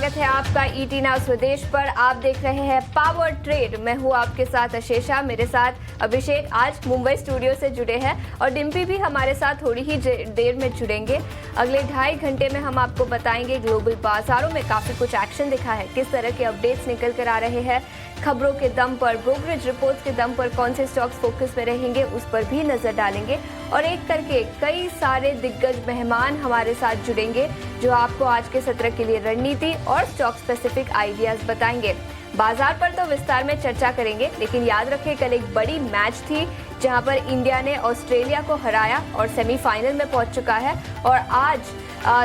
स्वागत है आपका ईटी नाउ स्वदेश पर। आप देख रहे हैं पावर ट्रेड। मैं हूं आपके साथ अशेषा, मेरे साथ अभिषेक आज मुंबई स्टूडियो से जुड़े हैं और डिम्पी भी हमारे साथ थोड़ी ही देर में जुड़ेंगे। अगले 2.5 घंटे में हम आपको बताएंगे ग्लोबल बाजारों में काफ़ी कुछ एक्शन दिखा है, किस तरह के अपडेट्स निकल कर आ रहे हैं, खबरों के दम पर, ब्रोकरेज रिपोर्ट्स के दम पर कौन से स्टॉक्स फोकस में रहेंगे उस पर भी नजर डालेंगे और एक करके कई सारे दिग्गज मेहमान हमारे साथ जुड़ेंगे जो आपको आज के सत्र के लिए रणनीति और स्टॉक स्पेसिफिक आइडियाज बताएंगे। बाजार पर तो विस्तार में चर्चा करेंगे, लेकिन याद रखें कल एक बड़ी मैच थी जहां पर इंडिया ने ऑस्ट्रेलिया को हराया और सेमीफाइनल में पहुंच चुका है और आज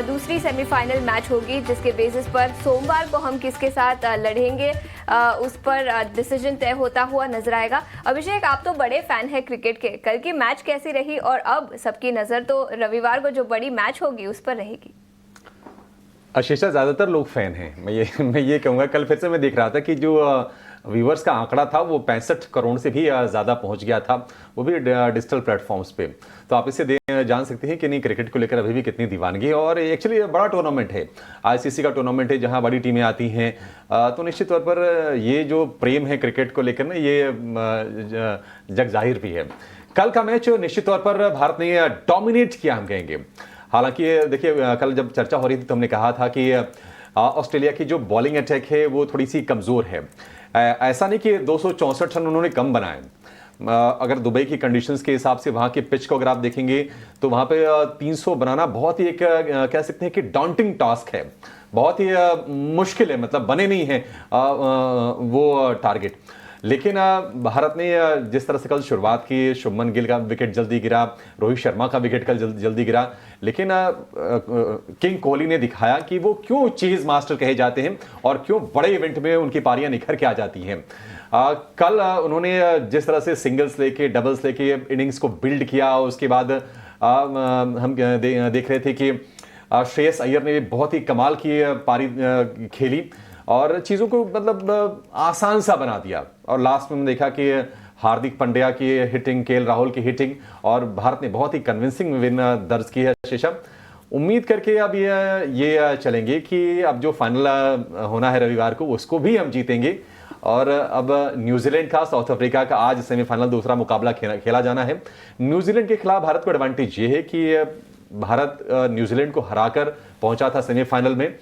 दूसरी सेमीफाइनल मैच होगी जिसके बेसिस पर सोमवार को हम किसके साथ लड़ेंगे उस पर डिसीजन तय होता हुआ नजर आएगा। अभिषेक, आप तो बड़े फैन हैं क्रिकेट के, कल की मैच कैसी रही और अब सबकी नज़र तो रविवार को जो बड़ी मैच होगी उस पर रहेगी। अशेषा, ज़्यादातर लोग फ़ैन हैं। मैं ये कहूँगा, कल फिर से मैं देख रहा था कि जो व्यूवर्स का आंकड़ा था वो 65 करोड़ से भी ज़्यादा पहुंच गया था, वो भी डिजिटल प्लेटफॉर्म्स पे। तो आप इससे जान सकते हैं कि नहीं क्रिकेट को लेकर अभी भी कितनी दीवानगी है और एक्चुअली बड़ा टूर्नामेंट है, आईसीसी का टूर्नामेंट है जहां बड़ी टीमें आती हैं। तो निश्चित तौर पर ये जो प्रेम है क्रिकेट को लेकर ना, ये जग जाहिर भी है। कल का मैच निश्चित तौर पर भारत ने डोमिनेट किया, हम कहेंगे। हालांकि देखिए, कल जब चर्चा हो रही थी तो हमने कहा था कि ऑस्ट्रेलिया की जो बॉलिंग अटैक है वो थोड़ी सी कमज़ोर है। ऐसा नहीं कि 264 रन उन्होंने कम बनाए। अगर दुबई की कंडीशंस के हिसाब से वहाँ के पिच को अगर आप देखेंगे तो वहाँ पे 300 बनाना बहुत ही एक कह सकते हैं कि डॉन्टिंग टास्क है, बहुत ही मुश्किल है, मतलब बने नहीं है वो टारगेट। लेकिन भारत ने जिस तरह से कल शुरुआत की, शुभमन गिल का विकेट जल्दी गिरा, रोहित शर्मा का विकेट कल जल्दी गिरा, लेकिन किंग कोहली ने दिखाया कि वो क्यों चेज मास्टर कहे जाते हैं और क्यों बड़े इवेंट में उनकी पारियां निखर के आ जाती हैं। कल उन्होंने जिस तरह से सिंगल्स लेके, डबल्स लेके इनिंग्स को बिल्ड किया, उसके बाद हम देख रहे थे कि श्रेयस अय्यर ने बहुत ही कमाल की पारी खेली और चीज़ों को मतलब आसान सा बना दिया। और लास्ट में हमने देखा कि हार्दिक पांड्या की हिटिंग, केएल राहुल की हिटिंग, और भारत ने बहुत ही कन्विंसिंग विन दर्ज की है। शेषा, उम्मीद करके अब ये चलेंगे कि अब जो फाइनल होना है रविवार को उसको भी हम जीतेंगे और अब न्यूजीलैंड का, साउथ अफ्रीका का आज सेमीफाइनल दूसरा मुकाबला खेला जाना है। न्यूजीलैंड के खिलाफ भारत को एडवांटेज ये है कि भारत न्यूजीलैंड को हराकर पहुंचा था सेमीफाइनल में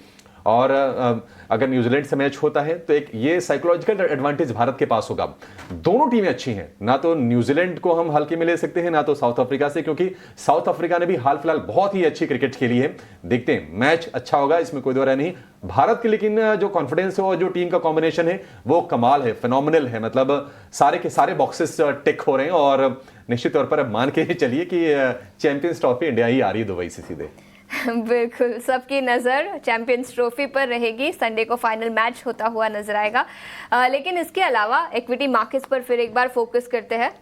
और अगर न्यूजीलैंड से मैच होता है तो एक ये साइकोलॉजिकल एडवांटेज भारत के पास होगा। दोनों टीमें अच्छी हैं, ना तो न्यूजीलैंड को हम हल्के में ले सकते हैं ना तो साउथ अफ्रीका से, क्योंकि साउथ अफ्रीका ने भी हाल फिलहाल बहुत ही अच्छी क्रिकेट खेली है। देखते हैं, मैच अच्छा होगा, इसमें कोई दो राय नहीं। भारत के लेकिन जो कॉन्फिडेंस है और जो टीम का कॉम्बिनेशन है वो कमाल है, फिनोमिनल है, मतलब सारे के सारे बॉक्सेस टिक हो रहे हैं और निश्चित तौर पर अब मान के चलिए कि चैंपियंस ट्रॉफी इंडिया ही आ रही है दुबई से सीधे। बिल्कुल, सबकी नज़र चैंपियंस ट्रॉफी पर रहेगी। संडे को फाइनल मैच होता हुआ नजर आएगा। लेकिन इसके अलावा इक्विटी मार्केट्स पर फिर एक बार फोकस करते हैं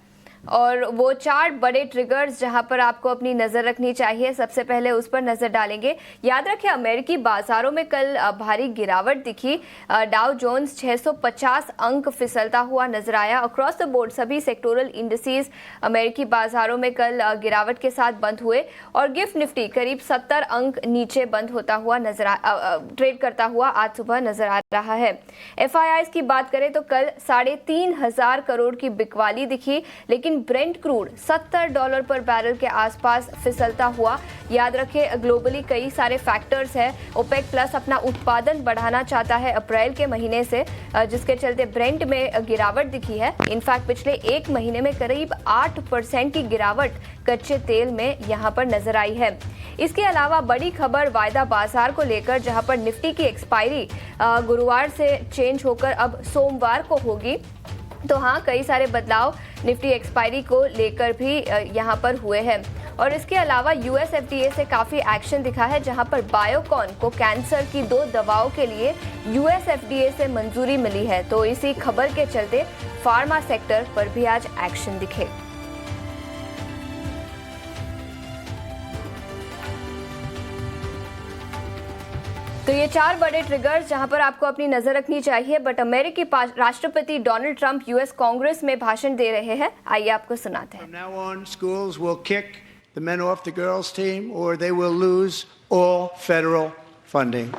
और वो 4 बड़े ट्रिगर्स जहां पर आपको अपनी नज़र रखनी चाहिए, सबसे पहले उस पर नज़र डालेंगे। याद रखें, अमेरिकी बाजारों में कल भारी गिरावट दिखी। डाउ जोन्स 650 अंक फिसलता हुआ नजर आया। अक्रॉस द बोर्ड सभी सेक्टोरल इंडिसेस अमेरिकी बाजारों में कल गिरावट के साथ बंद हुए और गिफ्ट निफ्टी करीब 70 अंक नीचे बंद होता हुआ ट्रेड करता हुआ आज सुबह नजर आ रहा है। FIIs की बात करें तो कल 3,500 करोड़ की बिकवाली दिखी, लेकिन ब्रेंट क्रूड $70 पर बैरल के आसपास फिसलता हुआ। याद रखें, ग्लोबली कई सारे फैक्टर्स हैं। ओपेक प्लस अपना उत्पादन बढ़ाना चाहता है अप्रैल के महीने से, जिसके चलते ब्रेंट में गिरावट दिखी है। इनफैक्ट पिछले 1 महीने में करीब 8% की गिरावट कच्चे तेल में यहां पर नजर आई है। इसके अलावा बड़ी खबर वायदा बाजार को लेकर, जहां पर निफ्टी की एक्सपायरी गुरुवार से चेंज होकर अब सोमवार को होगी। तो हाँ, कई सारे बदलाव निफ्टी एक्सपायरी को लेकर भी यहाँ पर हुए हैं। और इसके अलावा US FDA से काफ़ी एक्शन दिखा है, जहाँ पर बायोकॉन को कैंसर की 2 दवाओं के लिए US FDA से मंजूरी मिली है। तो इसी खबर के चलते फार्मा सेक्टर पर भी आज एक्शन दिखे। तो ये 4 बड़े ट्रिगर्स जहां पर आपको अपनी नजर रखनी चाहिए। बट अमेरिकी राष्ट्रपति डोनाल्ड ट्रंप US कांग्रेस में भाषण दे रहे हैं, आइए आपको सुनाते हैं। From now on, schools will kick the men off the girls' team, or they will lose all federal funding.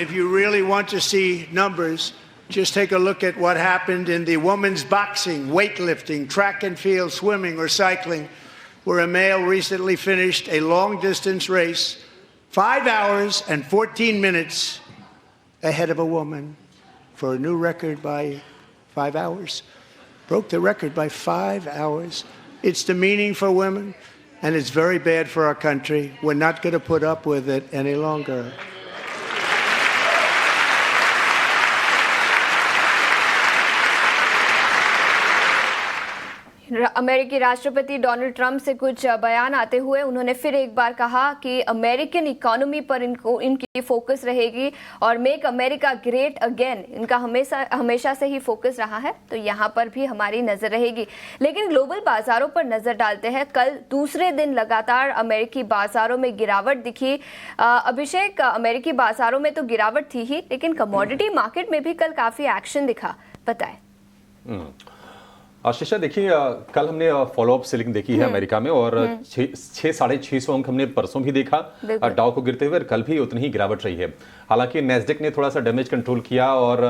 if you really want to see numbers, just take a look at what happened in the women's boxing, weightlifting, track and field, swimming, or cycling, where a male recently finished a long-distance race 5 hours and 14 minutes ahead of a woman for a new record by 5 hours. Broke the record by 5 hours. It's demeaning for women, and it's very bad for our country. We're not going to put up with it any longer. अमेरिकी राष्ट्रपति Donald Trump से कुछ बयान आते हुए उन्होंने फिर एक बार कहा कि अमेरिकन इकोनॉमी पर इनकी फोकस रहेगी और मेक अमेरिका ग्रेट अगेन इनका हमेशा से ही फोकस रहा है, तो यहाँ पर भी हमारी नज़र रहेगी। लेकिन ग्लोबल बाज़ारों पर नज़र डालते हैं। कल दूसरे दिन लगातार अमेरिकी बाज़ारों में गिरावट दिखी। अभिषेक, अमेरिकी बाज़ारों में तो गिरावट थी ही, लेकिन कमोडिटी मार्केट में भी कल काफ़ी एक्शन दिखा, बताएं। आशीषा, देखिए कल हमने फॉलोअप सेलिंग देखी है अमेरिका में और 600-650 अंक हमने परसों भी देखा डाउ को गिरते हुए, कल भी उतनी ही गिरावट रही है। हालांकि नैस्डैक ने थोड़ा सा डैमेज कंट्रोल किया और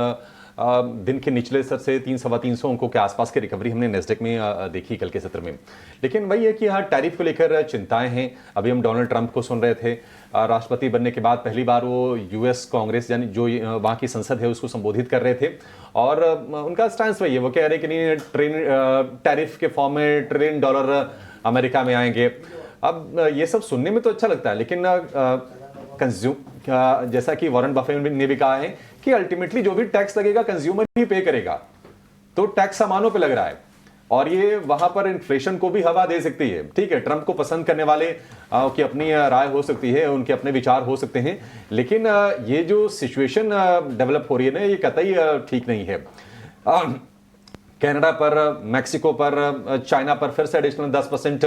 दिन के निचले स्तर से 300-325 अंकों के आसपास की रिकवरी हमने नैस्डैक में देखी कल के सत्र में। लेकिन वही है कि यहाँ टैरिफ को लेकर चिंताएं हैं। अभी हम डोनाल्ड ट्रंप को सुन रहे थे, राष्ट्रपति बनने के बाद पहली बार वो यूएस कांग्रेस यानी जो वहाँ की संसद है उसको संबोधित कर रहे थे और उनका स्टैंस वही है, वो कह रहे कि नहीं टैरिफ के फॉर्म में $1 ट्रिलियन अमेरिका में आएंगे। अब ये सब सुनने में तो अच्छा लगता है, लेकिन जैसा कि वॉरेन बफेट ने भी कहा है कि अल्टीमेटली जो भी टैक्स लगेगा कंज्यूमर ही पे करेगा, तो टैक्स सामानों पे लग रहा है और ये वहां पर इन्फ्लेशन को भी हवा दे सकती है। ठीक है, ट्रंप को पसंद करने वाले की अपनी राय हो सकती है, उनके अपने विचार हो सकते हैं, लेकिन ये जो सिचुएशन डेवलप हो रही है ना, ये कतई ठीक नहीं है। कनाडा पर, मैक्सिको पर, चाइना पर फिर से एडिशनल 10%,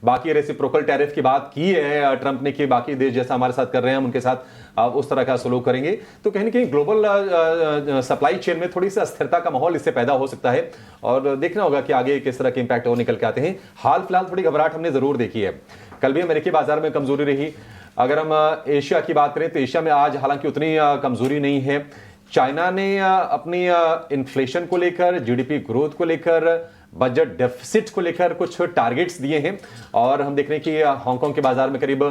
बाकी रेसिप्रोकल टैरिफ की बात की है ट्रंप ने कि बाकी देश जैसा हमारे साथ कर रहे हैं हम उनके साथ उस तरह का सलूक करेंगे, तो कहीं ना कहीं ग्लोबल सप्लाई चेन में थोड़ी सी अस्थिरता का माहौल इससे पैदा हो सकता है और देखना होगा कि आगे किस तरह के इंपैक्ट और निकल के आते हैं। हाल फिलहाल थोड़ी घबराहट हमने जरूर देखी है। कल भी अमेरिकी बाजार में कमजोरी रही। अगर हम एशिया की बात करें तो एशिया में आज हालांकि उतनी कमजोरी नहीं है। चाइना ने अपनी इन्फ्लेशन को लेकर, जीडीपी ग्रोथ को लेकर, बजट डेफिसिट को लेकर कुछ टारगेट्स दिए हैं और हम देख रहे हैं कि हांगकांग के बाजार में करीब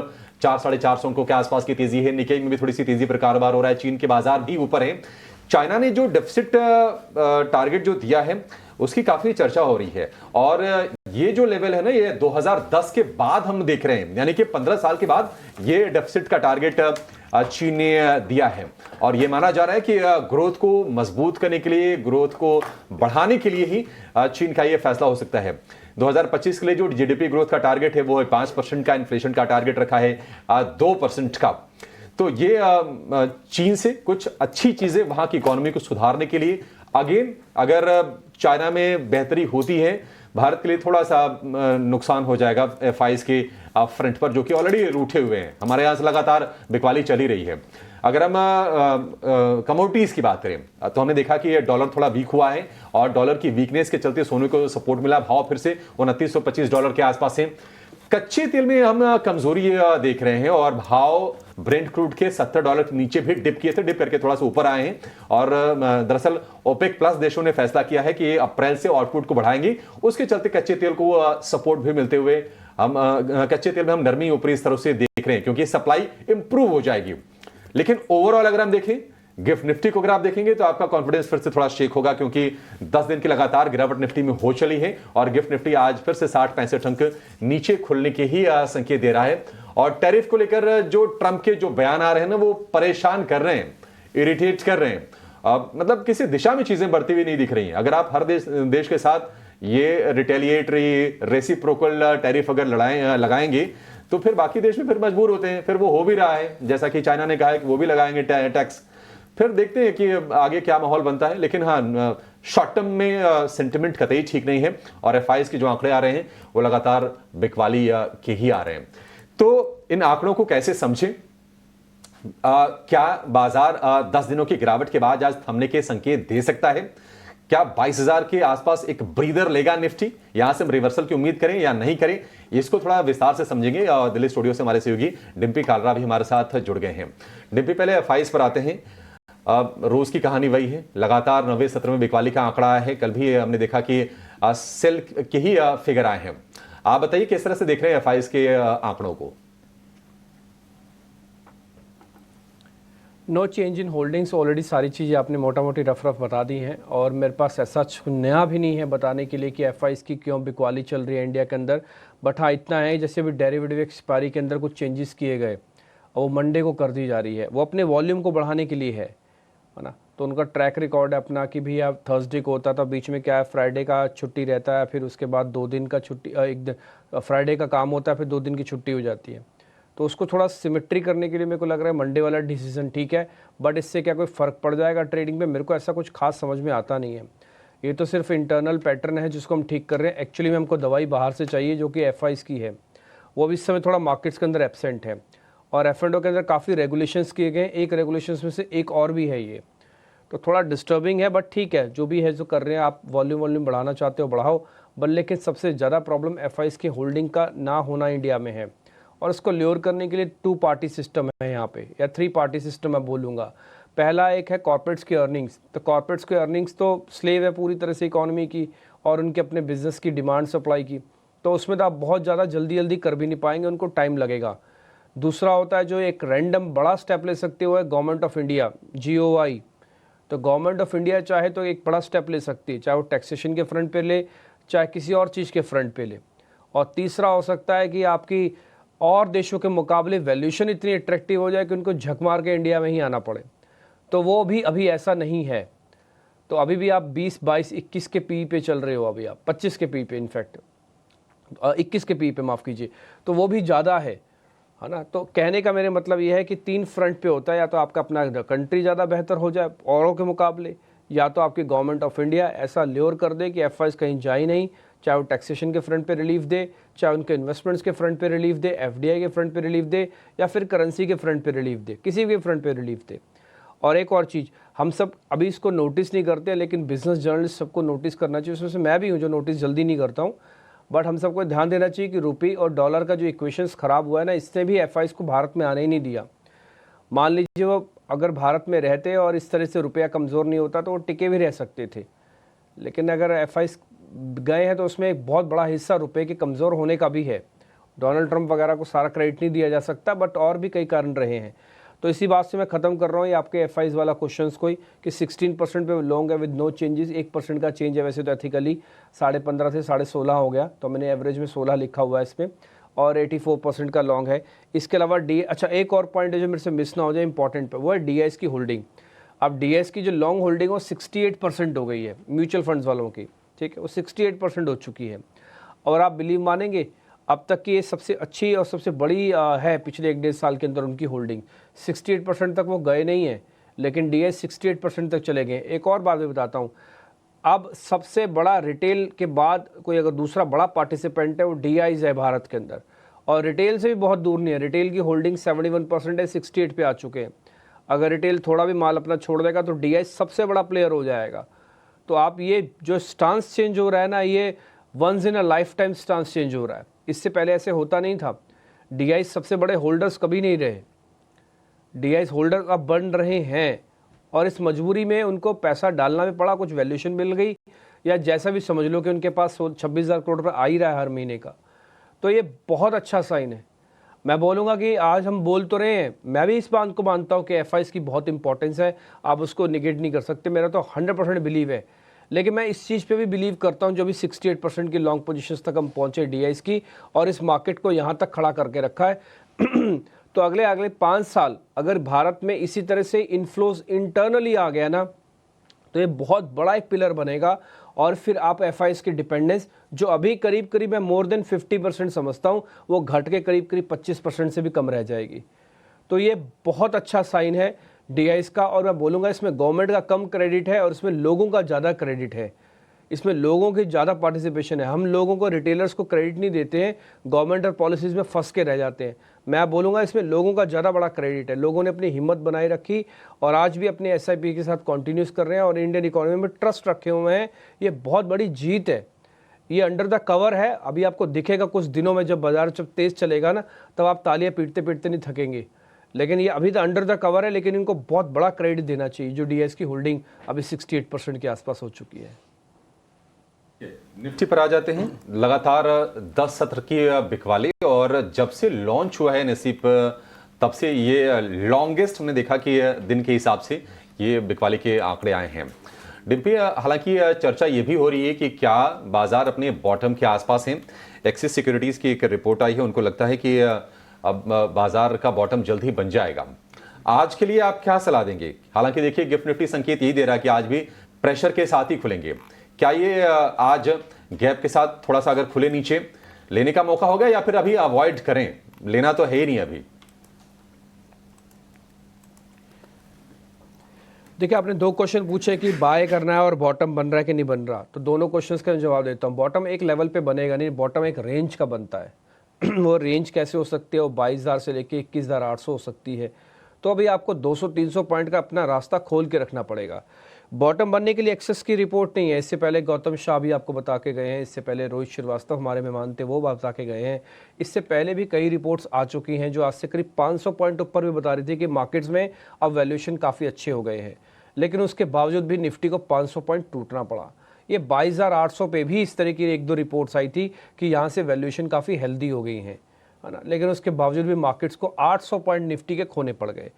400-450 अंकों के आसपास की तेजी है। निकेई में भी थोड़ी सी तेजी पर कारोबार हो रहा है। चीन के बाजार भी ऊपर है। चाइना ने जो डेफिसिट टारगेट जो दिया है उसकी काफी चर्चा हो रही है और ये जो लेवल है ना, ये 2010 के बाद हम देख रहे हैं, यानी कि 15 साल के बाद ये डेफिसिट का टारगेट चीन ने दिया है और ये माना जा रहा है कि ग्रोथ को मजबूत करने के लिए, ग्रोथ को बढ़ाने के लिए ही चीन का ये फैसला हो सकता है। 2025 के लिए जो जीडीपी ग्रोथ का टारगेट है वो 5% का, इन्फ्लेशन का टारगेट रखा है 2% का। तो ये चीन से कुछ अच्छी चीजें वहां की इकोनॉमी को सुधारने के लिए, अगेन अगर चाइना में बेहतरी होती है, भारत के लिए थोड़ा सा नुकसान हो जाएगा एफआईज के फ्रंट पर, जो कि ऑलरेडी रूठे हुए हैं। हमारे यहाँ से लगातार बिकवाली चली रही है। अगर हम कमोडिटीज की बात करें तो हमने देखा कि डॉलर थोड़ा वीक हुआ है और डॉलर की वीकनेस के चलते सोने को सपोर्ट मिला। भाव फिर से $2925 के आसपास है। कच्चे तेल में हम कमजोरी देख रहे हैं और भाव ब्रेंट क्रूड के $70 के नीचे भी डिप किए थे, डिप करके थोड़ा सा ऊपर आए हैं और दरअसल ओपेक प्लस देशों ने फैसला किया है कि अप्रैल से आउटपुट को बढ़ाएंगे। उसके चलते कच्चे तेल को सपोर्ट भी मिलते हुए हम कच्चे तेल में हम नरमी ऊपरी स्तरों से देख रहे हैं क्योंकि सप्लाई इंप्रूव हो जाएगी। लेकिन ओवरऑल अगर हम देखें गिफ्ट निफ्टी को अगर आप देखेंगे तो आपका कॉन्फिडेंस फिर से थोड़ा शेक होगा क्योंकि 10 दिन की लगातार गिरावट निफ्टी में हो चली है और गिफ्ट निफ्टी आज फिर से 60-65 अंक नीचे खुलने के ही संकेत दे रहा है। और टैरिफ को लेकर जो ट्रंप के जो बयान आ रहे हैं ना, वो परेशान कर रहे हैं, इरिटेट कर रहे हैं। मतलब किसी दिशा में चीजें बढ़ती हुई नहीं दिख रही हैं। अगर आप हर देश के साथ ये रिटेलिएटरी रेसिप्रोकल टैरिफ अगर लगाएंगे तो फिर बाकी देश में फिर मजबूर होते हैं। फिर वो हो भी रहा है, जैसा कि चाइना ने कहा है कि वो भी लगाएंगे टैक्स। फिर देखते हैं कि आगे क्या माहौल बनता है। लेकिन हाँ, शॉर्ट टर्म में सेंटिमेंट कतई ठीक नहीं है और एफआईज के जो आंकड़े आ रहे हैं वो लगातार बिकवाली के ही आ रहे हैं। तो इन आंकड़ों को कैसे समझें? क्या बाजार 10 दिनों की गिरावट के बाद आज थमने के संकेत दे सकता है? क्या 22,000 के आसपास एक ब्रीदर लेगा निफ्टी? यहां से हम रिवर्सल की उम्मीद करें या नहीं करें, इसको थोड़ा विस्तार से समझेंगे। दिल्ली स्टूडियो से हमारे सहयोगी डिम्पी कालरा भी हमारे साथ जुड़ गए हैं। डिम्पी, पहले एफआईज पर आते हैं। रोज की कहानी वही है, लगातार 90वें सत्र में बिकवाली का आंकड़ा आया है। कल भी हमने देखा कि सेल के ही फिगर आए हैं। आप बताइए किस तरह से देख रहे हैं एफआईज के आंकड़ों को? No change in holdings, already सारी चीज़ें आपने मोटा मोटी रफ बता दी हैं और मेरे पास ऐसा नया भी नहीं है बताने के लिए कि एफआईज की क्यों बिकवाली चल रही है इंडिया के अंदर। बट हाँ, इतना है जैसे भी डेरिवेटिव एक्सपायरी के अंदर कुछ चेंजेस किए गए और वो मंडे को कर दी जा रही है, वो अपने वॉल्यूम को बढ़ाने के लिए है ना। तो उनका ट्रैक रिकॉर्ड है अपना कि भी आप थर्सडे को होता था, बीच में क्या है फ्राइडे का छुट्टी रहता है, फिर उसके बाद 2 दिन का छुट्टी, एक दिन फ्राइडे का काम होता है, फिर 2 दिन की छुट्टी हो जाती है। तो उसको थोड़ा सिमेट्री करने के लिए मेरे को लग रहा है मंडे वाला डिसीजन ठीक है। बट इससे क्या कोई फ़र्क पड़ जाएगा ट्रेडिंग पे, मेरे को ऐसा कुछ खास समझ में आता नहीं है। ये तो सिर्फ इंटरनल पैटर्न है जिसको हम ठीक कर रहे हैं। एक्चुअली में हमको दवाई बाहर से चाहिए जो कि एफआईज की है, वो भी इस समय थोड़ा मार्केट्स के अंदर एब्सेंट है। और F&O के अंदर काफ़ी रेगुलेशंस किए गए, एक रेगुलेशंस में से एक और भी है ये, तो थोड़ा डिस्टर्बिंग है। बट ठीक है, जो भी है जो कर रहे हैं आप, वॉल्यूम बढ़ाना चाहते हो बढ़ाओ। बट लेकिन सबसे ज़्यादा प्रॉब्लम एफआईज की होल्डिंग का ना होना इंडिया में है, और इसको ल्योर करने के लिए 2 पार्टी सिस्टम है यहाँ पे, या 3 पार्टी सिस्टम मैं बोलूँगा। पहला एक है कॉर्पोरेट्स की अर्निंग्स। तो कॉर्पोरेट्स की अर्निंग्स तो स्लेव है पूरी तरह से इकोनॉमी की और उनके अपने बिजनेस की डिमांड सप्लाई की, तो उसमें तो आप बहुत ज़्यादा जल्दी कर भी नहीं पाएंगे, उनको टाइम लगेगा। दूसरा होता है जो एक रैंडम बड़ा स्टेप ले सकते हो है गवर्नमेंट ऑफ इंडिया, GOI। तो गवर्नमेंट ऑफ इंडिया चाहे तो एक बड़ा स्टेप ले सकती है, चाहे वो टैक्सेशन के फ्रंट पे ले, चाहे किसी और चीज़ के फ्रंट पे ले। और तीसरा हो सकता है कि आपकी और देशों के मुकाबले वैल्यूएशन इतनी अट्रैक्टिव हो जाए कि उनको झक मार के इंडिया में ही आना पड़े। तो वो भी अभी ऐसा नहीं है। तो अभी भी आप 20, 22, 21 के पी पे चल रहे हो, अभी आप 25 के पी पे, इनफैक्ट 21 के पी पे माफ़ कीजिए, तो वो भी ज़्यादा है ना। तो कहने का मेरे मतलब ये है कि 3 फ्रंट पे होता है, या तो आपका अपना कंट्री ज़्यादा बेहतर हो जाए औरों के मुकाबले, या तो आपकी गवर्नमेंट ऑफ इंडिया ऐसा ल्योर कर दे कि एफआईज कहीं जाए नहीं, चाहे वो टैक्सेशन के फ्रंट पे रिलीफ दे, चाहे उनके इन्वेस्टमेंट्स के फ्रंट पे रिलीफ दे, एफडीआई के फ्रंट पे रिलीफ दे, या फिर करेंसी के फ्रंट पे रिलीफ दे, किसी भी फ्रंट पे रिलीफ दे। और एक और चीज़, हम सब अभी इसको नोटिस नहीं करते, लेकिन बिजनेस जर्नलिस्ट सबको नोटिस करना चाहिए, उसमें से मैं भी हूँ जो नोटिस जल्दी नहीं करता हूँ। बट हम सबको ध्यान देना चाहिए कि रुपये और डॉलर का जो इक्वेशंस ख़राब हुआ है ना, इसने भी एफआईज को भारत में आने ही नहीं दिया। मान लीजिए वो अगर भारत में रहते और इस तरह से रुपया कमज़ोर नहीं होता तो वो टिके भी रह सकते थे, लेकिन अगर एफआईज गए हैं तो उसमें एक बहुत बड़ा हिस्सा रुपये के कमज़ोर होने का भी है। डोनाल्ड ट्रंप वगैरह को सारा क्रेडिट नहीं दिया जा सकता, बट और भी कई कारण रहे हैं। तो इसी बात से मैं ख़त्म कर रहा हूँ ये आपके एफआईज वाला क्वेश्चंस को ही, कि 16% पे लॉन्ग है विद नो चेंजेस, 1% का चेंज है वैसे तो एथिकली, 15.5 से 16.5 हो गया, तो मैंने एवरेज में 16 लिखा हुआ है इसमें, और 84% का लॉन्ग है। इसके अलावा अच्छा एक और पॉइंट है जो मेरे से मिस ना हो जाए इंपॉर्टेंट पे, वो है डीआईएस की होल्डिंग। अब डीआईएस की जो लॉन्ग होल्डिंग वो 68% हो गई है म्यूचुअल फंड्स वालों की, ठीक है, वो 68% हो चुकी है। और आप बिलीव मानेंगे अब तक की ये सबसे अच्छी और सबसे बड़ी है पिछले 1-1.5 साल के अंदर उनकी होल्डिंग। 68% तक वो गए नहीं है, लेकिन डीआईएस 68% तक चले गए। एक और बात भी बताता हूँ, अब सबसे बड़ा रिटेल के बाद कोई अगर दूसरा बड़ा पार्टिसिपेंट है वो डीआईज है भारत के अंदर, और रिटेल से भी बहुत दूर नहीं है। रिटेल की होल्डिंग 71% है, 68 पे आ चुके हैं। अगर रिटेल थोड़ा भी माल अपना छोड़ देगा तो डीआईज सबसे बड़ा प्लेयर हो जाएगा। तो आप ये जो स्टांस चेंज हो रहा है ना, ये once in a life time stance change हो रहा है। इससे पहले ऐसे होता नहीं था। डीआईज सबसे बड़े होल्डर्स कभी नहीं रहे, डीआईज होल्डर अब बन रहे हैं, और इस मजबूरी में उनको पैसा डालना भी पड़ा, कुछ वैल्यूएशन मिल गई, या जैसा भी समझ लो कि उनके पास 26,000 करोड़ रुपये आ ही रहा है हर महीने का। तो ये बहुत अच्छा साइन है। मैं बोलूँगा कि आज हम बोल तो रहे हैं, मैं भी इस बात को मानता हूँ कि एफआईज की बहुत इंपॉर्टेंस है, आप उसको निगेट नहीं कर सकते, मेरा तो 100% बिलीव है। लेकिन मैं इस चीज़ पे भी बिलीव करता हूँ जो भी 68% की लॉन्ग पोजीशंस तक हम पहुँचे डीआईज की, और इस मार्केट को यहाँ तक खड़ा करके रखा है। तो अगले 5 साल अगर भारत में इसी तरह से इन्फ्लोज इंटरनली आ गया ना, तो ये बहुत बड़ा एक पिलर बनेगा। और फिर आप एफआईज की डिपेंडेंस जो अभी करीब मैं मोर देन 50% समझता हूँ, वो घट के करीब 25% से भी कम रह जाएगी। तो ये बहुत अच्छा साइन है डीआईज का, और मैं बोलूँगा इसमें गवर्नमेंट का कम क्रेडिट है और इसमें लोगों का ज़्यादा क्रेडिट है। इसमें लोगों की ज़्यादा पार्टिसिपेशन है। हम लोगों को, रिटेलर्स को क्रेडिट नहीं देते हैं, गवर्नमेंट और पॉलिसीज़ में फंस के रह जाते हैं। मैं बोलूँगा इसमें लोगों का ज़्यादा बड़ा क्रेडिट है। लोगों ने अपनी हिम्मत बनाए रखी और आज भी अपने एसआईपी के साथ कंटिन्यूस कर रहे हैं और इंडियन इकोनॉमी में ट्रस्ट रखे हुए हैं। ये बहुत बड़ी जीत है। ये अंडर द कवर है। अभी आपको दिखेगा कुछ दिनों में, जब बाजार जब तेज़ चलेगा ना, तब आप तालियां पीटते पीटते नहीं थकेंगे। लेकिन ये अभी तो अंडर द कवर है, लेकिन इनको बहुत बड़ा क्रेडिट देना चाहिए जो डीएस की होल्डिंग अभी 68% के आसपास हो चुकी है। निफ्टी पर आ जाते हैं। लगातार 10 सत्र की बिकवाली, और जब से लॉन्च हुआ है नसीब तब से ये लॉन्गेस्ट हमने देखा कि दिन के हिसाब से ये बिकवाली के आंकड़े आए हैं। डिम्पी, हालांकि चर्चा ये भी हो रही है कि क्या बाजार अपने बॉटम के आसपास है। एक्सिस सिक्योरिटीज की एक रिपोर्ट आई है, उनको लगता है कि अब बाजार का बॉटम जल्द ही बन जाएगा। आज के लिए आप क्या सलाह देंगे? हालांकि देखिए गिफ्ट निफ्टी संकेत यही दे रहा है कि आज भी प्रेशर के साथ ही खुलेंगे। क्या ये आज गैप के साथ थोड़ा सा अगर खुले नीचे लेने का मौका होगा, या फिर अभी अवॉइड करें, लेना तो है ही नहीं अभी? देखिए, आपने दो क्वेश्चन पूछे कि बाय करना है और बॉटम बन रहा है कि नहीं बन रहा, तो दोनों क्वेश्चंस का जवाब देता हूँ। बॉटम एक लेवल पे बनेगा नहीं, बॉटम एक रेंज का बनता है। वो रेंज कैसे हो सकती है? वो 22,000 से लेके 21,800 हो सकती है। तो अभी आपको 200-300 पॉइंट का अपना रास्ता खोल के रखना पड़ेगा। बॉटम बनने के लिए एक्सेस की रिपोर्ट नहीं है। इससे पहले गौतम शाह भी आपको बता के गए हैं, इससे पहले रोहित श्रीवास्तव हमारे मेहमान थे, वो बता के गए हैं। इससे पहले भी कई रिपोर्ट्स आ चुकी हैं जो आज से करीब 500 पॉइंट ऊपर भी बता रही थी कि मार्केट्स में अब वैल्यूएशन काफ़ी अच्छे हो गए हैं। लेकिन उसके बावजूद भी निफ्टी को 500 पॉइंट टूटना पड़ा। ये 22,800 पे भी इस तरह की एक दो रिपोर्ट्स आई थी कि यहाँ से वैल्यूएशन काफ़ी हेल्दी हो गई है ना, लेकिन उसके बावजूद भी मार्केट्स को 800 पॉइंट निफ्टी के खोने पड़ गए।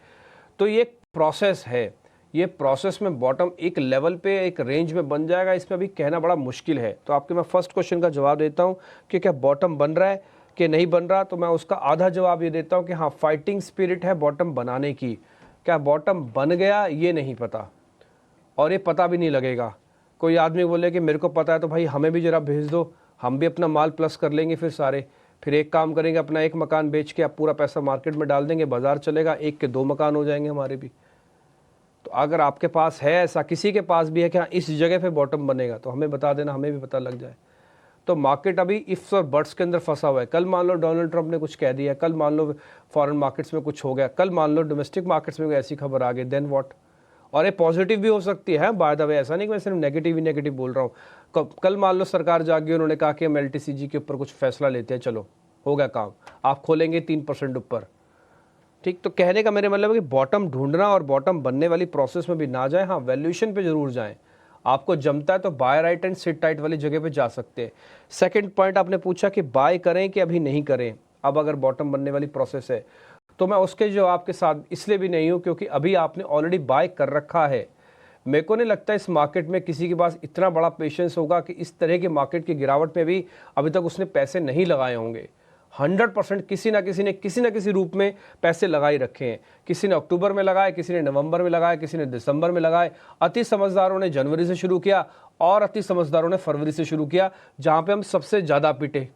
तो ये प्रोसेस है, ये प्रोसेस में बॉटम एक लेवल पे एक रेंज में बन जाएगा, इसमें अभी कहना बड़ा मुश्किल है। तो आपके मैं फर्स्ट क्वेश्चन का जवाब देता हूँ कि क्या बॉटम बन रहा है कि नहीं बन रहा, तो मैं उसका आधा जवाब ये देता हूँ कि हाँ, फाइटिंग स्पिरिट है बॉटम बनाने की। क्या बॉटम बन गया ये नहीं पता, और ये पता भी नहीं लगेगा। कोई आदमी बोले कि मेरे को पता है तो भाई हमें भी ज़रा भेज दो, हम भी अपना माल प्लस कर लेंगे। फिर एक काम करेंगे, अपना एक मकान बेच के आप पूरा पैसा मार्केट में डाल देंगे, बाजार चलेगा, एक के 2 मकान हो जाएंगे हमारे भी। तो अगर आपके पास है ऐसा, किसी के पास भी है कि हाँ इस जगह पे बॉटम बनेगा, तो हमें बता देना, हमें भी पता लग जाए। तो मार्केट अभी इफ्स और बट्स के अंदर फंसा हुआ है। कल मान लो डोनाल्ड ट्रंप ने कुछ कह दिया, कल मान लो फॉरेन मार्केट्स में कुछ हो गया, कल मान लो डोमेस्टिक मार्केट्स में कोई ऐसी खबर आ गई, देन व्हाट? और ये पॉजिटिव भी हो सकती है बाय द वे, ऐसा नहीं कि मैं सिर्फ नेगेटिव ही नेगेटिव बोल रहा हूँ। कल मान लो सरकार जागी, उन्होंने कहा कि हम एलटीसीजी के ऊपर कुछ फैसला लेते हैं, चलो हो गया काम, आप खोलेंगे 3% ऊपर, ठीक। तो कहने का मेरे मतलब है कि बॉटम ढूंढना और बॉटम बनने वाली प्रोसेस में भी ना जाए, हाँ वैल्यूएशन पे जरूर जाएं। आपको जमता है तो buy right and sit tight वाली जगह पे जा सकते हैं। सेकंड पॉइंट आपने पूछा कि बाय करें कि अभी नहीं करें, अब अगर बॉटम बनने वाली प्रोसेस है, तो मैं उसके जवाब के साथ इसलिए भी नहीं हूँ क्योंकि अभी आपने ऑलरेडी बाय कर रखा है। मेरे को नहीं लगता इस मार्केट में किसी के पास इतना बड़ा पेशेंस होगा कि इस तरह की मार्केट की गिरावट में भी अभी तक उसने पैसे नहीं लगाए होंगे। 100% किसी ना किसी रूप में पैसे लगा ही रखे हैं। किसी ने अक्टूबर में लगाए, किसी ने नवंबर में लगाए, किसी ने दिसंबर में लगाए। अति समझदारों ने जनवरी से शुरू किया और अति समझदारों ने फरवरी से शुरू किया, जहाँ पे हम सबसे ज़्यादा पिटे।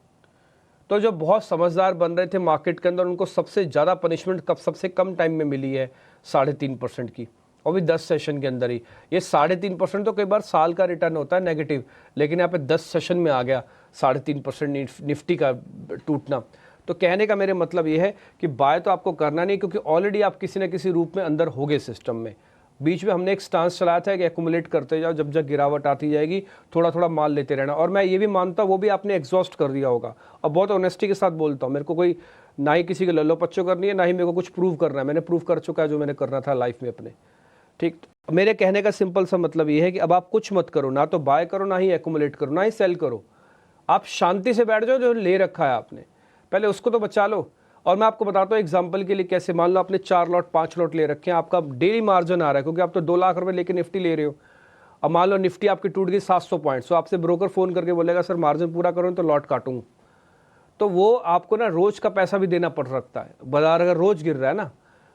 तो जो बहुत समझदार बन रहे थे मार्केट के अंदर, उनको सबसे ज़्यादा पनिशमेंट कब सबसे कम टाइम में मिली है, 3.5% की, और भी 10 सेशन के अंदर ही। ये 3.5% तो कई बार साल का रिटर्न होता है नेगेटिव, लेकिन यहाँ पे 10 सेशन में आ गया 3.5% निफ्टी का टूटना। तो कहने का मेरे मतलब ये है कि बाय तो आपको करना नहीं, क्योंकि ऑलरेडी आप किसी न किसी रूप में अंदर हो गए सिस्टम में। बीच में हमने एक स्टांस चलाया था कि एक्यूमुलेट करते जाओ, जब जब गिरावट आती जाएगी थोड़ा थोड़ा माल लेते रहना। और मैं ये भी मानता हूँ वो भी आपने एग्जॉस्ट कर दिया होगा। और बहुत ऑनेस्टी के साथ बोलता हूँ, मेरे को कोई ना ही किसी के लल्लो पच्चो करनी है, ना ही मेरे को कुछ प्रूव करना है। मैंने प्रूव कर चुका है जो मैंने करना था लाइफ में अपने, ठीक। मेरे कहने का सिंपल सा मतलब ये है कि अब आप कुछ मत करो, ना तो बाय करो, ना ही एक्यूमुलेट करो, ना ही सेल करो। आप शांति से बैठ जाओ, जो ले रखा है आपने पहले उसको तो बचा लो। और मैं आपको बताता हूँ एग्जांपल के लिए कैसे। मान लो आपने 4 लॉट 5 लॉट ले रखे हैं, आपका डेली मार्जिन आ रहा है, क्योंकि आप तो 2 लाख रुपए लेके निफ्टी ले रहे हो। अब मान लो निफ्टी आपकी टूट गई 700 पॉइंट, तो आपसे ब्रोकर फोन करके बोलेगा सर मार्जिन पूरा करो तो लॉट काटूँ, तो वो आपको ना रोज का पैसा भी देना पड़ सकता है। बाजार अगर रोज गिर रहा है ना,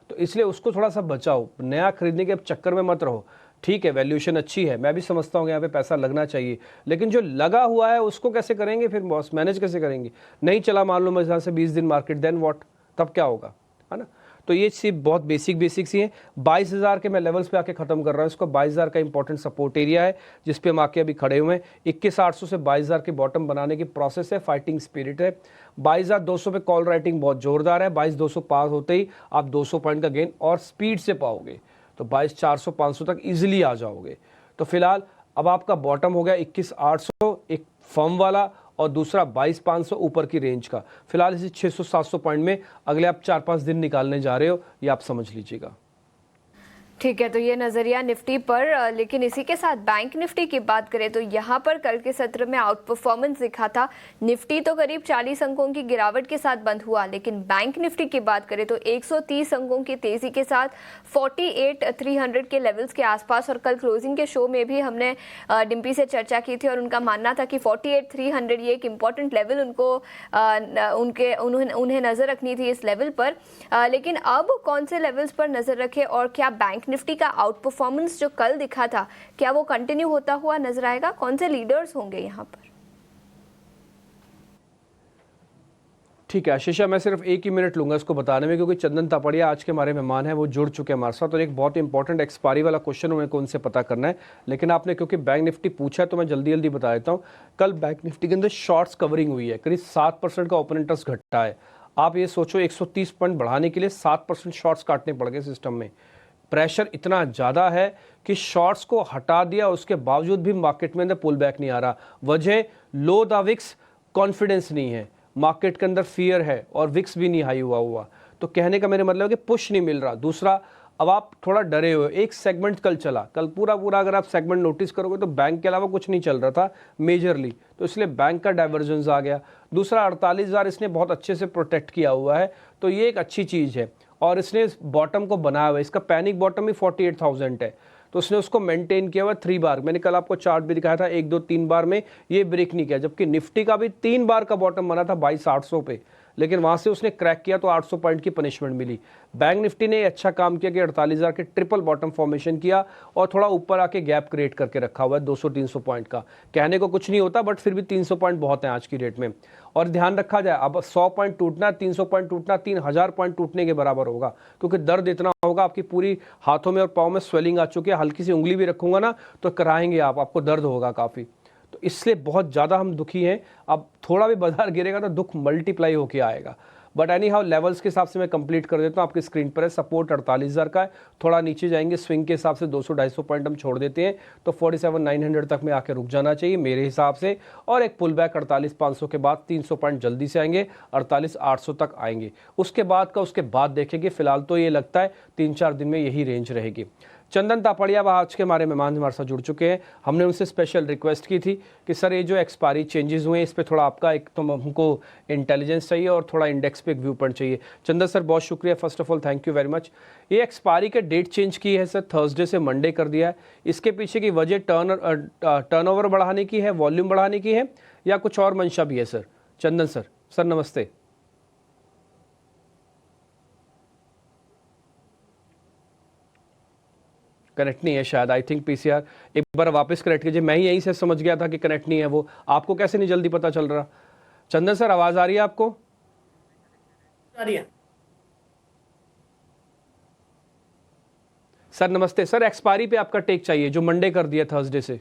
तो इसलिए उसको थोड़ा सा बचाओ, नया खरीदने के चक्कर में मत रहो। ठीक है, वैल्यूएशन अच्छी है, मैं भी समझता हूँ यहाँ पे पैसा लगना चाहिए, लेकिन जो लगा हुआ है उसको कैसे करेंगे फिर बॉस, मैनेज कैसे करेंगे? नहीं चला मान लो मैं यहाँ से 20 दिन मार्केट, देन व्हाट, तब क्या होगा, है ना? तो ये सिर्फ बहुत बेसिक सी है। 22,000 के मैं लेवल्स पे आके खत्म कर रहा हूँ इसको। 22,000 का इंपॉर्टेंट सपोर्ट एरिया है जिस पे हम आके अभी खड़े हुए हैं। 21,800 से 22,000 के बॉटम बनाने की प्रोसेस है, फाइटिंग स्पिरिट है। 22,200 पे कॉल राइटिंग बहुत जोरदार है। 22,200 पास होते ही आप 200 पॉइंट का गेन और स्पीड से पाओगे, तो 22,400 500 तक ईजिली आ जाओगे। तो फिलहाल अब आपका बॉटम हो गया 21,800 एक फर्म वाला, और दूसरा 22,500 ऊपर की रेंज का। फिलहाल इसी 600-700 पॉइंट में अगले आप 4-5 दिन निकालने जा रहे हो, ये आप समझ लीजिएगा। ठीक है, तो ये नज़रिया निफ्टी पर। लेकिन इसी के साथ बैंक निफ्टी की बात करें तो यहाँ पर कल के सत्र में आउट परफॉर्मेंस दिखा था। निफ्टी तो करीब 40 अंकों की गिरावट के साथ बंद हुआ, लेकिन बैंक निफ्टी की बात करें तो 130 अंकों की तेजी के साथ 48,300 के लेवल्स के आसपास। और कल क्लोजिंग के शो में भी हमने डिम्पी से चर्चा की थी और उनका मानना था कि 48,300 ये एक इम्पॉर्टेंट लेवल उन्हें नज़र रखनी थी इस लेवल पर। लेकिन अब कौन से लेवल्स पर नज़र रखें और क्या बैंक निफ्टी का आउट परफॉर्मेंस जो कल दिखा था क्या वो कंटिन्यू होता हुआ नजर आएगा? कौन से लीडर्स होंगे यहाँ पर? ठीक है आशीषा, मैं सिर्फ 1 ही मिनट लूंगा इसको बताने में, क्योंकि चंदन तापड़िया आज के हमारे मेहमान हैं, वो जुड़ चुके हैं हमारे साथ और एक बहुत इंपॉर्टेंट एक्सपायरी वाला क्वेश्चन उनको उनसे पता करना है। लेकिन आपने क्योंकि बैंक निफ्टी पूछा है तो मैं जल्दी जल्दी बता देता हूँ। कल बैंक निफ्टी के अंदर शॉर्ट्स कवरिंग हुई है, करीब 7% का ओपन इंटरेस्ट घटा है। आप ये सोचो 130 पॉइंट बढ़ाने के लिए 7% शॉर्ट्स काटने पड़ गए सिस्टम में। प्रेशर इतना ज़्यादा है कि शॉर्ट्स को हटा दिया, उसके बावजूद भी मार्केट में अंदर पुल बैक नहीं आ रहा। वजह लो द विक्स, कॉन्फिडेंस नहीं है मार्केट के अंदर, फियर है और विक्स भी नहीं हाई हुआ। तो कहने का मेरे मतलब है कि पुश नहीं मिल रहा। दूसरा, अब आप थोड़ा डरे हुए। एक सेगमेंट कल चला, कल पूरा अगर आप सेगमेंट नोटिस करोगे तो बैंक के अलावा कुछ नहीं चल रहा था मेजरली, तो इसलिए बैंक का डाइवर्जेंस आ गया। दूसरा, 48,000 इसने बहुत अच्छे से प्रोटेक्ट किया हुआ है, तो ये एक अच्छी चीज़ है। और इसने इस बॉटम को बनाया हुआ है, इसका पैनिक बॉटम ही 48,000 है, तो उसने उसको मेंटेन किया हुआ 3 बार। मैंने कल आपको चार्ट भी दिखाया था, 1 2 3 बार में ये ब्रेक नहीं किया, जबकि निफ्टी का भी 3 बार का बॉटम बना था 22,800 पे, लेकिन वहां से उसने क्रैक किया तो 800 पॉइंट की पनिशमेंट मिली। बैंक निफ्टी ने अच्छा काम किया कि 48,000 के ट्रिपल बॉटम फॉर्मेशन किया और थोड़ा ऊपर आके गैप क्रिएट करके रखा हुआ है 200-300 पॉइंट का। कहने को कुछ नहीं होता, बट फिर भी 300 पॉइंट बहुत है आज की डेट में। और ध्यान रखा जाए, अब 100 पॉइंट टूटना, 300 पॉइंट टूटना 3,000 पॉइंट टूटने के बराबर होगा, क्योंकि दर्द इतना होगा, आपकी पूरी हाथों में और पाँव में स्वेलिंग आ चुकी है। हल्की सी उंगली भी रखूंगा ना तो कराएंगे आपको दर्द होगा काफ़ी। तो इसलिए बहुत ज़्यादा हम दुखी हैं। अब थोड़ा भी बाजार गिरेगा तो दुख मल्टीप्लाई होके आएगा। बट एनी हाउ, लेवल्स के हिसाब से मैं कंप्लीट कर देता हूँ। आपकी स्क्रीन पर है, सपोर्ट 48,000 का है, थोड़ा नीचे जाएंगे स्विंग के हिसाब से 200-250 पॉइंट हम छोड़ देते हैं, तो 47,900 तक में आके रुक जाना चाहिए मेरे हिसाब से। और एक पुल बैक 48,500 के बाद 300 पॉइंट जल्दी से आएंगे, 48,800 तक आएंगे। उसके बाद देखेंगे। फिलहाल तो ये लगता है 3-4 दिन में यही रेंज रहेगी। चंदन तापड़िया आज के हमारे मेहमान हमारे साथ जुड़ चुके हैं। हमने उनसे स्पेशल रिक्वेस्ट की थी कि सर ये जो एक्सपायरी चेंजेस हुए हैं इस पे थोड़ा आपका एक तो हमको इंटेलिजेंस चाहिए और थोड़ा इंडेक्स पे एक व्यू पॉइंट चाहिए। चंदन सर बहुत शुक्रिया, first of all thank you very much. ये एक्सपायरी के डेट चेंज की है सर, थर्सडे से मंडे कर दिया है। इसके पीछे की वजह टर्नओवर बढ़ाने की है, वॉल्यूम बढ़ाने की है, या कुछ और मंशा भी है सर? चंदन सर नमस्ते। कनेक्ट नहीं है शायद, आई थिंक पीसीआर एक बार वापस कनेक्ट कीजिए। मैं ही यहीं से समझ गया था कि कनेक्ट नहीं है, वो आपको कैसे नहीं जल्दी पता चल रहा? चंदन सर आवाज आ रही है आपको? आ रही है सर नमस्ते। सर एक्सपायरी पे आपका टेक चाहिए जो मंडे कर दिया थर्सडे से।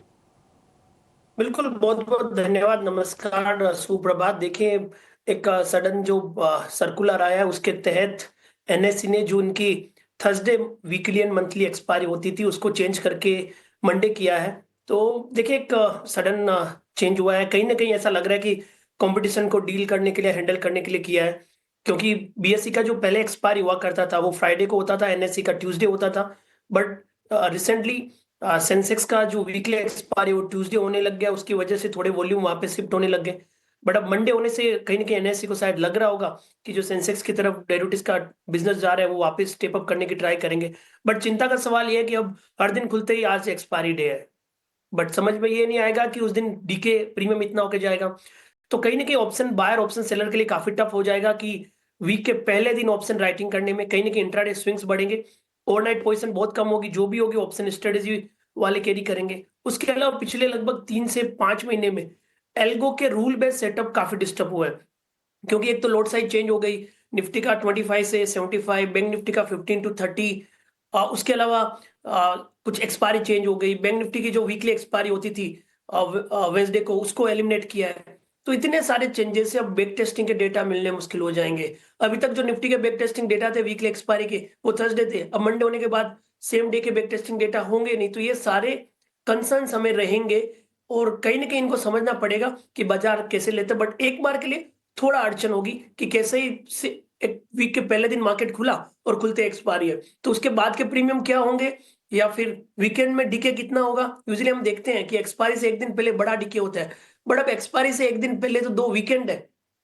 बिल्कुल, बहुत बहुत धन्यवाद, नमस्कार, सुप्रभात। देखिए, एक सडन जो सर्कुलर आया है उसके तहत एनएससी ने जो उनकी Thursday weekly and monthly expiry होती थी उसको चेंज करके मंडे किया है। तो देखिए, एक सडन चेंज हुआ है। कहीं ना कहीं ऐसा लग रहा है कि कंपटीशन को डील करने के लिए, हैंडल करने के लिए किया है, क्योंकि बीएससी का जो पहले एक्सपायरी हुआ करता था वो फ्राइडे को होता था, एनएससी का ट्यूसडे होता था। बट रिसेंटली सेंसेक्स का जो वीकली एक्सपायरी वो ट्यूसडे होने लग गया, उसकी वजह से थोड़े वॉल्यूम वहां पे शिफ्ट होने लग गए। बट अब मंडे होने से कहीं ना कहीं एनएससी को शायद लग रहा होगा कि जो सेंसेक्स की तरफ डेरिवेटिव्स का बिजनेस जा रहा है वो वापस स्टेप अप करने की ट्राई करेंगे। बट चिंता का सवाल ये है कि अब हर दिन खुलते ही आज एक्सपायरी डे है, बट समझ में ये नहीं आएगा कि उस दिन डीके प्रीमियम इतना होके जाएगा। तो कहीं ना कहीं ऑप्शन बायर, ऑप्शन सेलर के लिए काफी टफ हो जाएगा कि वीक के पहले दिन ऑप्शन राइटिंग करने में। कहीं ना कहीं इंट्राडे स्विंग्स बढ़ेंगे, ओवरनाइट पोजीशन बहुत कम होगी, जो भी होगी ऑप्शन स्ट्रेटेजी वाले कैरी करेंगे। उसके अलावा पिछले लगभग 3 से 5 महीने में एल्गो के रूल बेस्ड सेटअप काफी डिस्टर्ब हुआ है, क्योंकि एक तो लोड साइज चेंज हो गई, निफ्टी का 25 से 75, बैंक निफ्टी का 15 to 30। उसके अलावा कुछ एक्सपायरी चेंज हो गई। बैंक निफ्टी की जो वीकली एक्सपायरी होती थी वेंसडे को, उसको एलिमिनेट किया है। तो इतने सारे चेंजेस से अब बैक टेस्टिंग के डेटा मिलने मुश्किल हो जाएंगे। अभी तक जो निफ्टी के बैक टेस्टिंग डेटा थे वीकली एक्सपायरी के, वो थर्सडे थे। अब मंडे होने के बाद सेम डे के बैक टेस्टिंग डेटा होंगे नहीं। तो ये सारे कंसर्न्स हमें रहेंगे और कहीं ना कहीं इनको समझना पड़ेगा कि बाजार कैसे लेते हैं। बट एक बार के लिए थोड़ा अड़चन होगी कि कैसे ही से एक वीक के पहले दिन मार्केट खुला और खुलते एक्सपायरी है, तो उसके बाद के प्रीमियम क्या होंगे या फिर वीकेंड में डीके कितना होगा। यूजुअली हम देखते हैं कि एक्सपायरी से एक दिन पहले बड़ा डीके होता है, बट अब एक्सपायरी से एक दिन पहले तो 2 वीकेंड है,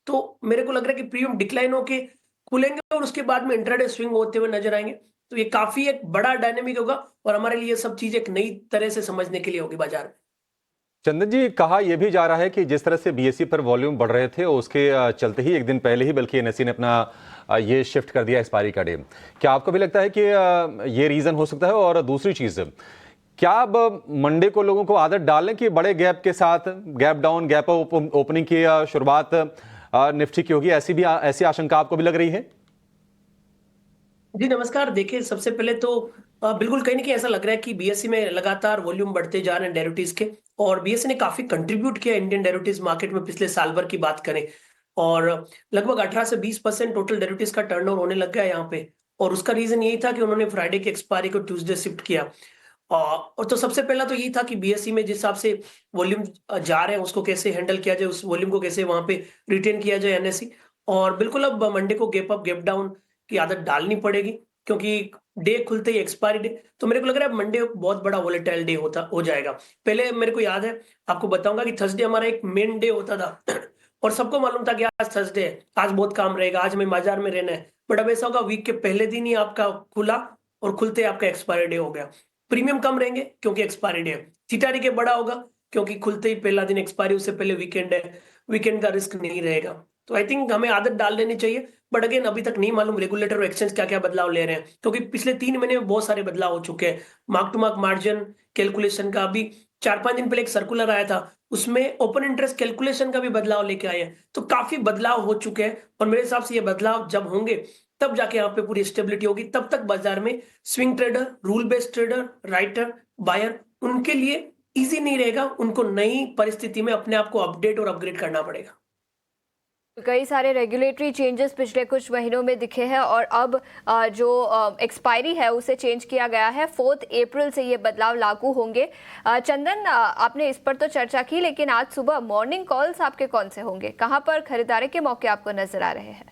तो मेरे को लग रहा है कि प्रीमियम डिक्लाइन होके खुलेंगे और उसके बाद में इंट्राडे स्विंग होते हुए नजर आएंगे। तो ये काफी एक बड़ा डायनेमिक होगा और हमारे लिए सब चीज एक नई तरह से समझने के लिए होगी बाजार में। चंदन जी, कहा यह भी जा रहा है कि जिस तरह से बीएसई पर वॉल्यूम बढ़ रहे थे उसके चलते ही एक दिन पहले ही बल्कि एनएसई ने अपना ये शिफ्ट कर दिया एक्सपायरी का डे। क्या आपको भी लगता है कि ये रीजन हो सकता है? और दूसरी चीज, क्या अब मंडे को लोगों को आदत डालें कि बड़े गैप के साथ गैप डाउन गैप ओपनिंग की शुरुआत निफ्टी की होगी? ऐसी आशंका आपको भी लग रही है? जी नमस्कार। देखिए, सबसे पहले तो बिल्कुल कहीं ना कहीं ऐसा लग रहा है कि बीएसई में लगातार वॉल्यूम बढ़ते जा रहे हैं डेरिवेटिव्स के, और बीएसई ने काफी कंट्रीब्यूट किया इंडियन डेरिवेटिव्स मार्केट में पिछले साल भर की बात करें, और लगभग 18 से 20% टोटल डेरिवेटिव्स का टर्नओवर होने लग गया यहाँ पे। और उसका रीजन यही था कि उन्होंने फ्राइडे की एक्सपायरी को ट्यूसडे शिफ्ट किया। और तो सबसे पहला तो यही था कि बीएसई में जिस हिसाब से वॉल्यूम जा रहे हैं उसको कैसे हैंडल किया जाए, उस वॉल्यूम को कैसे वहां पे रिटेन किया जाए एनएसई। और बिल्कुल अब मंडे को गैप अप गैप डाउन की आदत डालनी पड़ेगी, क्योंकि डे खुलते ही एक्सपायरी डे, तो मेरे को लग रहा है मंडे बहुत बड़ा वोलेटाइल डे हो जाएगा। पहले मेरे को याद है, आपको बताऊंगा कि थर्सडे हमारा एक मेन डे होता था और सबको मालूम था कि आज थर्सडे है, आज बहुत काम रहेगा, आज हमें बाजार में रहना है। बट अब ऐसा होगा वीक के पहले दिन ही आपका खुला और खुलते ही आपका एक्सपायरी डे हो गया। प्रीमियम कम रहेंगे क्योंकि एक्सपायरी डे है, थीटा के बड़ा होगा क्योंकि खुलते ही पहला दिन एक्सपायरी, उससे पहले वीकेंड है, वीकेंड का रिस्क नहीं रहेगा। तो आई थिंक हमें आदत डाल लेनी चाहिए। बट अगेन अभी तक नहीं मालूम रेगुलेटर और एक्सचेंज क्या क्या बदलाव ले रहे हैं, क्योंकि पिछले 3 महीने में बहुत सारे बदलाव हो चुके हैं। Mark to mark margin calculation का अभी 4-5 दिन पहले एक सर्कुलर आया था, उसमें ओपन इंटरेस्ट कैलकुलेशन का भी बदलाव लेके आए हैं। तो काफी बदलाव हो चुके हैं और मेरे हिसाब से ये बदलाव जब होंगे तब जाके यहाँ पे पूरी स्टेबिलिटी होगी। तब तक बाजार में swing trader, rule based trader, writer, buyer, उनके लिए इजी नहीं रहेगा, उनको नई परिस्थिति में अपने आप को अपडेट और अपग्रेड करना पड़ेगा। कई सारे रेगुलेटरी चेंजेस पिछले कुछ महीनों में दिखे हैं और अब जो एक्सपायरी है उसे चेंज किया गया है। 4 अप्रैल से ये बदलाव लागू होंगे। चंदन, आपने इस पर तो चर्चा की, लेकिन आज सुबह मॉर्निंग कॉल्स आपके कौन से होंगे? कहां पर खरीदारी के मौके आपको नजर आ रहे हैं?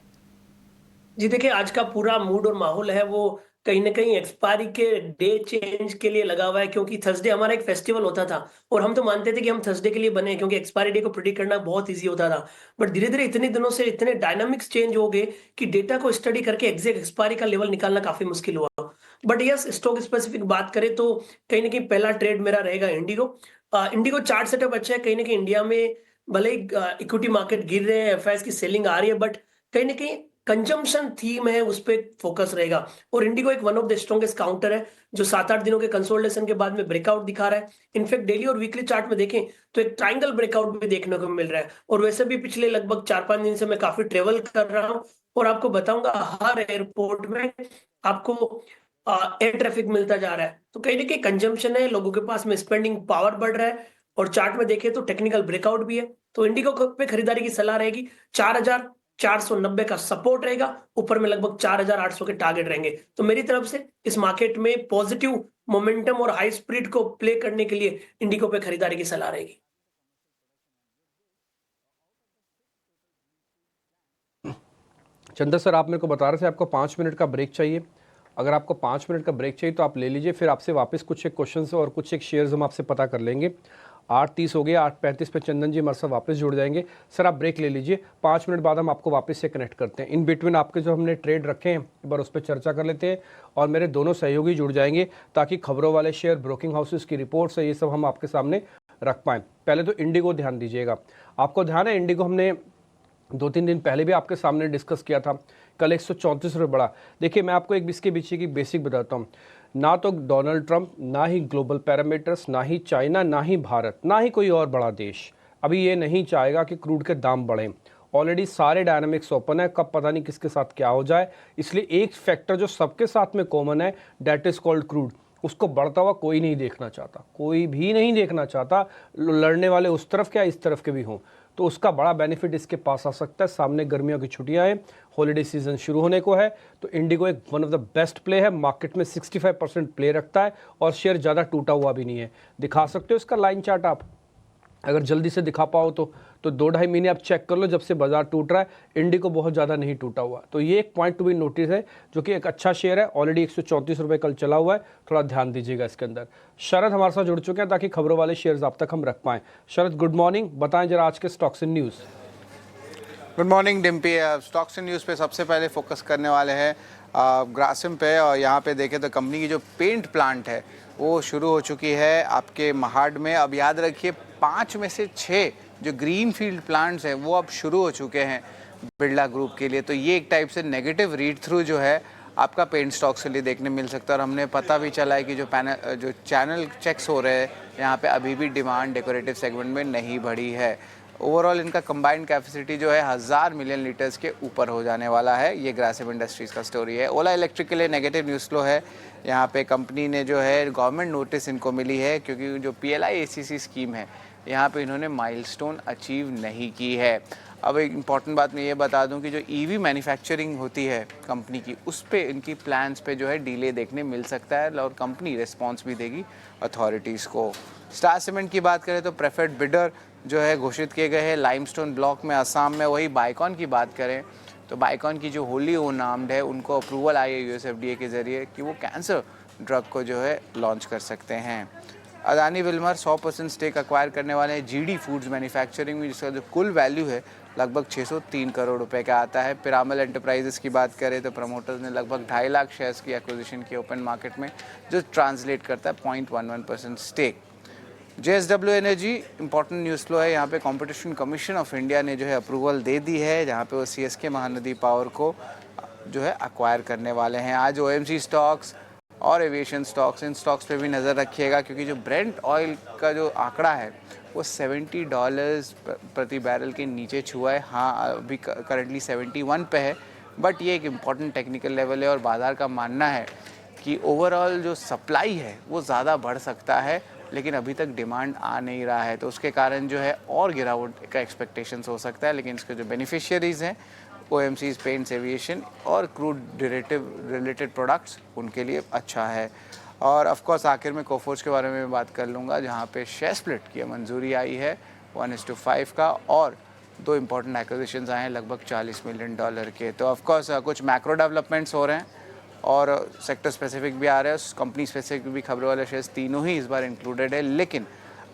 जी देखिए, आज का पूरा मूड और माहौल है वो कहीं ना कहीं एक्सपायरी के डे चेंज के लिए लगा हुआ है, क्योंकि थर्सडे हमारा एक फेस्टिवल होता था और हम तो मानते थे कि हम थर्सडे के लिए बने, क्योंकि एक्सपायरी डे को प्रिडिक्ट करना बहुत इजी होता था। बट धीरे धीरे इतने दिनों से इतने डायनामिक्स चेंज हो गए कि डेटा को स्टडी करके एग्जैक्ट एक्सपायरी का लेवल निकालना काफी मुश्किल हुआ। बट यस, स्टॉक स्पेसिफिक बात करें तो कहीं ना कहीं पहला ट्रेड मेरा रहेगा इंडिगो। इंडिगो चार्ट सेटअप अच्छा है, कहीं ना कहीं इंडिया में भले ही इक्विटी मार्केट गिर रहे हैं, एफआईएस की सेलिंग आ रही है, बट कहीं ना कहीं कंजम्पशन थीम है, उस पर फोकस रहेगा। और इंडिगो एक one of the strongest counter है जो 7-8 दिनों के कंसोलिडेशन के बाद में ब्रेकआउट दिखा रहा है। इनफैक्ट डेली और वीकली चार्ट में देखें तो एक ट्रायंगल ब्रेकआउट भी देखने को मिल रहा है। और वैसे भी पिछले लगभग 4-5 दिन से मैं काफी ट्रेवल कर रहा हूँ और आपको बताऊंगा हर एयरपोर्ट में आपको एयर ट्रैफिक मिलता जा रहा है। तो कहीं ना कहीं कंजम्पशन है, लोगों के पास में स्पेंडिंग पावर बढ़ रहा है और चार्ट में देखें तो टेक्निकल ब्रेकआउट भी है। तो इंडिगो पे खरीदारी की सलाह रहेगी। 4,490 का सपोर्ट रहेगा, ऊपर में लगभग 4,800 के टारगेट रहेंगे। तो मेरी तरफ से इस मार्केट में पॉजिटिव मोमेंटम और हाई स्पीड को प्ले करने के लिए इंडिगो पे खरीदारी की सलाह रहेगी। चंदन सर, आप मेरे को बता रहे थे आपको 5 मिनट का ब्रेक चाहिए। अगर आपको 5 मिनट का ब्रेक चाहिए तो आप ले लीजिए, फिर आपसे वापस कुछ एक क्वेश्चन और कुछ एक शेयर्स हम आपसे पता कर लेंगे। 8:30 हो गया, 8:35 पे चंदन जी हमारे साथ वापस जुड़ जाएंगे। सर आप ब्रेक ले लीजिए, 5 मिनट बाद हम आपको वापस से कनेक्ट करते हैं। इन बिटवीन आपके जो हमने ट्रेड रखे हैं एक बार उस पर चर्चा कर लेते हैं और मेरे दोनों सहयोगी जुड़ जाएंगे ताकि खबरों वाले शेयर, ब्रोकिंग हाउसेस की रिपोर्ट्स है, ये सब हम आपके सामने रख पाएँ। पहले तो इंडिगो ध्यान दीजिएगा। आपको ध्यान है इंडिगो हमने 2-3 दिन पहले भी आपके सामने डिस्कस किया था, कल 134 रुपये बढ़ा। देखिए मैं आपको एक इसके पीछे की बेसिक बताता हूँ। ना तो डोनाल्ड ट्रंप, ना ही ग्लोबल पैरामीटर्स, ना ही चाइना, ना ही भारत, ना ही कोई और बड़ा देश अभी ये नहीं चाहेगा कि क्रूड के दाम बढ़ें। ऑलरेडी सारे डायनामिक्स ओपन है, कब पता नहीं किसके साथ क्या हो जाए। इसलिए एक फैक्टर जो सबके साथ में कॉमन है, दैट इज कॉल्ड क्रूड। उसको बढ़ता हुआ कोई नहीं देखना चाहता, कोई भी नहीं देखना चाहता, लड़ने वाले उस तरफ क्या इस तरफ के भी हों। तो उसका बड़ा बेनिफिट इसके पास आ सकता है। सामने गर्मियों की छुट्टियां हैं, हॉलीडे सीजन शुरू होने को है, तो इंडिगो एक one of the best play है। मार्केट में 65% प्ले रखता है और शेयर ज़्यादा टूटा हुआ भी नहीं है। दिखा सकते हो इसका लाइन चार्ट आप? अगर जल्दी से दिखा पाओ तो 2-2.5 महीने आप चेक कर लो जब से बाजार टूट रहा है, इंडिको बहुत ज़्यादा नहीं टूटा हुआ। तो ये एक पॉइंट टू बी नोटिस है, जो कि एक अच्छा शेयर है। ऑलरेडी 134 रुपये कल चला हुआ है, थोड़ा ध्यान दीजिएगा इसके अंदर। शरद हमारे साथ जुड़ चुके हैं ताकि खबरों वाले शेयर्स आप तक हम रख पाएँ। शरद, गुड मॉर्निंग, बताएं जरा आज के stocks in news. Good morning Dimpy. Stocks and news पे सबसे पहले फोकस करने वाले हैं ग्रासिम पे। और यहाँ पे देखें तो कंपनी की जो पेंट प्लांट है वो शुरू हो चुकी है आपके महाड में। अब याद रखिए 5 में से 6 जो ग्रीन फील्ड प्लांट्स हैं वो अब शुरू हो चुके हैं बिरला ग्रुप के लिए। तो ये एक टाइप से नेगेटिव रीड थ्रू जो है आपका पेंट स्टॉक्स के लिए देखने मिल सकता है। और हमने पता भी चला है कि जो चैनल चेक्स हो रहे हैं यहाँ पे अभी भी डिमांड डेकोरेटिव सेगमेंट में नहीं बढ़ी है। ओवरऑल इनका कंबाइंड कैपेसिटी जो है 1000 मिलियन लीटर्स के ऊपर हो जाने वाला है। ये ग्रासिम इंडस्ट्रीज़ का स्टोरी है। ओला इलेक्ट्रिक के लिए नेगेटिव न्यूज़ फ्लो है। यहाँ पे कंपनी ने जो है गवर्नमेंट नोटिस इनको मिली है क्योंकि जो PLI ACC स्कीम है यहाँ पे इन्होंने माइलस्टोन अचीव नहीं की है। अब एक इम्पॉर्टेंट बात मैं ये बता दूं कि जो EV मैन्युफैक्चरिंग होती है कंपनी की, उस पे इनकी प्लान्स पे जो है डिले देखने मिल सकता है और कंपनी रिस्पॉन्स भी देगी अथॉरिटीज़ को। स्टार सीमेंट की बात करें तो प्रेफर्ड बिडर जो है घोषित किए गए हैं लाइमस्टोन ब्लॉक में असम में। वही बाइकॉन की बात करें तो बाइकॉन की जो होली ओन नाम्ड है उनको अप्रूवल आई है US FDA के ज़रिए कि वो कैंसर ड्रग को जो है लॉन्च कर सकते हैं। अदानी विल्मर 100% स्टेक अक्वायर करने वाले हैं GD फूड्स मैन्युफैक्चरिंग में, जिसका जो कुल वैल्यू है लगभग 603 करोड़ रुपए का आता है। पिरामल एंटरप्राइजेस की बात करें तो प्रमोटर्स ने लगभग 2.5 लाख शेयर्स की एक्विजिशन की ओपन मार्केट में, जो ट्रांसलेट करता है 0.11% stake. JSW energy important news flow है। यहाँ पे कंपटीशन कमीशन ऑफ इंडिया ने जो है अप्रूवल दे दी है, जहाँ पे वो CSK महानदी पावर को जो है अक्वायर करने वाले हैं। आज OMC स्टॉक्स और एविएशन स्टॉक्स, इन स्टॉक्स पे भी नज़र रखिएगा क्योंकि जो ब्रेंट ऑयल का जो आंकड़ा है वो $70 प्रति बैरल के नीचे छुआ है। हाँ, अभी करंटली 71 पे है, बट ये एक इम्पॉर्टेंट टेक्निकल लेवल है और बाज़ार का मानना है कि ओवरऑल जो सप्लाई है वो ज़्यादा बढ़ सकता है, लेकिन अभी तक डिमांड आ नहीं रहा है। तो उसके कारण जो है और गिरावट का एक्सपेक्टेशंस हो सकता है, लेकिन इसके जो बेनिफिशियरीज़ हैं OMCs, पेंट्स, एविएशन और क्रूड डेरिवेटिव रिलेटेड प्रोडक्ट्स, उनके लिए अच्छा है। और ऑफ कोर्स आखिर में कोफोर्ज के बारे में मैं बात कर लूँगा, जहाँ पे शेयर स्प्लिट की मंजूरी आई है 1:5 का, और 2 इंपॉर्टेंट एक्विजिशंस आए हैं लगभग $40 मिलियन के। तो ऑफ कोर्स कुछ मैक्रो डेवलपमेंट्स हो रहे हैं और सेक्टर स्पेसिफिक भी आ रहे हैं, कंपनी स्पेसिफिक भी खबरों वाले शेयर्स तीनों ही इस बार इंक्लूडेड है। लेकिन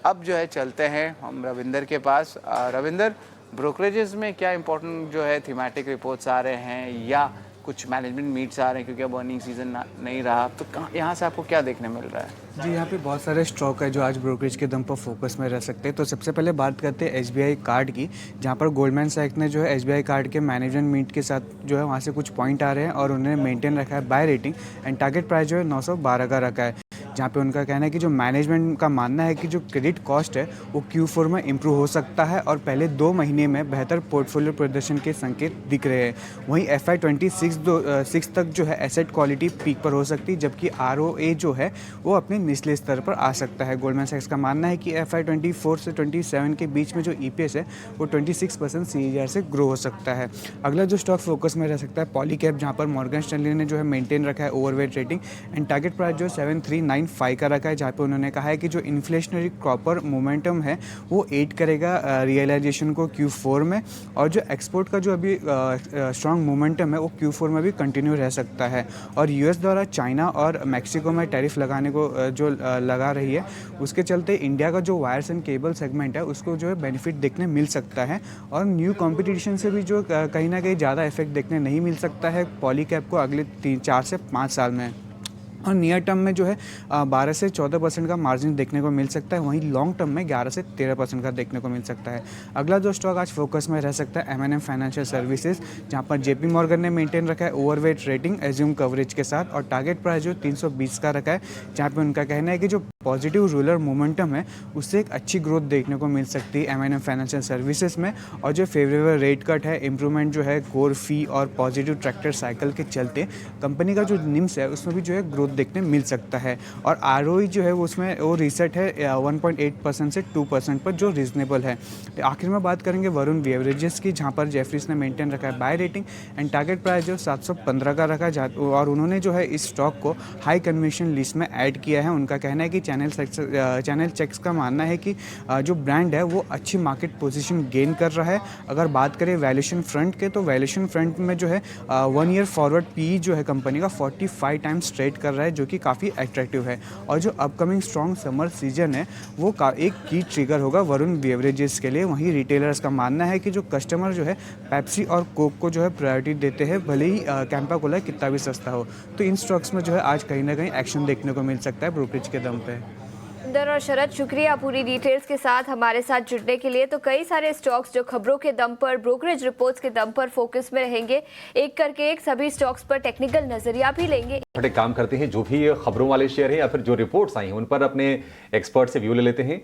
अब जो है चलते हैं हम रविंदर के पास। रविंदर, ब्रोकरेजेस में क्या इंपॉर्टेंट जो है थीमेटिक रिपोर्ट्स आ रहे हैं या कुछ मैनेजमेंट मीट्स आ रहे हैं, क्योंकि अब अर्निंग सीजन नहीं रहा, तो कहाँ यहाँ से आपको क्या देखने मिल रहा है? जी, यहाँ पे बहुत सारे स्टॉक है जो आज ब्रोकरेज के दम पर फोकस में रह सकते हैं। तो सबसे पहले बात करते हैं SBI कार्ड की, जहाँ पर गोल्डमैन सैक्स ने जो है SBI कार्ड के मैनेजमेंट मीट के साथ जो है वहाँ से कुछ पॉइंट आ रहे हैं और उन्होंने मेंटेन रखा है buy rating and target price जो है 912 का रखा है, जहाँ पे उनका कहना है कि जो मैनेजमेंट का मानना है कि जो क्रेडिट कॉस्ट है वो Q4 में इम्प्रूव हो सकता है और पहले 2 महीने में बेहतर पोर्टफोलियो प्रदर्शन के संकेत दिख रहे हैं। वहीं FY 26 तक जो है एसेट क्वालिटी पीक पर हो सकती है, जबकि ROA जो है वो अपने निचले स्तर पर आ सकता है। गोल्डमैन सैक्स का मानना है कि FY 24 से 27 के बीच में जो EPS है वो 26% CAGR से ग्रो हो सकता है। अगला जो स्टॉक फोकस में रह सकता है पॉलीकैब, जहाँ पर मॉर्गन स्टैनली ने जो है मेंटेन रखा है overweight rating and target price जो 7395 का रखा है, जहाँ पे उन्होंने कहा है कि जो इन्फ्लेशनरी प्रॉपर मोमेंटम है वो एड करेगा रियलाइजेशन को Q4 में, और जो एक्सपोर्ट का जो अभी स्ट्रॉन्ग मोमेंटम है वो Q4 में भी कंटिन्यू रह सकता है। और US द्वारा चाइना और मैक्सिको में टैरिफ लगाने को जो लगा रही है, उसके चलते इंडिया का जो वायर्स एंड केबल सेगमेंट है उसको जो है बेनिफिट देखने मिल सकता है, और न्यू कंपटीशन से भी जो कहीं ना कहीं ज़्यादा इफेक्ट देखने नहीं मिल सकता है पॉलीकैब को अगले 4 से 5 साल में। और नियर टर्म में जो है 12 से 14% का मार्जिन देखने को मिल सकता है, वहीं लॉन्ग टर्म में 11 से 13% का देखने को मिल सकता है। अगला जो स्टॉक आज फोकस में रह सकता है M&M फाइनेंशियल सर्विसेज, जहां पर JP मॉर्गन ने मेंटेन रखा है ओवरवेट रेटिंग एज्यूम कवरेज के साथ, और टारगेट प्राइस जो 320 का रखा है, जहां पे उनका कहना है कि जो पॉजिटिव रूरल मोमेंटम है उससे एक अच्छी ग्रोथ देखने को मिल सकती है M&M फाइनेंशियल सर्विसेज में। और जो फेवरेबल रेट कट है, इंप्रूवमेंट जो है कोर फी और पॉजिटिव ट्रैक्टर साइकिल के चलते कंपनी का जो निम्स है उसमें भी जो है ग्रोथ देखने मिल सकता है। और ROE जो है वो उसमें वो रीसेट है 1.8% से 2% पर, जो रीजनेबल है। आखिर में बात करेंगे वरुण बेवरेजेस की, जहाँ पर जेफरीज ने मेंटेन रखा है buy rating and target price जो 715 का रखा और उन्होंने जो है इस स्टॉक को हाई कन्विक्शन लिस्ट में ऐड किया है। उनका कहना है कि चैनल चेक्स का मानना है कि जो ब्रांड है वो अच्छी मार्केट पोजीशन गेन कर रहा है। अगर बात करें वैल्यूएशन फ्रंट के, तो वैल्यूएशन फ्रंट में जो है 1 ईयर फॉरवर्ड PE जो है कंपनी का 45 टाइम्स ट्रेड कर रहा है, जो कि काफ़ी अट्रैक्टिव है। और जो अपकमिंग स्ट्रॉन्ग समर सीजन है वो एक की ट्रिगर होगा वरुण बेवरेजेस के लिए। वहीं रिटेलर्स का मानना है कि जो कस्टमर जो है पेप्सी और कोक को जो है प्रायोरिटी देते हैं, भले ही कैंपा कोला कितना भी सस्ता हो। तो इन स्टॉक्स में जो है आज कहीं ना कहीं एक्शन देखने को मिल सकता है ब्रोकरेज के दम पे। सुंदर और शरद, शुक्रिया पूरी डिटेल्स के साथ हमारे साथ जुड़ने के लिए। तो कई सारे स्टॉक्स जो खबरों के दम पर, ब्रोकरेज रिपोर्ट्स के दम पर फोकस में रहेंगे, एक करके एक सभी स्टॉक्स पर टेक्निकल नजरिया भी लेंगे। बड़े काम करते हैं, जो भी खबरों वाले शेयर हैं या फिर जो रिपोर्ट्स आई हैं उन पर अपने एक्सपर्ट से व्यू ले लेते हैं।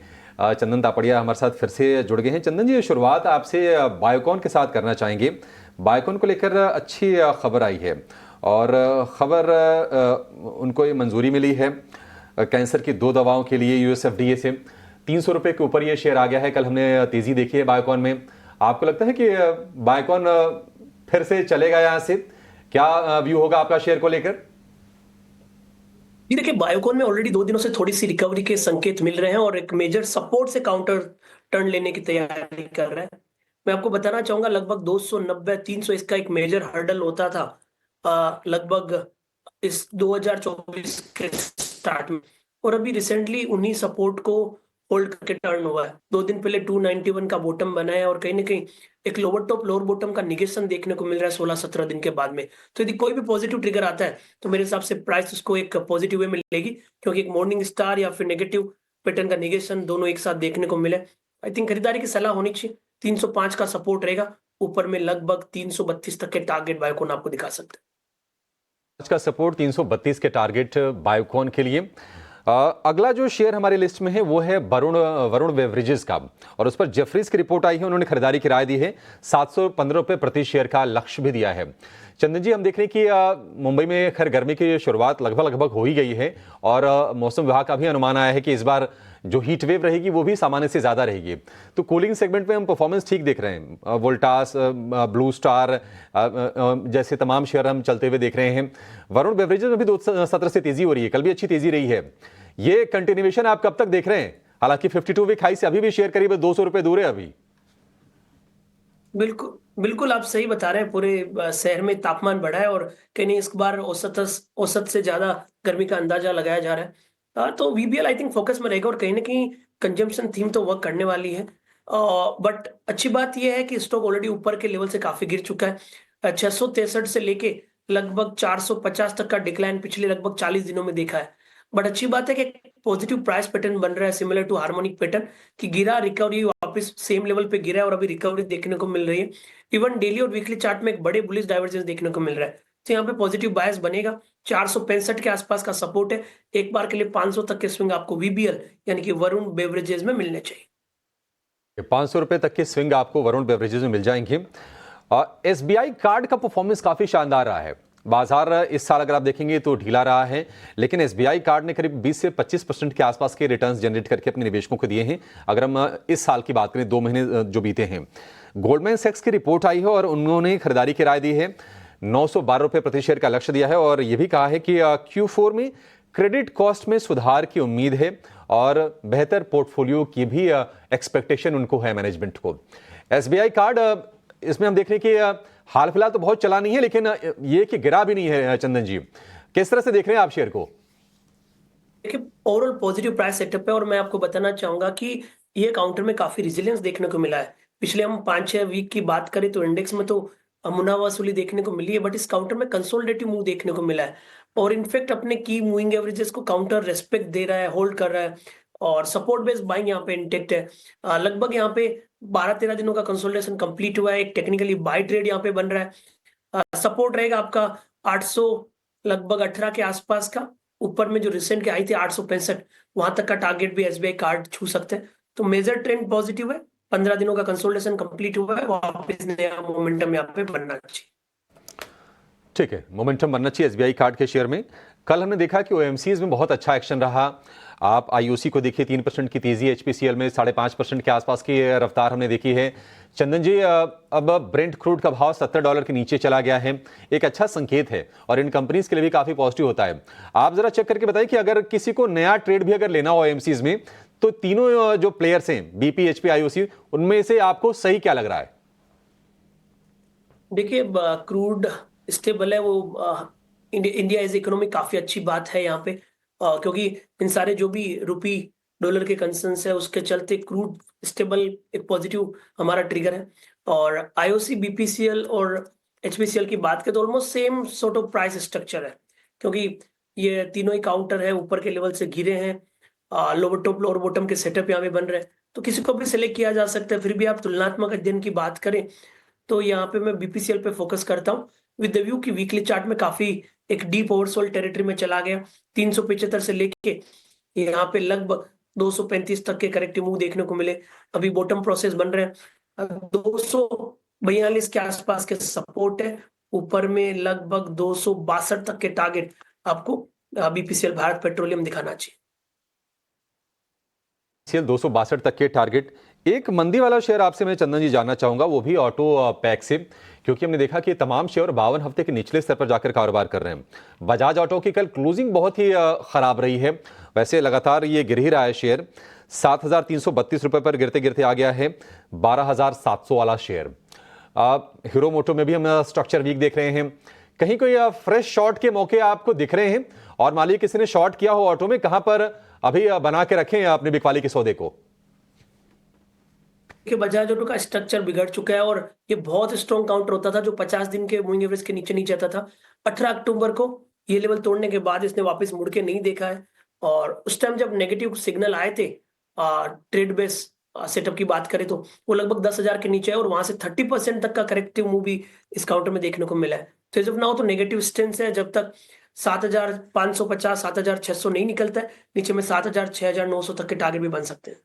चंदन तापड़िया हमारे साथ फिर से जुड़ गए हैं। चंदन जी, शुरुआत आपसे बायोकॉन के साथ करना चाहेंगे। बायोकॉन को लेकर अच्छी खबर आई है और खबर उनको ये मंजूरी मिली है कैंसर की 2 दवाओं के लिए USFDA से। 300 रुपये के ऊपर ये शेयर आ गया है। कल हमने तेजी देखी है बायोकॉन में। आपको लगता है कि बायोकॉन फिर से चलेगा यहाँ से? क्या व्यू होगा आपका शेयर को लेकर? देखिए, बायोकॉन में ऑलरेडी 2 दिनों से थोड़ी सी रिकवरी के संकेत मिल रहे हैं और एक मेजर सपोर्ट से काउंटर टर्न लेने की तैयारी कर रहा है। मैं आपको बताना चाहूंगा, लगभग 290-300 इसका एक मेजर हर्डल होता था लगभग इस 2024 के स्टार्ट में, और अभी रिसेंटली उन्हीं सपोर्ट को होल्ड करके टर्न हुआ है। 2 दिन पहले 291 का बॉटम बना है और कहीं ना कहीं एक लोअर टॉप लोअर बॉटम का निगेशन देखने को मिल रहा है 16-17 दिन के बाद में। तो यदि कोई भी पॉजिटिव ट्रिगर आता है तो मेरे हिसाब से प्राइस उसको एक पॉजिटिव वे में मिलेगी, क्योंकि एक मॉर्निंग स्टार या फिर नेगेटिव पैटर्न का निगेशन दोनों एक साथ देखने को मिले। आई थिंक खरीदारी की सलाह होनी चाहिए। 305 का सपोर्ट रहेगा, ऊपर में लगभग 332 तक के टारगेट बायोकॉन आपको दिखा सकते हैं। आज का सपोर्ट 332 के टारगेट बायोकॉन के लिए। अगला जो शेयर हमारी लिस्ट में है वो है वरुण बेवरेजेस का, और उस पर जेफरीज की रिपोर्ट आई है। उन्होंने खरीदारी की राय दी है। 715 रुपये प्रति शेयर का लक्ष्य भी दिया है। चंदन जी, हम देख रहे हैं कि मुंबई में खैर गर्मी की शुरुआत लगभग हो ही गई है और मौसम विभाग का भी अनुमान आया है कि इस बार जो हीट वेव रहेगी वो भी सामान्य से ज़्यादा रहेगी। तो कूलिंग सेगमेंट में हम परफॉर्मेंस ठीक देख रहे हैं। वोल्टास, ब्लू स्टार जैसे तमाम शेयर हम चलते हुए देख रहे हैं। वरुण बेवरेजेस में भी 2 सत्र से तेजी हो रही है, कल भी अच्छी तेजी रही है। ये कंटिन्यूएशन आप कब तक देख रहे हैं? हालांकि 52 वीक हाई से अभी भी शेयर करीब 200 रुपये दूर है अभी। बिल्कुल आप सही बता रहे हैं। पूरे शहर में तापमान बढ़ा है और कहीं इस बार औसत से ज्यादा गर्मी का अंदाजा लगाया जा रहा है। तो VBL आई थिंक फोकस में रहेगा और कहीं ना कहीं कंजम्पशन थीम तो वर्क करने वाली है। बट अच्छी बात यह है कि स्टॉक ऑलरेडी ऊपर के लेवल से काफी गिर चुका है। 663 से लेके लगभग 450 तक का डिक्लाइन पिछले लगभग 40 दिनों में देखा है। बट अच्छी बात है कि पॉजिटिव प्राइस पैटर्न बन रहा है, सिमिलर टू हार्मोनिक पैटर्न, कि गिरा रिकवरी वापस सेम लेवल पे गिरा है और अभी रिकवरी देखने को मिल रही है। इवन डेली और वीकली चार्ट में एक बड़े बुलिश डाइवर्जेंस देखने को मिल रहा है। तो यहाँ पे पॉजिटिव बायस बनेगा। 465 के आसपास का सपोर्ट है। एक बार के लिए 500 तक के स्विंग आपको VBL यानी कि वरुण बेवरेजेस में मिलने चाहिए। 500 रुपये तक के स्विंग आपको वरुण बेवरेजेस में मिल जाएंगे। SBI कार्ड का परफॉर्मेंस काफी शानदार रहा है। बाजार इस साल अगर आप देखेंगे तो ढीला रहा है, लेकिन SBI कार्ड ने करीब 20 से 25% के आसपास के रिटर्न्स जनरेट करके अपने निवेशकों को दिए हैं। अगर हम इस साल की बात करें, 2 महीने जो बीते हैं, गोल्डमैन सैक्स की रिपोर्ट आई है और उन्होंने खरीदारी की राय दी है। 912 रुपये प्रति शेयर का लक्ष्य दिया है और यह भी कहा है कि Q4 में क्रेडिट कॉस्ट में सुधार की उम्मीद है और बेहतर पोर्टफोलियो की भी एक्सपेक्टेशन उनको है मैनेजमेंट को। SBI कार्ड इसमें हम देख रहे हैं कि हाल फिलहाल तो बहुत चला नहीं है, लेकिन ये कि गिरा भी नहीं है। चंदन जी, किस तरह से देख रहे हैं आप शेयर को? देखिए, ओवरऑल पॉजिटिव प्राइस सेटअप है और मैं आपको बताना चाहूंगा कि ये काउंटर में काफी रेजिलियंस देखने को मिला है। पिछले हम 5-6 वीक की बात करें तो इंडेक्स में तो मुनाफा वसूली देखने को मिली है, बट इस काउंटर में कंसोलिडेटिव मूव देखने को मिला है और इनफैक्ट अपने की मूविंग एवरेजेस को काउंटर रेस्पेक्ट दे रहा है, होल्ड कर रहा है और सपोर्ट बेस्ड बाइंग यहाँ पे इंटेक्ट है। लगभग यहाँ पे 12-13 दिनों का कंसोलिडेशन कंप्लीट हुआ है। एक टेक्निकली बाय ट्रेड यहाँ पे बन रहा है। सपोर्ट रहेगा आपका 800 लगभग 18 के आसपास का। ऊपर में जो रिसेंट के आई थी 865, वहां तक का टारगेट भी SBI कार्ड छू सकते हैं। तो मेजर ट्रेंड पॉजिटिव है। 15 दिनों का कंसोलिडेशन कंप्लीट हुआ है, वापस नया मोमेंटम यहाँ पे बनना चाहिए। ठीक है, मोमेंटम बनना चाहिए SBI कार्ड के शेयर में। कल हमने देखा कि ओएमसीज में बहुत अच्छा एक्शन रहा। आप आईओसी को देखिए, 3% की तेजी, एचपीसीएल में 5.5% के आसपास की रफ्तार हमने देखी है। चंदन जी, अब ब्रेंट क्रूड का भाव $70 के नीचे चला गया है, एक अच्छा संकेत है और इन कंपनीज के लिए भी काफी पॉजिटिव होता है। आप जरा चेक करके बताइए कि अगर किसी को नया ट्रेड भी अगर लेना हो ओएमसीज में, तो तीनों जो प्लेयर्स हैं, बीपी, एचपी, आईओसी, उनमें से आपको सही क्या लग रहा है? देखिए, क्रूड स्टेबल है वो। इंडिया एज इकोनॉमी काफी अच्छी बात है यहाँ पे, क्योंकि इन सारे जो भी रुपी डॉलर के कंसर्न्स है उसके चलते क्रूड स्टेबल एक पॉजिटिव हमारा ट्रिगर है। और आईओसी, बीपीसीएल और एचपीसीएल की बात करें तो almost same sort of price structure है, क्योंकि ये तीनों ही काउंटर है, ऊपर के लेवल से गिरे हैं, लोअर टॉप लोअर बॉटम के सेटअप यहाँ पे बन रहे हैं, तो किसी को भी सिलेक्ट किया जा सकता है। फिर भी आप तुलनात्मक अध्ययन की बात करें तो यहाँ पे मैं बीपीसीएल पे फोकस करता हूँ, विद द व्यू की वीकली चार्ट में काफी एक डीप ओवरसोल्ड टेरिटरी में चला गया। 375 से लेके यहाँ पे लगभग 235 तक के करेक्टिव मूव देखने को मिले। अभी बॉटम प्रोसेस बन रहे हैं, 242 के आसपास के सपोर्ट है, ऊपर में लगभग 262 तक के टारगेट आपको बीपीसीएल भारत पेट्रोलियम दिखाना चाहिए। 262 तक के टारगेट। एक मंदी वाला शेयर आपसे मैं चंदन जी जानना चाहूंगा, वो भी ऑटो पैक से, क्योंकि हमने देखा कि तमाम शेयर 52 हफ्ते के निचले स्तर पर जाकर कारोबार कर रहे हैं। बजाज ऑटो की कल क्लोजिंग बहुत ही खराब रही है, वैसे लगातार ये गिर ही रहा है शेयर, 7,332 रुपए पर गिरते गिरते आ गया है 12,700 वाला शेयर। हीरो मोटो में भी हम स्ट्रक्चर वीक देख रहे हैं, कहीं कोई फ्रेश शॉर्ट के मौके आपको दिख रहे हैं? और मान लीजिए किसी ने शॉर्ट किया हो ऑटो में, कहां पर अभी बना के रखें अपने बिकवाली के सौदे को? कि बजाज ऑटो का स्ट्रक्चर बिगड़ चुका है और ये बहुत स्ट्रॉन्ग काउंटर होता था जो 50 दिन के मूविंग एवरेज के नीचे नहीं जाता था। 18 अक्टूबर को ये लेवल तोड़ने के बाद इसने वापस मुड़ के नहीं देखा है, और उस टाइम जब नेगेटिव सिग्नल आए थे ट्रेड बेस सेटअप की बात करें तो वो लगभग 10,000 के नीचे है, और वहां से 30% तक का करेक्टिव मूव भी इस काउंटर में देखने को मिला है। तो जब ना तो नेगेटिव स्टेंस है, जब तक 7,550 7,600 नहीं निकलता है, नीचे में 7,000 6,900 तक के टारगेट भी बन सकते हैं।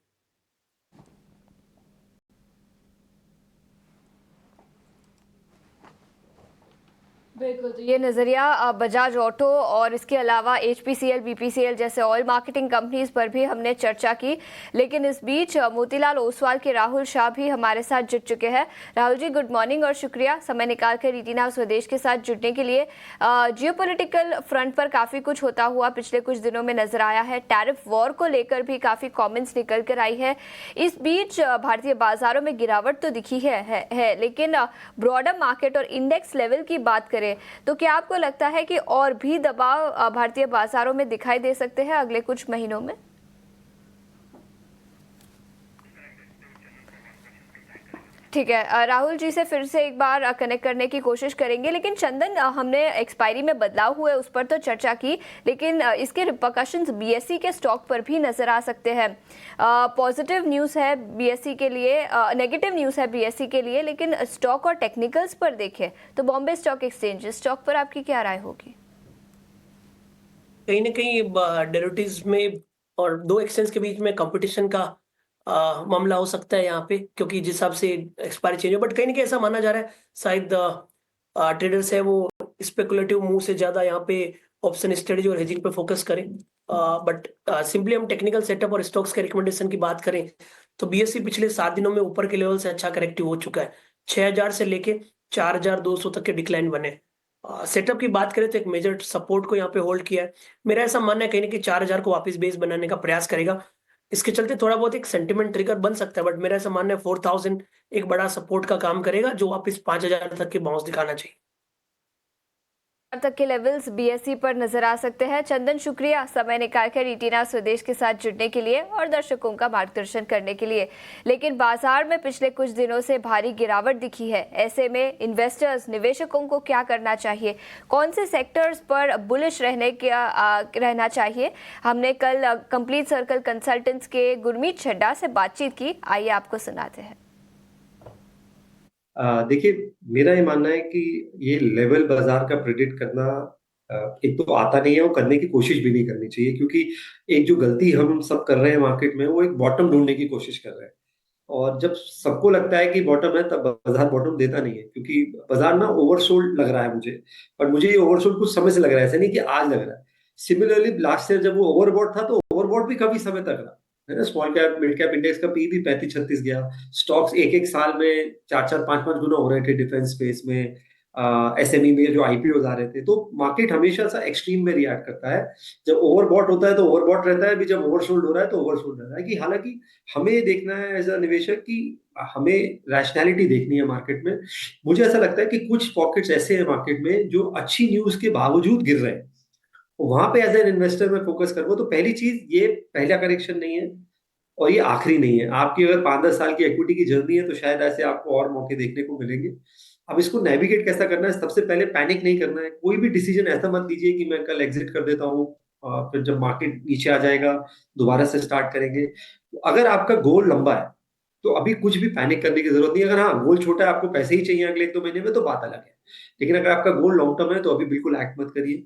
बिल्कुल, तो ये नज़रिया बजाज ऑटो और इसके अलावा एचपीसीएल, बीपीसीएल जैसे ऑयल मार्केटिंग कंपनीज पर भी हमने चर्चा की। लेकिन इस बीच मोतीलाल ओसवाल के राहुल शाह भी हमारे साथ जुड़ चुके हैं। राहुल जी, गुड मॉर्निंग और शुक्रिया समय निकाल कर रीटी नाउ स्वदेश के साथ जुड़ने के लिए। जियोपॉलिटिकल फ्रंट पर काफ़ी कुछ होता हुआ पिछले कुछ दिनों में नजर आया है, टैरिफ वॉर को लेकर भी काफ़ी कॉमेंट्स निकल कर आई है। इस बीच भारतीय बाजारों में गिरावट तो दिखी है, लेकिन ब्रॉडर मार्केट और इंडेक्स लेवल की बात करें तो क्या आपको लगता है कि और भी दबाव भारतीय बाजारों में दिखाई दे सकते हैं अगले कुछ महीनों में? ठीक है, राहुल जी से फिर से एक बार कनेक्ट करने की कोशिश करेंगे। लेकिन चंदन, हमने एक्सपायरी में बदलाव हुए उस पर तो चर्चा की, लेकिन इसके रिपरकशंस बीएसई के स्टॉक पर भी नजर आ सकते हैं। पॉजिटिव न्यूज़ है बीएसई के लिए, नेगेटिव न्यूज़ है बीएसई के लिए, लेकिन स्टॉक और टेक्निकल्स पर देखें तो बॉम्बे स्टॉक एक्सचेंज स्टॉक पर आपकी क्या राय होगी? कहीं ना कहीं डेरिवेटिव्स में और दो एक्सचेंज के बीच में कंपटीशन का मामला हो सकता है यहाँ पे, क्योंकि जिस हिसाब से एक्सपायरी चेंज है, बट कहीं ना कहीं ऐसा माना जा रहा है शायद ट्रेडर्स है वो स्पेकुलेटिव मूव से ज्यादा यहाँ पे ऑप्शन स्ट्रेटजी और हेजिंग पे फोकस करें। बट सिंपली हम टेक्निकल सेटअप और स्टॉक्स के रिकमेंडेशन की बात करें तो बीएसई पिछले 7 दिनों में ऊपर के लेवल से अच्छा करेक्टिव हो चुका है। 6,000 से लेके 4,200 तक के डिक्लाइन बने। सेटअप की बात करें तो एक मेजर सपोर्ट को यहाँ पे होल्ड किया है। मेरा ऐसा मानना है कहीं ना कहीं 4,000 को वापस बेस बनाने का प्रयास करेगा। इसके चलते थोड़ा बहुत एक सेंटिमेंट ट्रिगर बन सकता है, बट मेरा ऐसा मानना है 4,000 एक बड़ा सपोर्ट का काम करेगा, जो वापस 5,000 तक के बाउंस दिखाना चाहिए। तक के लेवल्स बीएसई पर नजर आ सकते हैं। चंदन, शुक्रिया समय निकालकर रीटी नाउ स्वदेश के साथ जुड़ने के लिए और दर्शकों का मार्गदर्शन करने के लिए। लेकिन बाजार में पिछले कुछ दिनों से भारी गिरावट दिखी है, ऐसे में इन्वेस्टर्स, निवेशकों को क्या करना चाहिए, कौन से सेक्टर्स पर बुलिश रहना चाहिए? हमने कल कंप्लीट सर्कल कंसल्टेंट्स के गुरमीत छड्डा से बातचीत की, आइए आपको सुनाते हैं। देखिए, मेरा ये मानना है कि ये लेवल बाजार का प्रेडिक्ट करना एक तो आता नहीं है और करने की कोशिश भी नहीं करनी चाहिए, क्योंकि एक जो गलती हम सब कर रहे हैं मार्केट में, वो एक बॉटम ढूंढने की कोशिश कर रहे हैं। और जब सबको लगता है कि बॉटम है, तब बाजार बॉटम देता नहीं है, क्योंकि बाजार ना ओवरसोल्ड लग रहा है मुझे। और मुझे ये ओवरसोल्ड कुछ समय से लग रहा है, ऐसा नहीं कि आज लग रहा है। सिमिलरली लास्ट ईयर जब वो ओवरबॉट था तो ओवरबॉट भी काफी समय तक रहा है ना। Small cap mid cap index का पी भी 35-36 गया। स्टॉक्स एक एक साल में 4-4 5-5 गुना हो रहे थे डिफेंस स्पेस में, एसएमई में जो आईपीओ आ रहे थे। तो मार्केट हमेशा सा एक्सट्रीम में रिएक्ट करता है। जब ओवरबॉट होता है तो ओवरबॉट रहता है, भी जब ओवरसोल्ड हो रहा है तो ओवरसोल्ड रहता है। कि हालांकि हमें ये देखना है एज अ निवेशक कि हमें रैशनैलिटी देखनी है मार्केट में। मुझे ऐसा लगता है कि कुछ पॉकेट्स ऐसे हैं मार्केट में जो अच्छी न्यूज के बावजूद गिर रहे हैं, वहां पे एज एन इन्वेस्टर में फोकस करूंगा। तो पहली चीज, ये पहला करेक्शन नहीं है और ये आखिरी नहीं है। आपकी अगर 5-10 साल की इक्विटी की जर्नी है तो शायद ऐसे आपको और मौके देखने को मिलेंगे। अब इसको नेविगेट कैसा करना है, सबसे पहले पैनिक नहीं करना है। कोई भी डिसीजन ऐसा मत लीजिए कि मैं कल एग्जिट कर देता हूँ, फिर जब मार्केट नीचे आ जाएगा दोबारा से स्टार्ट करेंगे। अगर आपका गोल लंबा है तो अभी कुछ भी पैनिक करने की जरूरत नहीं है। अगर हाँ गोल छोटा है, आपको पैसे ही चाहिए अगले 1-2 महीने में, तो बात अलग है। लेकिन अगर आपका गोल लॉन्ग टर्म है तो अभी बिल्कुल एक्ट मत करिए।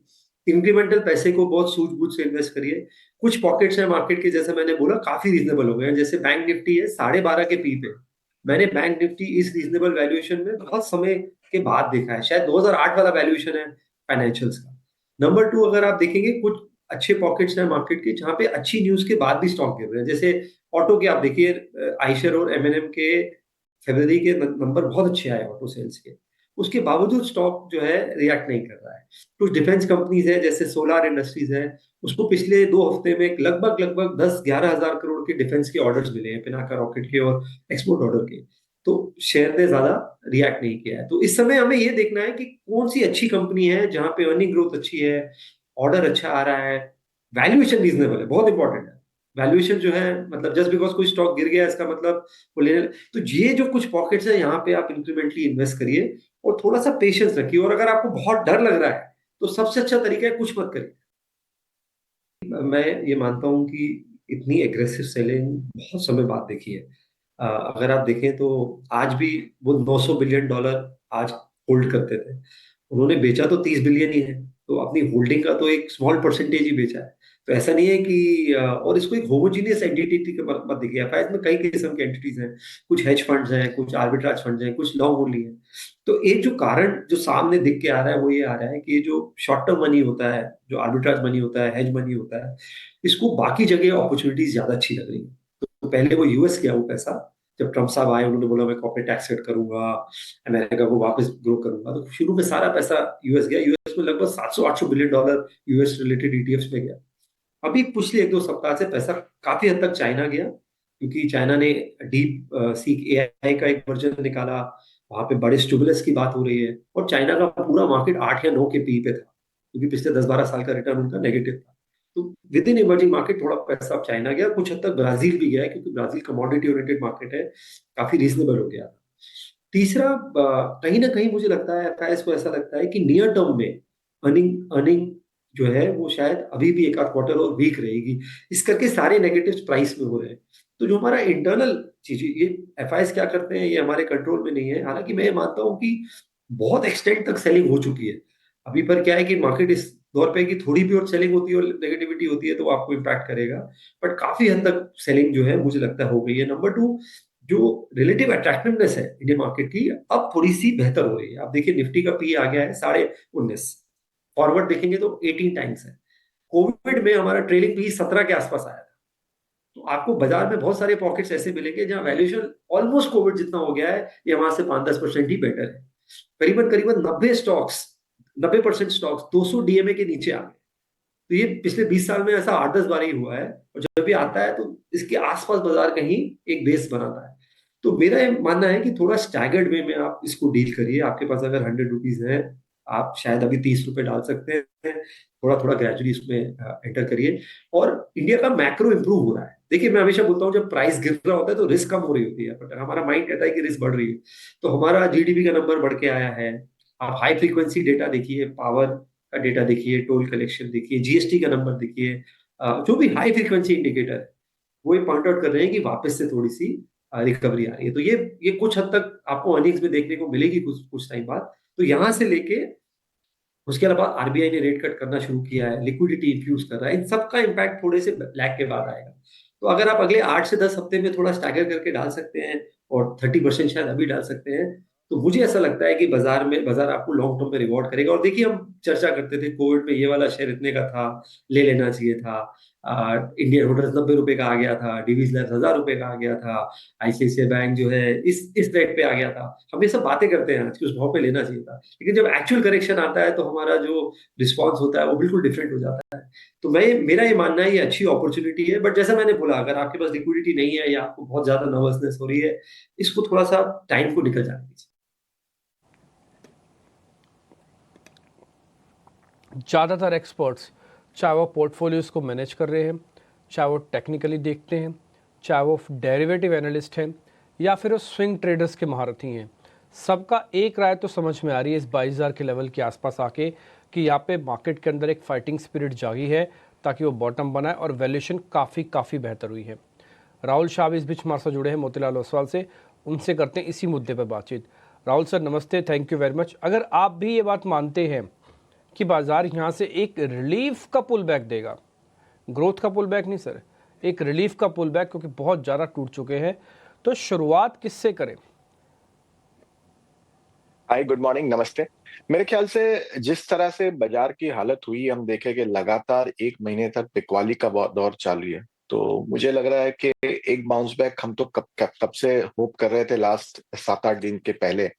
इंक्रीमेंटल पैसे को बहुत सूझबूझ से इन्वेस्ट करिए। कुछ पॉकेट्स हैं मार्केट के, जैसे मैंने बोला, काफी रीजनेबल हो गए हैं। जैसे बैंक निफ्टी है 12.5 के पी पे। मैंने बैंक निफ्टी इस रीजनेबल वैल्यूएशन में बहुत समय के बाद देखा है। शायद 2008 वाला वैल्यूएशन है फाइनेंशियल्स का। नंबर 2, अगर आप देखेंगे कुछ अच्छे पॉकेट्स हैं मार्केट के जहां पे अच्छी न्यूज के बाद भी स्टॉक गिर रहे हैं। जैसे ऑटो के आप देखिए, आइशर और एमएनएम के फरवरी के नंबर बहुत अच्छे आए ऑटो सेल्स के, उसके बावजूद स्टॉक जो है रिएक्ट नहीं कर रहा है। कुछ डिफेंस कंपनीज है जैसे सोलार इंडस्ट्रीज है, उसको पिछले 2 हफ्ते में लगभग 10-11 हजार करोड़ के डिफेंस के ऑर्डर्स मिले हैं, पिनाका रॉकेट के और एक्सपोर्ट ऑर्डर के। तो शेयर ने ज्यादा रिएक्ट नहीं किया है। तो इस समय हमें ये देखना है कि कौन सी अच्छी कंपनी है जहां पे अर्निंग ग्रोथ अच्छी है, ऑर्डर अच्छा आ रहा है, वैल्यूएशन रीजनेबल है। बहुत इंपॉर्टेंट है वैल्यूएशन जो है। मतलब जस्ट बिकॉज कोई स्टॉक गिर गया इसका मतलब वो लेने, तो ये जो कुछ पॉकेट्स है यहाँ पे आप इंक्रीमेंटली इन्वेस्ट करिए और थोड़ा सा पेशेंस रखिए। और अगर आपको बहुत डर लग रहा है तो सबसे अच्छा तरीका है कुछ मत करिए। मैं ये मानता हूं कि इतनी एग्रेसिव सेलिंग बहुत समय बाद देखी है। अगर आप देखें तो आज भी वो $900 बिलियन आज होल्ड करते थे, उन्होंने बेचा तो 30 बिलियन ही है। तो अपनी होल्डिंग का तो एक स्मॉल परसेंटेज ही बेचा है। तो ऐसा नहीं है कि और इसको एक होमोजीनियस एंटिटी के मत देखिए। एफआईएस में कई किस्म के एंटिटीज हैं, कुछ हेज फंड्स हैं, कुछ आर्बिट्राज फंड्स हैं, कुछ लॉन्ग ओनली हैं। तो एक जो कारण जो सामने दिख के आ रहा है वो ये आ रहा है कि ये जो शॉर्ट टर्म मनी होता है, जो आर्बिट्राज मनी होता है, हेज मनी होता है, इसको बाकी जगह अपॉर्चुनिटीज ज्यादा अच्छी लग रही है। तो पहले वो यूएस गया वो पैसा, जब ट्रम्प साहब आए उन्होंने बोला मैं कॉर्पोरेट टैक्स कट करूंगा, अमेरिका को वापस ग्रो करूंगा, तो शुरू में सारा पैसा यूएस गया। यूएस में लगभग $700-800 बिलियन यूएस रिलेटेड ईटीएफ्स में गया। अभी पिछले 1-2 सप्ताह से पैसा काफी हद तक चाइना गया, क्योंकि चाइना ने डीप सीक एआई का एक वर्जन निकाला। वहां पे बड़े स्टिमुलस की बात हो रही है और चाइना का पूरा मार्केट 8 या 9 के पी पे था, क्योंकि पिछले 10-12 साल का रिटर्न उनका नेगेटिव था। तो विद इन इमर्जिंग मार्केट थोड़ा पैसा अब चाइना गया, कुछ हद तक ब्राजील भी गया है, क्योंकि ब्राजील कमोडिटी ओरिएंटेड मार्केट है, काफी रीजनेबल हो गया। तीसरा, कहीं ना कहीं मुझे लगता है एफआईएस को ऐसा लगता है कि नियर टर्म में अर्निंग अर्निंग जो है वो शायद अभी भी एक आध क्वार्टर और वीक रहेगी, इस करके सारे नेगेटिव्स प्राइस में हो रहे हैं। तो जो हमारा इंटरनल चीज, ये एफआईएस क्या करते हैं ये हमारे कंट्रोल में नहीं है। हालांकि मैं ये मानता हूँ कि बहुत एक्सटेंट तक सेलिंग हो चुकी है अभी। पर क्या है कि मार्केट इस दौर पे कि थोड़ी भी और सेलिंग होती है और नेगेटिविटी होती है तो वो आपको इम्पैक्ट करेगा। बट काफी हद तक सेलिंग जो है मुझे लगता है हो गई है। नंबर 2, जो रिलेटिव अट्रैक्टिवनेस है इंडियन मार्केट की, अब थोड़ी सी बेहतर हो रही है। आप देखिए निफ्टी का पी आ गया है 19.5, फॉरवर्ड देखेंगे तो 18 टाइम्स है। कोविड में हमारा ट्रेलिंग पी 17 के आसपास आया था। तो आपको बाजार में बहुत सारे पॉकेट्स ऐसे मिलेंगे जहां वैल्यूएशन ऑलमोस्ट कोविड जितना हो गया है, ये वहां से 5-10% ही बेटर है। करीबन करीबन 90% स्टॉक्स 200 डीएमए के नीचे आ गए। तो ये पिछले 20 साल में ऐसा 8-10 बार ही हुआ है, और जब भी आता है तो इसके आसपास बाजार कहीं एक बेस बनाता है। तो मेरा ये मानना है कि थोड़ा स्टैगर्ड वे में आप इसको डील करिए। आपके पास अगर 100 रुपीज है, आप शायद अभी 30 रुपए डाल सकते हैं, थोड़ा थोड़ा ग्रेजुअली इसमें एंटर करिए। और इंडिया का मैक्रो इंप्रूव हो रहा है। देखिए मैं हमेशा बोलता हूँ जब प्राइस गिर रहा होता है तो रिस्क कम हो रही होती है, बट हमारा माइंड कहता है कि रिस्क बढ़ रही है। तो हमारा जीडीपी का नंबर बढ़ के आया है। आप हाई फ्रीक्वेंसी डेटा देखिए, पावर का डेटा देखिए, टोल कलेक्शन देखिए, जीएसटी का नंबर देखिए, जो भी हाई फ्रीक्वेंसी इंडिकेटर है वो ये पॉइंट आउट कर रहे हैं कि वापस से थोड़ी सी रिकवरी आ रही है। तो ये कुछ हद तक आपको अर्निंग्स में देखने को मिलेगी कुछ टाइम बाद। तो यहां से लेके उसके अलावा आरबीआई ने रेट कट करना शुरू किया है, लिक्विडिटी इन्फ्यूज कर रहा है, इन सबका इम्पैक्ट थोड़े से लैग के बाद आएगा। तो अगर आप अगले 8 से 10 हफ्ते में थोड़ा स्टैगर करके डाल सकते हैं और 30% शायद अभी डाल सकते हैं, तो मुझे ऐसा लगता है कि बाजार आपको लॉन्ग टर्म में रिवॉर्ड करेगा। और देखिए, हम चर्चा करते थे कोविड में ये वाला शेयर इतने का था, ले लेना चाहिए था। इंडियन होटल्स 90 रुपए का आ गया था, डिवीज लैब्स 1000 रुपए का आ गया था, आईसीआईसीआई बैंक जो है इस रेट पे आ गया था। हम ये सब बातें करते हैं आज कि उस भाव पे लेना चाहिए था, लेकिन जब एक्चुअल करेक्शन आता है तो हमारा जो रिस्पॉन्स होता है वो बिल्कुल डिफरेंट हो जाता है। तो मेरा ये मानना है ये अच्छी अपॉर्चुनिटी है, बट जैसा मैंने बोला, अगर आपके पास लिक्विडिटी नहीं है या आपको बहुत ज्यादा नर्वसनेस हो रही है, इसको थोड़ा सा टाइम को निकल जाने दीजिए। ज़्यादातर एक्सपर्ट्स, चाहे वो पोर्टफोलियोज को मैनेज कर रहे हैं, चाहे वो टेक्निकली देखते हैं, चाहे वो डेरिवेटिव एनालिस्ट हैं, या फिर वो स्विंग ट्रेडर्स के महारथी हैं, सबका एक राय तो समझ में आ रही है इस 22,000 के लेवल के आसपास आके कि यहाँ पे मार्केट के अंदर एक फाइटिंग स्पिरिट जागी है ताकि वो बॉटम बनाए, और वैल्यूएशन काफ़ी बेहतर हुई है। राहुल शाह भी इस बीच हमारे साथ जुड़े हैं मोतीलाल ओसवाल से, उनसे करते हैं इसी मुद्दे पर बातचीत। राहुल सर नमस्ते, थैंक यू वेरी मच। अगर आप भी ये बात मानते हैं कि बाजार यहाँ से एक रिलीफ का पुल बैक देगा, ग्रोथ का पुल बैक नहीं सर, एक रिलीफ का पुल बैक, क्योंकि बहुत ज़्यादा टूट चुके हैं, तो शुरुआत किससे करें? हाय, गुड मॉर्निंग, नमस्ते। मेरे ख्याल से जिस तरह से बाजार की हालत हुई, हम देखें कि लगातार 1 महीने तक बिकवाली का दौर चालू है, तो मुझे लग रहा है कि एक बाउंस बैक हम तो कब से होप कर रहे थे लास्ट 7-8 दिन के पहले,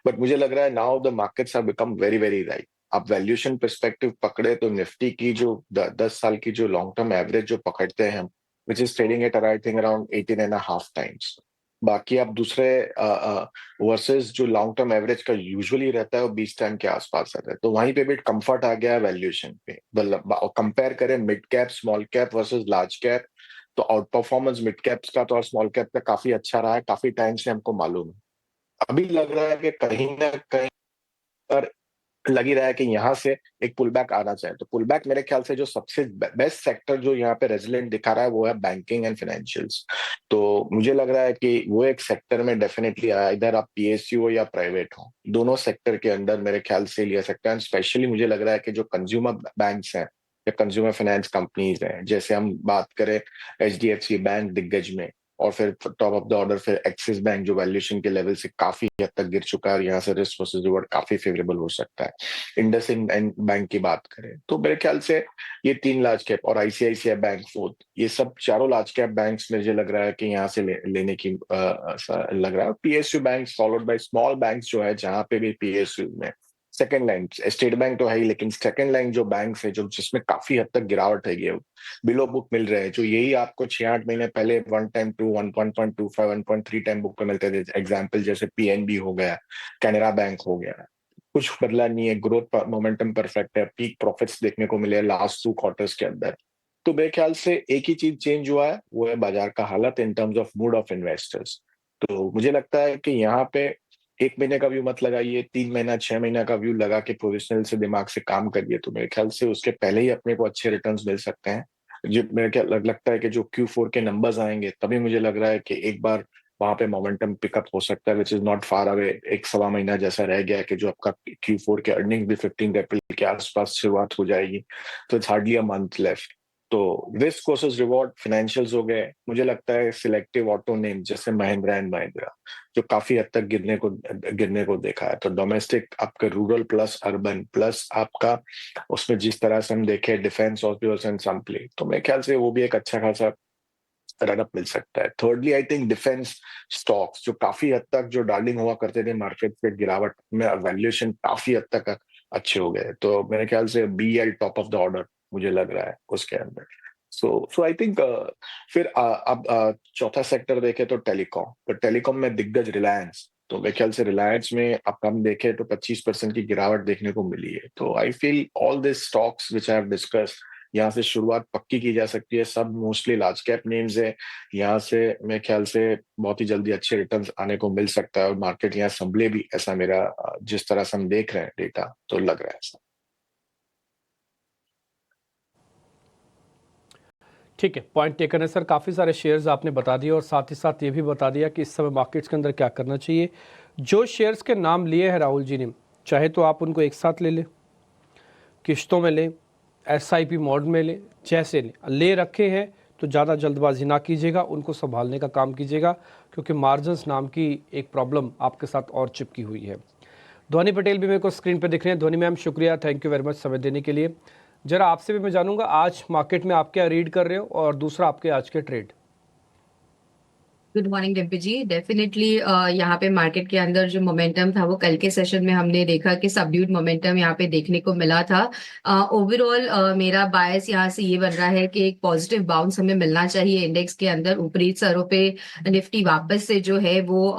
बट मुझे लग रहा है now the markets have become very very right. आप वैल्यूएशन पर्सपेक्टिव पकड़े तो निफ्टी की जो 10 साल की जो लॉन्ग टर्म एवरेज जो पकड़ते हैं हम, which is trading at I think around 18.5 times. बाकी आप दूसरे वर्सेस जो लॉन्ग टर्म एवरेज का यूजुअली रहता है वो 20 टाइम के आसपास रहता है, तो वहीं पे भी कंफर्ट आ गया है वैल्यूएशन पे। कंपेयर करें mid cap small cap versus large cap, तो आउट परफॉर्मेंस मिड कैप्स का तो और स्मॉल कैप का काफी अच्छा रहा है, काफी टाइम से हमको मालूम है। अभी लग रहा है कि कहीं ना कहीं पर लग ही रहा है कि यहाँ से एक पुल बैक आना चाहिए। तो पुल बैक मेरे ख्याल से जो सबसे बेस्ट सेक्टर जो यहाँ पे रेजिलेंट दिखा रहा है वो है बैंकिंग एंड फाइनेंशियल्स। तो मुझे लग रहा है कि वो एक सेक्टर में डेफिनेटली इधर आप पीएसयू हो या प्राइवेट हो, दोनों सेक्टर के अंदर मेरे ख्याल से लिया सकते हैं। स्पेशली मुझे लग रहा है कि जो कंज्यूमर बैंक्स हैं या कंज्यूमर फाइनेंस कंपनीज हैं, जैसे हम बात करें एचडीएफसी बैंक दिग्गज में, और फिर टॉप ऑफ द ऑर्डर फिर एक्सिस बैंक जो वैल्यूएशन के लेवल से काफी हद तक गिर चुका है और यहाँ से रिस्क वर्सेस रिवॉर्ड काफी फेवरेबल हो सकता है। इंडसइंड बैंक की बात करें तो मेरे ख्याल से ये 3 लार्ज कैप और आईसीआईसीआई बैंक फोर्थ, ये सब चारों लार्ज कैप बैंक्स मुझे लग रहा है कि यहाँ से लेने की लग रहा है। PSU bank followed by small banks जो है, जहां पे भी पीएसयू में सेकंड लाइन स्टेट बैंक तो है ही, लेकिन सेकंड लाइन जो बैंक्स है जो जिसमें काफी हद तक गिरावट है, बिलो बुक मिल रहे हैं, जो यही आपको 6-8 महीने पहले 1 टाइम टू 1.25 1.3 टाइम बुक पे मिलते थे। एग्जाम्पल जैसे पीएनबी हो गया, कैनरा बैंक हो गया, कुछ बदला नहीं है, ग्रोथ मोमेंटम परफेक्ट है, पीक प्रॉफिट्स देखने को मिले लास्ट 2 क्वार्टर्स के अंदर। तो मेरे ख्याल से एक ही चीज चेंज हुआ है, वो है बाजार का हालत in terms of mood off investors. तो मुझे लगता है कि यहाँ पे 1 महीने का व्यू मत लगाइए, 3 महीना 6 महीना का व्यू लगा के प्रोफेशनल से दिमाग से काम करिए, तो मेरे ख्याल से उसके पहले ही अपने को अच्छे रिटर्न्स मिल सकते हैं। जो मेरे क्या लगता है कि जो Q4 के नंबर्स आएंगे तभी मुझे लग रहा है कि एक बार वहां पे मोमेंटम पिकअप हो सकता है, which is not far away. 1-1.25 महीना जैसा रह गया कि जो आपका Q4 के अर्निंग भी 15 अप्रैल के आसपास शुरुआत हो जाएगी, तो it's hardly a month left. तो रिस्क वर्सेस रिवॉर्ड फाइनेंशियल्स हो गए, मुझे लगता है सिलेक्टिव ऑटो नेम जैसे महिंद्रा एंड महिंद्रा जो काफी हद तक गिरने को देखा है। तो डोमेस्टिक आपका रूरल प्लस अर्बन प्लस आपका उसमें जिस तरह से हम देखें defence hospitals and some play, तो मेरे ख्याल से वो भी एक अच्छा खासा रनअप मिल सकता है। Thirdly I think defence stocks जो काफी हद तक जो डार्लिंग हुआ करते थे मार्केट पे, गिरावट में वैल्यूएशन काफी हद तक अच्छे हो गए, तो मेरे ख्याल से BL top of the order मुझे लग रहा है उसके अंदर। सो आई थिंक फिर अब चौथा सेक्टर देखे तो टेलीकॉम, तो टेलीकॉम में दिग्गज रिलायंस, तो मेरे ख्याल से रिलायंस में अब हम देखें तो 25% की गिरावट देखने को मिली है। तो I feel all this stocks which I have discuss, यहाँ से शुरुआत पक्की की जा सकती है। सब मोस्टली लार्ज कैप नेम्स है, यहाँ से मेरे ख्याल से बहुत ही जल्दी अच्छे रिटर्न्स आने को मिल सकता है और मार्केट यहाँ संभले भी, ऐसा मेरा जिस तरह से हम देख रहे हैं डेटा तो लग रहा है ऐसा। ठीक है, पॉइंट टेकन है सर। काफ़ी सारे शेयर्स आपने बता दिए और साथ ही साथ ये भी बता दिया कि इस समय मार्केट्स के अंदर क्या करना चाहिए। जो शेयर्स के नाम लिए हैं राहुल जी ने, चाहे तो आप उनको एक साथ ले लें, किश्तों में लें, SIP मोड में लें, जैसे ले रखे हैं तो ज़्यादा जल्दबाजी ना कीजिएगा, उनको संभालने का काम कीजिएगा, क्योंकि मार्जिन्स नाम की एक प्रॉब्लम आपके साथ और चिपकी हुई है। ध्वनि पटेल भी मेरे को स्क्रीन पे दिख रहे हैं। ध्वनि मैम, शुक्रिया, थैंक यू वेरी मच समय देने के लिए। जरा आपसे भी मैं जानूंगा, आज मार्केट में आप क्या रीड कर रहे हो, और दूसरा आपके आज के ट्रेड। गुड मॉर्निंग डिम्पी जी। डेफिनेटली यहाँ पे मार्केट के अंदर जो मोमेंटम था वो कल के सेशन में हमने देखा कि सबड्यूड मोमेंटम यहाँ पे देखने को मिला था। ओवरऑल मेरा बायस यहाँ से ये बन रहा है कि एक पॉजिटिव बाउंस हमें मिलना चाहिए इंडेक्स के अंदर। ऊपरी स्तरों पे निफ्टी वापस से जो है वो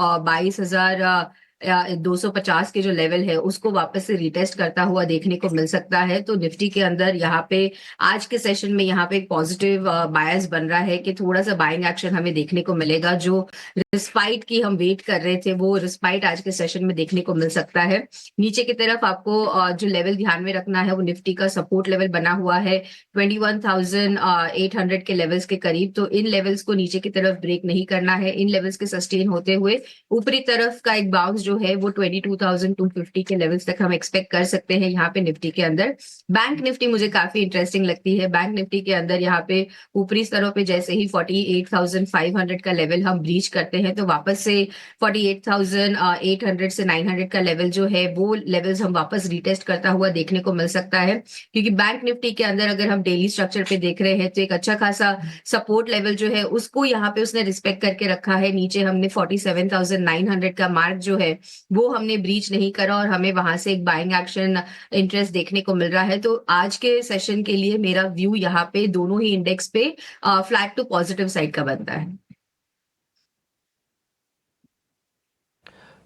22,250 के जो लेवल है उसको वापस से रिटेस्ट करता हुआ देखने को मिल सकता है। तो निफ्टी के अंदर यहाँ पे आज के सेशन में यहाँ पे एक पॉजिटिव बायस बन रहा है कि थोड़ा सा बाइंग एक्शन हमें देखने को मिलेगा। जो रिस्पाइट की हम वेट कर रहे थे वो रिस्पाइट आज के सेशन में देखने को मिल सकता है। नीचे की तरफ आपको जो लेवल ध्यान में रखना है वो निफ्टी का सपोर्ट लेवल बना हुआ है 21,800 के लेवल्स के करीब। तो इन लेवल्स को नीचे की तरफ ब्रेक नहीं करना है। इन लेवल्स के सस्टेन होते हुए ऊपरी तरफ का एक बाउंस जो है वो 22,250 के लेवल्स तक हम एक्सपेक्ट कर सकते हैं यहाँ पे निफ्टी के अंदर। बैंक निफ्टी मुझे काफी इंटरेस्टिंग लगती है। बैंक निफ्टी के अंदर यहाँ पे ऊपरी स्तरों पे जैसे ही 48,500 का लेवल हम ब्रीच करते हैं तो वापस से 48,800 से 900 का लेवल जो है वो लेवल्स हम वापस रिटेस्ट करता हुआ देखने को मिल सकता है। क्योंकि बैंक निफ्टी के अंदर अगर हम डेली स्ट्रक्चर पे देख रहे हैं तो एक अच्छा खासा सपोर्ट लेवल जो है उसको यहाँ पे उसने रिस्पेक्ट करके रखा है। नीचे हमने 47,900 का मार्क जो है वो हमने ब्रीच नहीं करा और हमें वहां से एक बाइंग एक्शन इंटरेस्ट देखने को मिल रहा है। तो आज के सेशन के लिए मेरा व्यू यहाँ पे दोनों ही इंडेक्स पे फ्लैट टू पॉजिटिव साइड का बनता है।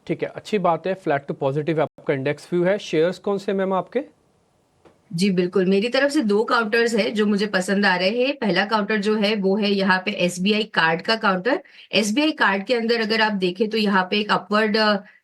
ठीक है, अच्छी बात है, फ्लैट टू पॉजिटिव आपका इंडेक्स व्यू है। शेयर्स कौन से मैम आपके? जी बिल्कुल, मेरी तरफ से 2 काउंटर्स है जो मुझे पसंद आ रहे हैं। पहला काउंटर जो है वो है यहाँ पे एसबीआई कार्ड का काउंटर। एसबीआई कार्ड के अंदर अगर आप देखें तो यहाँ पे एक अपवर्ड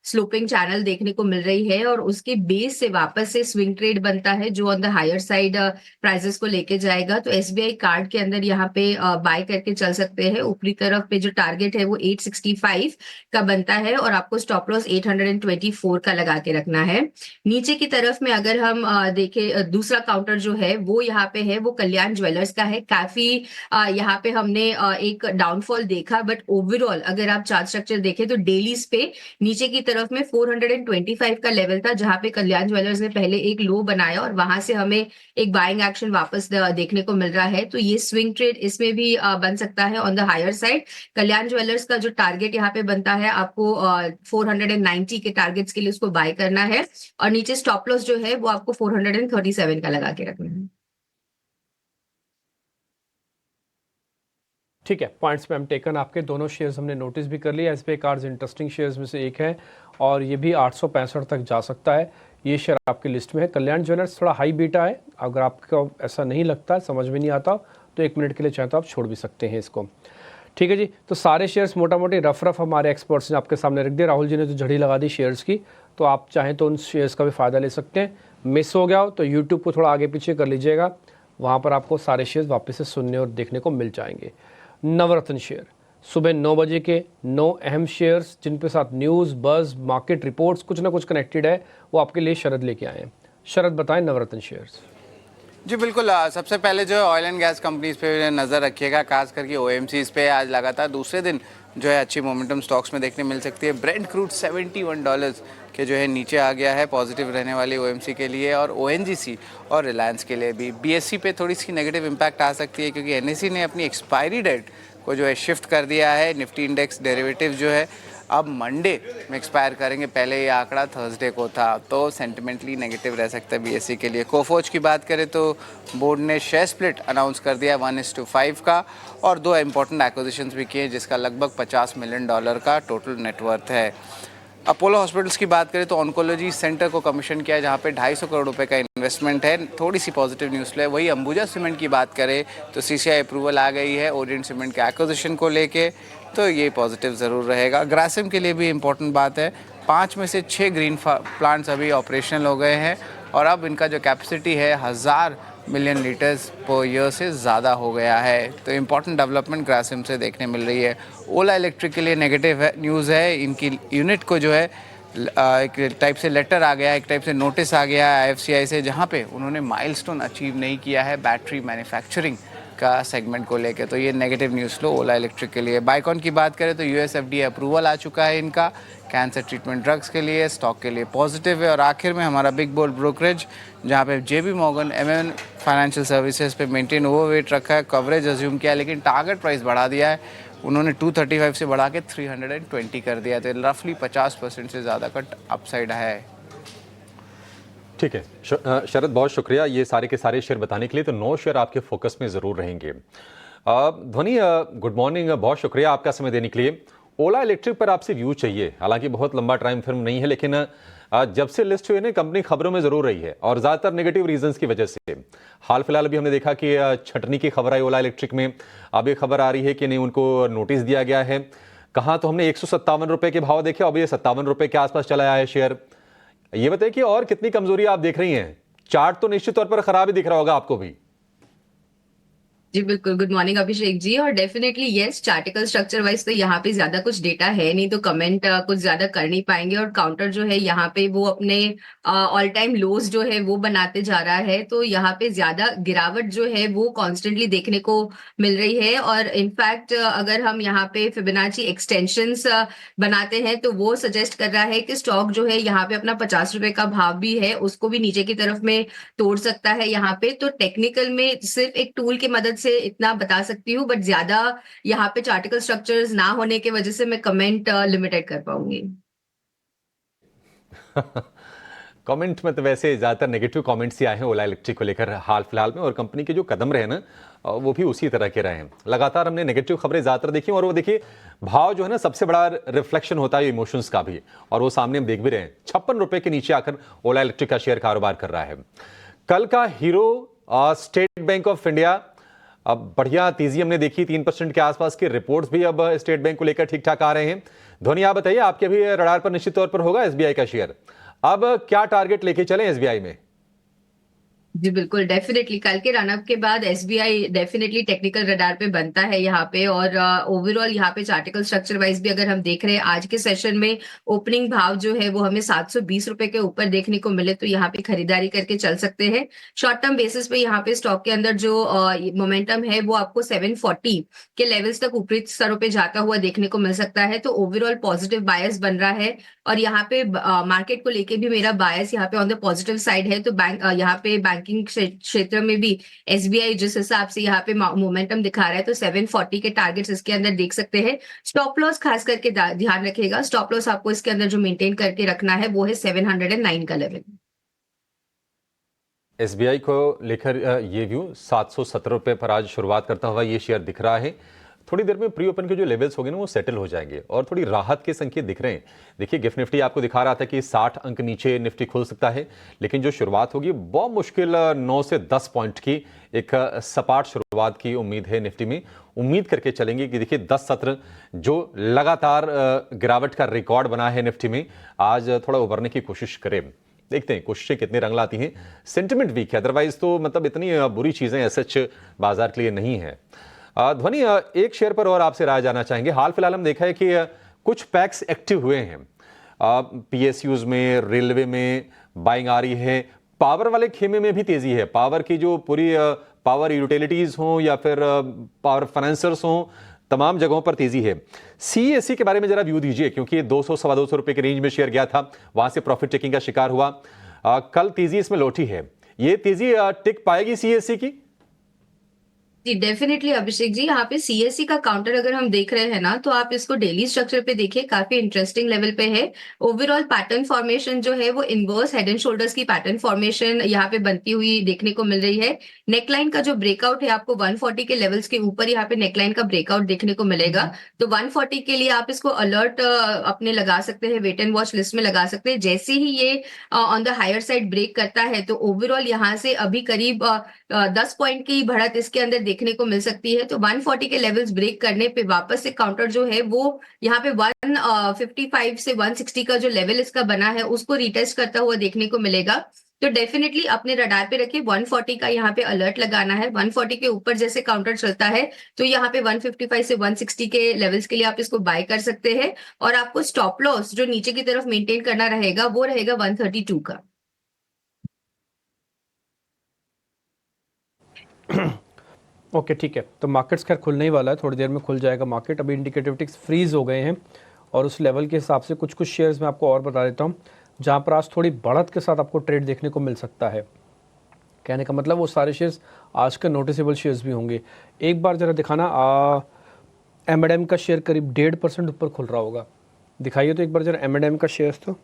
स्लोपिंग चैनल देखने को मिल रही है और उसके बेस से वापस से स्विंग ट्रेड बनता है जो on the higher side prices को लेके जाएगा। तो एसबीआई कार्ड के अंदर यहाँ पे बाय करके चल सकते हैं। ऊपरी तरफ पे जो टारगेट है वो 865 का बनता है और आपको स्टॉप लॉस 824 का लगा के रखना है। नीचे की तरफ में अगर हम देखें दूसरा काउंटर जो है वो यहाँ पे है वो कल्याण ज्वेलर्स का है। काफी यहाँ पे हमने एक डाउनफॉल देखा, बट ओवरऑल अगर आप चार्ट स्ट्रक्चर देखें तो डेलीज पे नीचे की तरफ में 425 का लेवल था जहां पे कल्याण ज्वेलर्स ने पहले एक लो बनाया और वहां से हमें एक बाइंग एक्शन वापस देखने को मिल रहा है। तो ये स्विंग ट्रेड इसमें भी बन सकता है on the higher side. Kalyan jewellers का जो टारगेट यहाँ पे बनता है आपको 490 के टारगेट्स के लिए उसको बाय करना है और नीचे स्टॉप लॉस जो है वो आपको 437 का लगा के रखना है। ठीक है, पॉइंट्स मैम टेकन आपके। दोनों शेयर्स हमने नोटिस भी कर लिया। एसबीआई कार्ड्स इंटरेस्टिंग शेयर्स में से एक है और ये भी 865 तक जा सकता है। ये शेयर आपकी लिस्ट में है। कल्याण ज्वेलर्स थोड़ा हाई बीटा है, अगर आपको ऐसा नहीं लगता, समझ में नहीं आता तो 1 मिनट के लिए चाहे तो आप छोड़ भी सकते हैं इसको। ठीक है जी, तो सारे शेयर्स मोटा मोटी रफ हमारे एक्सपर्ट्स ने आपके सामने रख दिए। राहुल जी ने तो झड़ी लगा दी शेयर्स की, तो आप चाहें तो उन शेयर्स का भी फ़ायदा ले सकते हैं। मिस हो गया हो तो यूट्यूब को थोड़ा आगे पीछे कर लीजिएगा, वहाँ पर आपको सारे शेयर्स वापस से सुनने और देखने को मिल जाएंगे। नवरत्न शेयर सुबह 9 बजे के 9 अहम शेयर्स जिन पे साथ न्यूज़, बज़, मार्केट रिपोर्ट्स कुछ ना कुछ कनेक्टेड है, वो आपके लिए शरद लेके आए हैं। शरद बताएं नवरत्न शेयर्स। जी बिल्कुल, सबसे पहले जो है ऑयल एंड गैस कंपनीज पे नज़र रखिएगा, खास करके ओएमसीज पे आज लगातार दूसरे दिन जो है अच्छी मोमेंटम स्टॉक्स में देखने मिल सकती है। ब्रेंट क्रूड $71 के जो है नीचे आ गया है, पॉजिटिव रहने वाली ओएमसी के लिए और ओएनजीसी और रिलायंस के लिए भी। बीएससी पे थोड़ी सी नेगेटिव इम्पैक्ट आ सकती है क्योंकि एनएससी ने अपनी एक्सपायरी डेट को जो है शिफ्ट कर दिया है। निफ्टी इंडेक्स डेरिवेटिव जो है अब मंडे में एक्सपायर करेंगे, पहले ये आंकड़ा थर्सडे को था, तो सेंटिमेंटली नेगेटिव रह सकता है बीएससी के लिए। कोफोज की बात करें तो बोर्ड ने शेयर स्प्लिट अनाउंस कर दिया 1:5 का और 2 इंपॉर्टेंट एक्विजिशंस भी किए जिसका लगभग $50 मिलियन का टोटल नेटवर्थ है। अपोलो हॉस्पिटल्स की बात करें तो ऑन्कोलॉजी सेंटर को कमीशन किया जहां पे 250 करोड़ रुपए का इन्वेस्टमेंट है, थोड़ी सी पॉजिटिव न्यूज़ है। वही अंबुजा सीमेंट की बात करें तो सीसीआई अप्रूवल आ गई है ओरिएंट सीमेंट के एक्विजिशन को लेके, तो ये पॉजिटिव ज़रूर रहेगा। ग्रासिम के लिए भी इम्पोर्टेंट बात है, 5 में से 6 ग्रीन प्लांट्स अभी ऑपरेशनल हो गए हैं और अब इनका जो कैपेसिटी है 1000 मिलियन लीटर्स पर ईयर से ज़्यादा हो गया है, तो इम्पॉर्टेंट डेवलपमेंट ग्रासिम से देखने मिल रही है। ओला इलेक्ट्रिक के लिए नेगेटिव न्यूज़ है, इनकी यूनिट को जो है एक टाइप से लेटर आ गया है, एक टाइप से नोटिस आ गया है आईएफसीआई से, जहाँ पे उन्होंने माइलस्टोन अचीव नहीं किया है बैटरी मैन्युफैक्चरिंग का सेगमेंट को लेके, तो ये नेगेटिव न्यूज़ फ्लो ओला इलेक्ट्रिक के लिए। बाइकॉन की बात करें तो यूएस एफडीए अप्रूवल आ चुका है इनका कैंसर ट्रीटमेंट ड्रग्स के लिए, स्टॉक के लिए पॉजिटिव है। और आखिर में हमारा बिग बोल्ड ब्रोकरेज जहाँ पे जेबी मॉर्गन एमएन फाइनेंशियल सर्विसेज पे मेंटेन ओवरवेट रखा है, कवरेज अज्यूम किया है, लेकिन टारगेट प्राइस बढ़ा दिया है उन्होंने 235 से बढ़ा के 320 कर दिया, तो रफली 50% से ज़्यादा का अपसाइड है। ठीक है शरद, बहुत शुक्रिया ये सारे के सारे शेयर बताने के लिए। तो 9 शेयर आपके फोकस में ज़रूर रहेंगे। ध्वनि, गुड मॉर्निंग, बहुत शुक्रिया आपका समय देने के लिए। ओला इलेक्ट्रिक पर आपसे व्यू चाहिए, हालांकि बहुत लंबा टाइम फ्रेम नहीं है, लेकिन जब से लिस्ट हुई ना कंपनी खबरों में ज़रूर रही है और ज़्यादातर नेगेटिव रीजंस की वजह से। हाल फिलहाल अभी हमने देखा कि छटनी की खबर आई ओला इलेक्ट्रिक में, अब ये खबर आ रही है कि नहीं उनको नोटिस दिया गया है। कहाँ तो हमने 157 रुपये के भाव देखे, अब ये 57 रुपये के आसपास चला आया है शेयर। ये बताइए कि और कितनी कमजोरी आप देख रही हैं? चार्ट तो निश्चित तौर पर खराब ही दिख रहा होगा आपको भी। जी बिल्कुल, गुड मॉर्निंग अभिषेक जी। और डेफिनेटली यस, चार्टिकल स्ट्रक्चर वाइज तो यहाँ पे ज्यादा कुछ डेटा है नहीं, तो कमेंट कुछ ज्यादा कर नहीं पाएंगे। और काउंटर जो है यहाँ पे वो अपने ऑल टाइम लोज जो है वो बनाते जा रहा है, तो यहाँ पे ज्यादा गिरावट जो है वो कॉन्स्टेंटली देखने को मिल रही है। और इनफैक्ट अगर हम यहाँ पे फिबोनाची एक्सटेंशंस बनाते हैं तो वो सजेस्ट कर रहा है कि स्टॉक जो है यहाँ पे अपना 50 रुपए का भाव भी है उसको भी नीचे की तरफ में तोड़ सकता है यहाँ पे। तो टेक्निकल में सिर्फ एक टूल की मदद से इतना बता सकती हूँ, बट ज्यादा यहाँ पे चार्टिकल स्ट्रक्चर्स ना होने की वजह से मैं कमेंट लिमिटेड कर पाऊंगी। कमेंट में तो वैसे ज़्यादातर नेगेटिव कमेंट्स ही आए हैं ओला इलेक्ट्रिक को लेकर हाल फिलहाल में, और कंपनी के जो कदम रहे ना वो भी उसी तरह के रहे हैं। लगातार हमने नेगेटिव खबरें ज़्यादातर देखी, और वो देखिए भाव जो है ना सबसे बड़ा रिफ्लेक्शन होता है इमोशंस का भी, और वो सामने हम देख भी रहे हैं। 56 रुपये के नीचे आकर ओला इलेक्ट्रिक का शेयर कारोबार कर रहा है। कल का hero state bank of India, अब बढ़िया तेजी हमने देखी, 3% के आसपास की रिपोर्ट्स भी अब स्टेट बैंक को लेकर ठीक ठाक आ रहे हैं। ध्वनि, आप बताइए, आपके भी रडार पर निश्चित तौर पर होगा एसबीआई का शेयर, अब क्या टारगेट लेके चले एसबीआई में? जी बिल्कुल, डेफिनेटली कल के रनअप के बाद एसबीआई डेफिनेटली टेक्निकल रडार पे बनता है यहाँ पे। और ओवरऑल यहाँ पे चार्टिकल स्ट्रक्चर वाइज भी अगर हम देख रहे हैं आज के सेशन में ओपनिंग भाव जो है वो हमें 720 रुपए के ऊपर देखने को मिले, तो यहाँ पे खरीदारी करके चल सकते हैं। शॉर्ट टर्म बेसिस पे यहाँ पे स्टॉक के अंदर जो मोमेंटम है वो आपको 740 के लेवल्स तक ऊपरी स्तरों पे जाता हुआ देखने को मिल सकता है, तो ओवरऑल पॉजिटिव बायस बन रहा है। और यहाँ पे मार्केट को लेके भी मेरा बायस यहाँ पे ऑन द पॉजिटिव साइड है। तो यहाँ पे बैंकिंग क्षेत्र में भी एसबीआई जिस हिसाब से यहाँ पे मोमेंटम दिखा रहा है, तो 740 के टारगेट्स इसके अंदर देख सकते हैं। स्टॉप लॉस खास करके ध्यान रखिएगा, स्टॉप लॉस आपको इसके अंदर जो मेंटेन करके रखना है वो है 709 का लेवल। एसबीआई को लेकर ये व्यू 717 रुपये पर आज शुरुआत करता हुआ ये शेयर दिख रहा है। थोड़ी देर में प्री ओपन के जो लेवल्स होंगे ना वो सेटल हो जाएंगे और थोड़ी राहत के संकेत दिख रहे हैं। देखिए गिफ्ट निफ्टी आपको दिखा रहा था कि 60 अंक नीचे निफ्टी खुल सकता है, लेकिन जो शुरुआत होगी बहुत मुश्किल 9 से 10 पॉइंट की एक सपाट शुरुआत की उम्मीद है निफ्टी में। उम्मीद करके चलेंगे कि देखिए 10 सत्र जो लगातार गिरावट का रिकॉर्ड बना है निफ्टी में, आज थोड़ा उभरने की कोशिश करें। देखते हैं कोशिशें कितनी रंग लाती हैं। सेंटिमेंट वीक है, अदरवाइज तो मतलब इतनी बुरी चीज़ें एसएच बाजार के लिए नहीं है। ध्वनि, एक शेयर पर और आपसे राय जाना चाहेंगे। हाल फिलहाल हम देखा है कि कुछ पैक्स एक्टिव हुए हैं, पीएसयूज में, रेलवे में बाइंग आ रही है, पावर वाले खेमे में भी तेजी है। पावर की जो पूरी पावर यूटिलिटीज हों या फिर पावर फाइनेंसर्स हों, तमाम जगहों पर तेजी है। सीएससी के बारे में जरा व्यू दीजिए, क्योंकि 200-225 रुपए के रेंज में शेयर गया था, वहां से प्रॉफिट टेकिंग का शिकार हुआ। कल तेजी इसमें लौटी है, ये तेजी टिक पाएगी सीएससी की? जी डेफिनेटली अभिषेक जी, यहाँ पे सीएससी का काउंटर अगर हम देख रहे हैं ना, तो आप इसको डेली स्ट्रक्चर पे देखिए, काफी इंटरेस्टिंग लेवल पे है। ओवरऑल पैटर्न फॉर्मेशन जो है वो इनवर्स हेड एंड शोल्डर्स की पैटर्न फॉर्मेशन यहाँ पे बनती हुई देखने को मिल रही है। नेकलाइन का जो ब्रेकआउट है आपको 140 के लेवल्स के ऊपर यहाँ पे नेकलाइन का ब्रेकआउट देखने को मिलेगा, तो 140 के लिए आप इसको अलर्ट अपने लगा सकते हैं, वेट एंड वॉच लिस्ट में लगा सकते हैं। जैसे ही ये on the higher side break करता है तो ओवरऑल यहाँ से अभी करीब 10 पॉइंट की बढ़त इसके अंदर देखने को मिल सकती है। तो 140 के लेवल्स ब्रेक करने पे वापस से काउंटर जो है वो यहाँ पे 155 से 160 का जो लेवल इसका बना है उसको रिटेस्ट करता हुआ देखने को मिलेगा। तो डेफिनेटली अपने रडार पे रखिए, 140 का यहाँ पे अलर्ट लगाना है। 140 के ऊपर जैसे काउंटर चलता है तो यहाँ पे 155 से 160 के लेवल्स के लिए आप इसको बाय कर सकते हैं। और आपको स्टॉप लॉस जो नीचे की तरफ मेंटेन करना रहेगा वो रहेगा 132 का। ओके ठीक है, तो मार्केट्स खैर खुलने ही वाला है, थोड़ी देर में खुल जाएगा मार्केट। अभी इंडिकेटिव टिक्स फ्रीज हो गए हैं और उस लेवल के हिसाब से कुछ कुछ शेयर्स मैं आपको और बता देता हूँ जहाँ पर आज थोड़ी बढ़त के साथ आपको ट्रेड देखने को मिल सकता है। कहने का मतलब वो सारे शेयर्स आज के नोटिसेबल शेयर्स भी होंगे। एक बार ज़रा दिखाना, M&M का शेयर करीब 1.5% ऊपर खुल रहा होगा, दिखाइए तो एक बार ज़रा M&M का शेयर्स। तो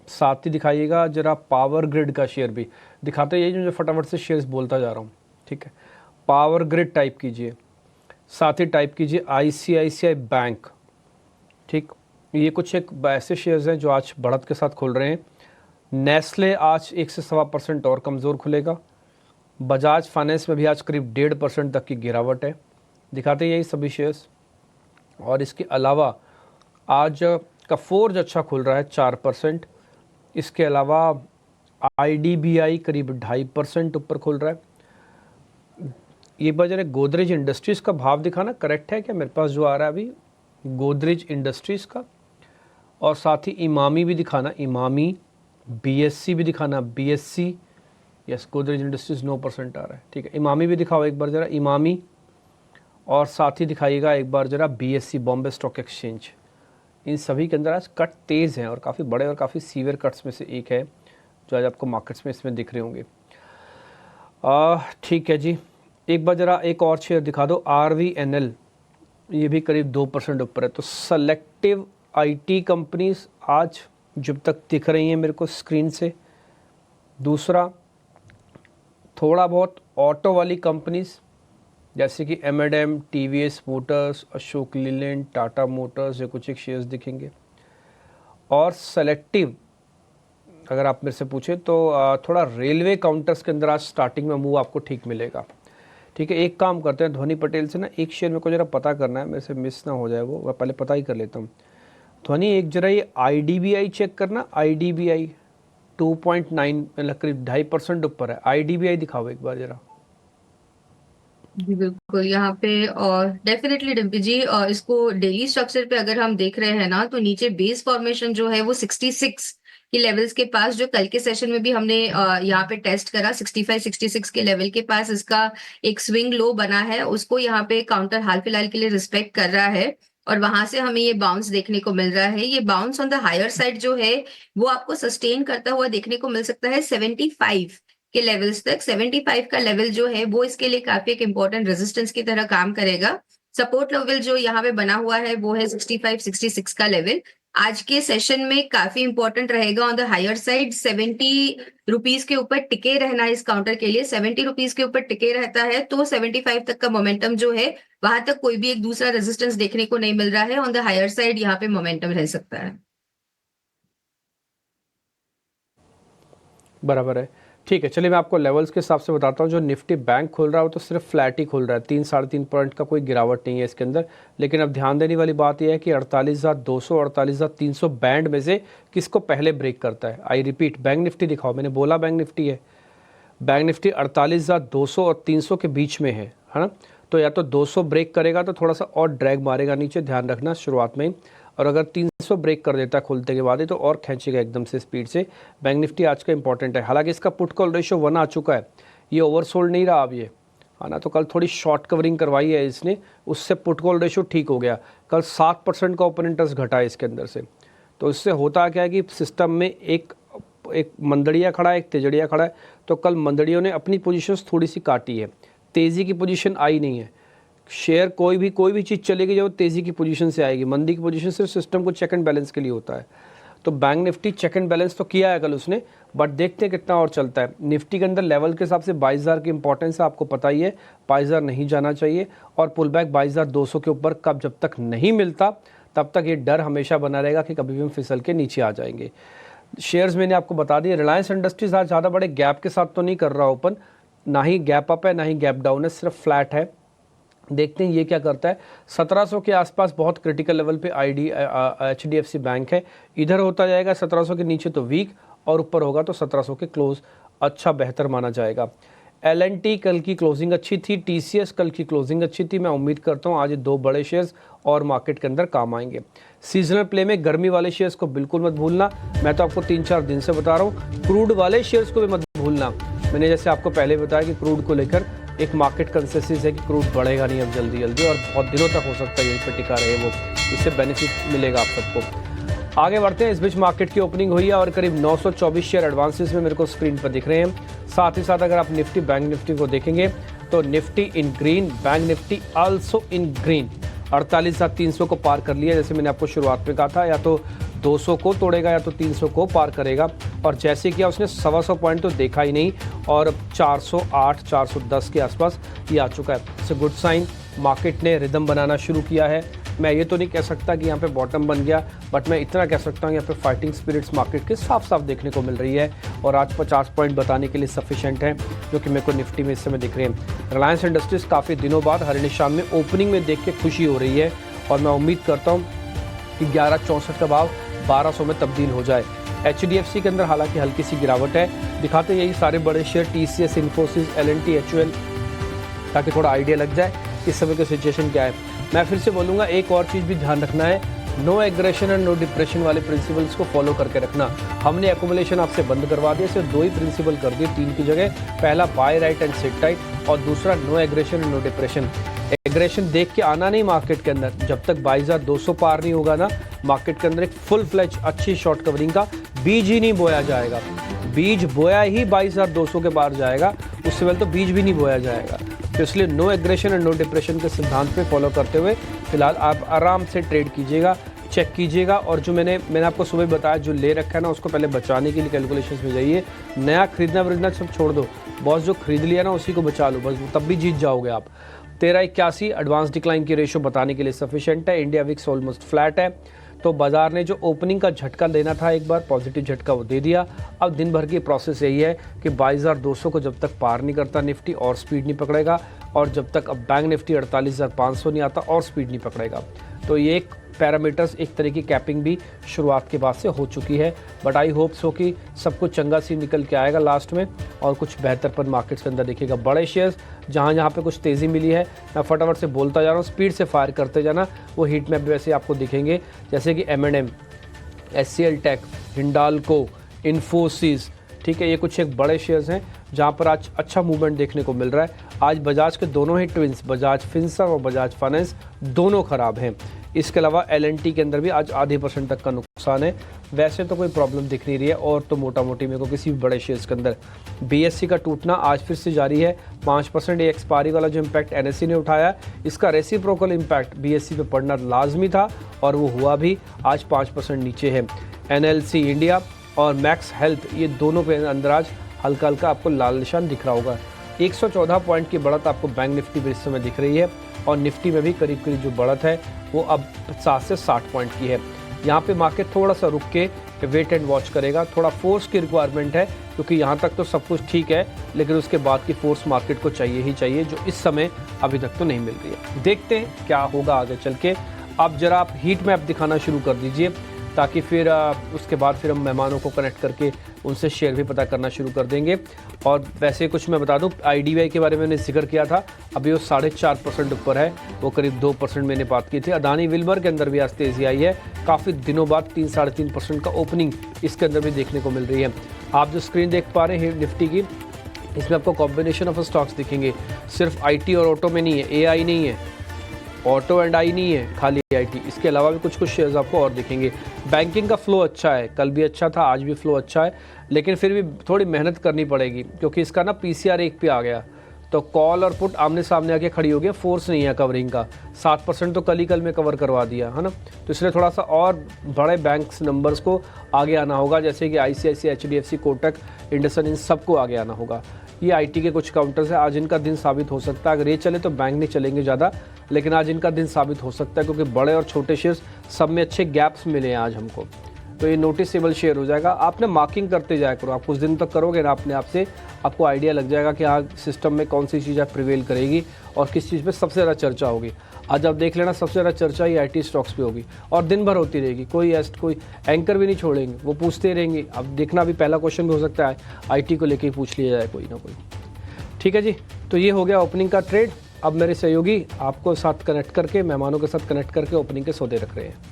साथ ही दिखाइएगा ज़रा पावर ग्रिड का शेयर भी दिखाते, यही जो फटाफट से शेयर्स बोलता जा रहा हूँ, ठीक है। पावर ग्रिड टाइप कीजिए, साथ ही टाइप कीजिए ICICI बैंक, ठीक। ये कुछ एक ऐसे शेयर्स हैं जो आज बढ़त के साथ खुल रहे हैं। नेस्ले आज 1 से 1.25% और कमज़ोर खुलेगा। बजाज फाइनेंस में भी आज करीब 1.5% तक की गिरावट है, दिखाते यही सभी शेयर्स। और इसके अलावा आज का फोर्ज अच्छा खुल रहा है 4%। इसके अलावा IDBI करीब 2.5% ऊपर खुल रहा है। ये बाजार गोदरेज इंडस्ट्रीज़ का भाव दिखाना करेक्ट है क्या, मेरे पास जो आ रहा है अभी गोदरेज इंडस्ट्रीज़ का, और साथ ही इमामी भी दिखाना, इमामी, BSC भी दिखाना, BSC, यस गोदरेज इंडस्ट्रीज़ 9% आ रहा है, ठीक है। इमामी भी दिखाओ एक बार ज़रा, इमामी, और साथ ही दिखाइएगा एक बार ज़रा BSC, बॉम्बे स्टॉक एक्सचेंज। इन सभी के अंदर आज कट तेज़ हैं और काफ़ी बड़े और काफ़ी सीवियर कट्स में से एक है जो आज आपको मार्केट्स में इसमें दिख रहे होंगे। ठीक है जी, एक बार ज़रा एक और शेयर दिखा दो, RVNL, ये भी करीब 2% ऊपर है। तो सेलेक्टिव IT कंपनीज आज जब तक दिख रही हैं मेरे को स्क्रीन से। दूसरा, थोड़ा बहुत ऑटो वाली कंपनीज जैसे कि M&M, TVS Motors, Ashok Leyland, Tata Motors, ये कुछ एक शेयर्स दिखेंगे। और सेलेक्टिव अगर आप मेरे से पूछें तो थोड़ा रेलवे काउंटर्स के अंदर आज स्टार्टिंग में मूव आपको ठीक मिलेगा, ठीक है। एक काम करते हैं, ध्वनि पटेल से ना एक शेयर मेरे को ज़रा पता करना है, मेरे से मिस ना हो जाए वो, मैं पहले पता ही कर लेता हूँ। ध्वनि एक जरा ये IDBI चेक करना, IDBI 2.9 मतलब करीब 2.5% ऊपर है। IDBI दिखाओ एक बार ज़रा। जी बिल्कुल, यहाँ पे और डेफिनेटली डिम्पी जी, और इसको डेली स्ट्रक्चर पे अगर हम देख रहे हैं ना, तो नीचे बेस फॉर्मेशन जो है वो 66 के लेवल्स के पास, जो कल के सेशन में भी हमने यहाँ पे टेस्ट करा, 65-66 के लेवल के पास इसका एक स्विंग लो बना है, उसको यहाँ पे काउंटर हाल फिलहाल के लिए रिस्पेक्ट कर रहा है और वहां से हमें ये बाउंस देखने को मिल रहा है। ये bounce on the higher side जो है वो आपको सस्टेन करता हुआ देखने को मिल सकता है 75 के लेवल्स तक। 75 का लेवल जो है वो इसके लिए काफी एक इंपॉर्टेंट रेजिस्टेंस की तरह काम करेगा। सपोर्ट लेवल जो यहाँ पे बना हुआ है वो है 65-66 का लेवल। आज के सेशन में काफी इंपॉर्टेंट रहेगा on the higher side, 70 rupees के ऊपर टिके रहना इस काउंटर के लिए। 70 रुपीज के ऊपर टिके रहता है तो 75 तक का मोमेंटम जो है वहां तक कोई भी एक दूसरा रेजिस्टेंस देखने को नहीं मिल रहा है। ऑन द हायर साइड यहाँ पे मोमेंटम रह सकता है। बराबर है, ठीक है। चलिए मैं आपको लेवल्स के हिसाब से बताता हूँ। जो निफ्टी बैंक खोल रहा है वो तो सिर्फ फ्लैट ही खोल रहा है, 3-3.5 पॉइंट का कोई गिरावट नहीं है इसके अंदर। लेकिन अब ध्यान देने वाली बात यह है कि 48,200 48,300 बैंड में से किसको पहले ब्रेक करता है। आई रिपीट, बैंक निफ्टी दिखाओ, मैंने बोला बैंक निफ्टी है, बैंक निफ्टी 48,200 और 300 के बीच में है ना। तो या तो 200 ब्रेक करेगा तो थोड़ा सा और ड्रैग मारेगा नीचे, ध्यान रखना शुरुआत में ही, और अगर 300 ब्रेक कर देता है खुलते के बाद ही तो और खींचेगा एकदम से स्पीड से। बैंक निफ्टी आज का इंपॉर्टेंट है। हालांकि इसका पुट कॉल रेशियो 1 आ चुका है, ये ओवरसोल्ड नहीं रहा अब ये, है ना। तो कल थोड़ी शॉर्ट कवरिंग करवाई है इसने, उससे पुट कॉल रेशियो ठीक हो गया। कल 7% का ओपन इंटरेस्ट घटा है इसके अंदर से। तो इससे होता क्या है कि सिस्टम में एक मंदड़िया खड़ा है, एक तेजड़िया खड़ा है। तो कल मंदड़ियों ने अपनी पोजीशंस थोड़ी सी काटी है, तेज़ी की पोजीशन आई नहीं है। शेयर कोई भी चीज़ चलेगी जो तेज़ी की पोजीशन से आएगी, मंदी की पोजीशन सिर्फ सिस्टम को चेक एंड बैलेंस के लिए होता है। तो bank Nifty check and balance तो किया है कल उसने, बट देखते हैं कितना और चलता है। निफ्टी के अंदर लेवल के हिसाब से 22,000 की इंपॉर्टेंस है, आपको पता ही है, 22,000 नहीं जाना चाहिए। और पुल बैक 22,200 के ऊपर कब जब तक नहीं मिलता तब तक ये डर हमेशा बना रहेगा कि कभी भी हम फिसल के नीचे आ जाएंगे। शेयर्स मैंने आपको बता दिए। रिलायंस इंडस्ट्रीज आज ज़्यादा बड़े गैप के साथ तो नहीं कर रहा ओपन, ना ही गैप अप है ना ही गैप डाउन है, सिर्फ फ्लैट है। देखते हैं ये क्या करता है। 1700 के आसपास बहुत क्रिटिकल लेवल पे HDFC बैंक है, इधर होता जाएगा 1700 के नीचे तो वीक, और ऊपर होगा तो 1700 के क्लोज अच्छा बेहतर माना जाएगा। L&T कल की क्लोजिंग अच्छी थी, TCS कल की क्लोजिंग अच्छी थी। मैं उम्मीद करता हूँ आज 2 बड़े शेयर्स और मार्केट के अंदर काम आएंगे। सीजनल प्ले में गर्मी वाले शेयर्स को बिल्कुल मत भूलना, मैं तो आपको 3-4 दिन से बता रहा हूँ। क्रूड वाले शेयर्स को भी मत भूलना, मैंने जैसे आपको पहले बताया कि क्रूड को लेकर एक मार्केट कंसेंसस है कि क्रूड बढ़ेगा नहीं अब जल्दी जल्दी, और बहुत दिनों तक हो सकता है यहीं पर टिका रहे वो, इससे बेनिफिट मिलेगा आप सबको। आगे बढ़ते हैं। इस बीच मार्केट की ओपनिंग हुई है और करीब 924 शेयर एडवांसेस में मेरे को स्क्रीन पर दिख रहे हैं। साथ ही साथ अगर आप निफ्टी बैंक निफ्टी को देखेंगे तो Nifty in green, bank Nifty also in green, 48,300 को पार कर लिया। जैसे मैंने आपको शुरुआत में कहा था, या तो 200 को तोड़ेगा या तो 300 को पार करेगा, और जैसे किया उसने 125 पॉइंट तो देखा ही नहीं, और 408 410 के आसपास ये आ चुका है। It's a good sign. Market ने रिदम बनाना शुरू किया है। मैं ये तो नहीं कह सकता कि यहाँ पे बॉटम बन गया, बट मैं इतना कह सकता हूँ यहाँ पे फाइटिंग स्पिरिट्स मार्केट के साफ साफ देखने को मिल रही है, और आज 50 पॉइंट बताने के लिए सफिशेंट है, जो कि मेरे को निफ्टी में इस समय दिख रहे हैं। रिलायंस इंडस्ट्रीज काफ़ी दिनों बाद हर निशान में ओपनिंग में देख के खुशी हो रही है, और मैं उम्मीद करता हूँ कि 1164 का भाव 1200 में तब्दील हो जाए। HDFC के अंदर हालांकि हल्की सी गिरावट है। दिखाते यही सारे बड़े share TCS, Infosys, L&T, HUL, ताकि थोड़ा आइडिया लग जाए इस समय की सिचुएशन क्या है। मैं फिर से बोलूँगा, एक और चीज़ भी ध्यान रखना है, no aggression and no depression वाले प्रिंसिपल्स को फॉलो करके रखना। हमने एकोमुलेशन आपसे बंद करवा दिया, सिर्फ 2 ही प्रिंसिपल कर दिए 3 की जगह। पहला buy right and sit tight, और दूसरा no aggression and no depression. Aggression देख के आना नहीं मार्केट के अंदर, जब तक 22,200 पार नहीं होगा ना, मार्केट के अंदर एक फुल फ्लैच अच्छी शॉर्ट कवरिंग का बीज ही नहीं बोया जाएगा। बीज बोया ही 22,200 के पार जाएगा, उससे पहले तो बीज भी नहीं बोया जाएगा। तो इसलिए no aggression and no depression के सिद्धांत पे फॉलो करते हुए फिलहाल आप आराम से ट्रेड कीजिएगा, चेक कीजिएगा, और जो मैंने आपको सुबह बताया, जो ले रखा है ना उसको पहले बचाने के लिए कैलकुलेशंस में जाइए। नया खरीदना वरीदना सब छोड़ दो, बॉस जो खरीद लिया ना उसी को बचा लो बस, तब भी जीत जाओगे आप। 1381 एडवांस डिक्लाइन की रेशो बताने के लिए सफिशिएंट है। इंडिया विक्स ऑलमोस्ट फ्लैट है। तो बाजार ने जो ओपनिंग का झटका देना था, एक बार पॉजिटिव झटका वो दे दिया। अब दिन भर की प्रोसेस यही है कि 22,200 को जब तक पार नहीं करता निफ्टी, और स्पीड नहीं पकड़ेगा, और जब तक अब बैंक निफ्टी 48,500 नहीं आता, और स्पीड नहीं पकड़ेगा। तो ये एक पैरामीटर्स, एक तरह की कैपिंग भी शुरुआत के बाद से हो चुकी है, बट आई होप सो कि सब कुछ चंगा सी निकल के आएगा लास्ट में, और कुछ बेहतरपन मार्केट्स के अंदर देखिएगा। बड़े शेयर्स जहाँ पे कुछ तेज़ी मिली है, मैं फटाफट से बोलता जा रहा हूँ, स्पीड से फायर करते जाना। वो हीट मैप वैसे आपको दिखेंगे, जैसे कि M&M, SCL take, Hindalco, Infosys, ठीक है, ये कुछ एक बड़े शेयर्स हैं जहाँ पर आज अच्छा मूवमेंट देखने को मिल रहा है। आज बजाज के दोनों ही ट्विंस, बजाज फिनसर्व और बजाज फाइनेंस, दोनों खराब हैं। इसके अलावा L&T के अंदर भी आज आधे % तक का नुकसान है। वैसे तो कोई प्रॉब्लम दिख नहीं रही है, और तो मोटा मोटी मेरे को किसी भी बड़े शेयर्स के अंदर। BSE का टूटना आज फिर से जारी है, 5%। ये एक्सपायरी वाला जो इम्पैक्ट NSE ने उठाया, इसका रेसिप्रोकल इम्पैक्ट BSE पे पड़ना लाजमी था, और वो हुआ भी। आज 5% नीचे है। NLC इंडिया और मैक्स हेल्थ, ये दोनों पे अंदर आज हल्का हल्का आपको लाल निशान दिख रहा होगा। 114 पॉइंट की बढ़त आपको बैंक निफ्टी में इस समय दिख रही है, और निफ्टी में भी करीब करीब जो बढ़त है वो अब 60 से 60 पॉइंट की है। यहाँ पे मार्केट थोड़ा सा रुक के वेट एंड वॉच करेगा, थोड़ा फोर्स की रिक्वायरमेंट है, क्योंकि यहाँ तक तो सब कुछ ठीक है, लेकिन उसके बाद की फोर्स मार्केट को चाहिए ही चाहिए, जो इस समय अभी तक तो नहीं मिल रही है। देखते हैं क्या होगा आगे चल के। अब जरा आप हीट मैप दिखाना शुरू कर दीजिए, ताकि फिर उसके बाद फिर हम मेहमानों को कनेक्ट करके उनसे शेयर भी पता करना शुरू कर देंगे। और वैसे कुछ मैं बता दूं, IDBI के बारे में मैंने जिक्र किया था, अभी वो 4.5% ऊपर है, वो करीब 2% मैंने बात की थी। अदानी विल्मर के अंदर भी आज तेज़ी आई है, काफ़ी दिनों बाद 3-3.5% का ओपनिंग इसके अंदर भी देखने को मिल रही है। आप जो स्क्रीन देख पा रहे हैं निफ्टी की, इसमें आपको कॉम्बिनेशन ऑफ स्टॉक्स दिखेंगे। सिर्फ IT और ऑटो में नहीं है, AI नहीं है, ऑटो एंड आई नहीं है, खाली IT। इसके अलावा भी कुछ शेयर्स आपको और दिखेंगे। बैंकिंग का फ्लो अच्छा है, कल भी अच्छा था, आज भी फ्लो अच्छा है, लेकिन फिर भी थोड़ी मेहनत करनी पड़ेगी, क्योंकि इसका ना PCR 1 पे आ गया, तो कॉल और पुट आमने सामने आके खड़ी हो गई, फोर्स नहीं है कवरिंग का। 7% तो कल में कवर करवा दिया है ना, तो इसलिए थोड़ा सा और बड़े बैंक्स नंबर्स को आगे आना होगा, जैसे कि ICICI, HDFC, कोटक, इंडसन, इन सबको आगे आना होगा। ये IT के कुछ काउंटर्स है, आज इनका दिन साबित हो सकता है। अगर ये चले तो बैंक नहीं चलेंगे ज़्यादा, लेकिन आज इनका दिन साबित हो सकता है, क्योंकि बड़े और छोटे शेयर्स सब में अच्छे गैप्स मिले हैं आज हमको, तो ये नोटिसेबल शेयर हो जाएगा। आपने मार्किंग करते जाया करो, आप कुछ दिन तक करोगे ना, अपने आप से आपको आइडिया लग जाएगा कि हाँ सिस्टम में कौन सी चीज़ प्रिवेल करेगी और किस चीज़ पे सबसे ज़्यादा चर्चा होगी। आज आप देख लेना, सबसे ज़्यादा चर्चा ही IT स्टॉक्स पे होगी, और दिन भर होती रहेगी। कोई एंकर भी नहीं छोड़ेंगे, वो पूछते रहेंगे। अब देखना, अभी पहला क्वेश्चन भी हो सकता है IT को लेके ही पूछ लिया जाए कोई ना कोई। ठीक है जी, तो ये हो गया ओपनिंग का ट्रेड। अब मेरे सहयोगी आपको साथ कनेक्ट करके, मेहमानों के साथ कनेक्ट करके ओपनिंग के सौदे रख रहे हैं।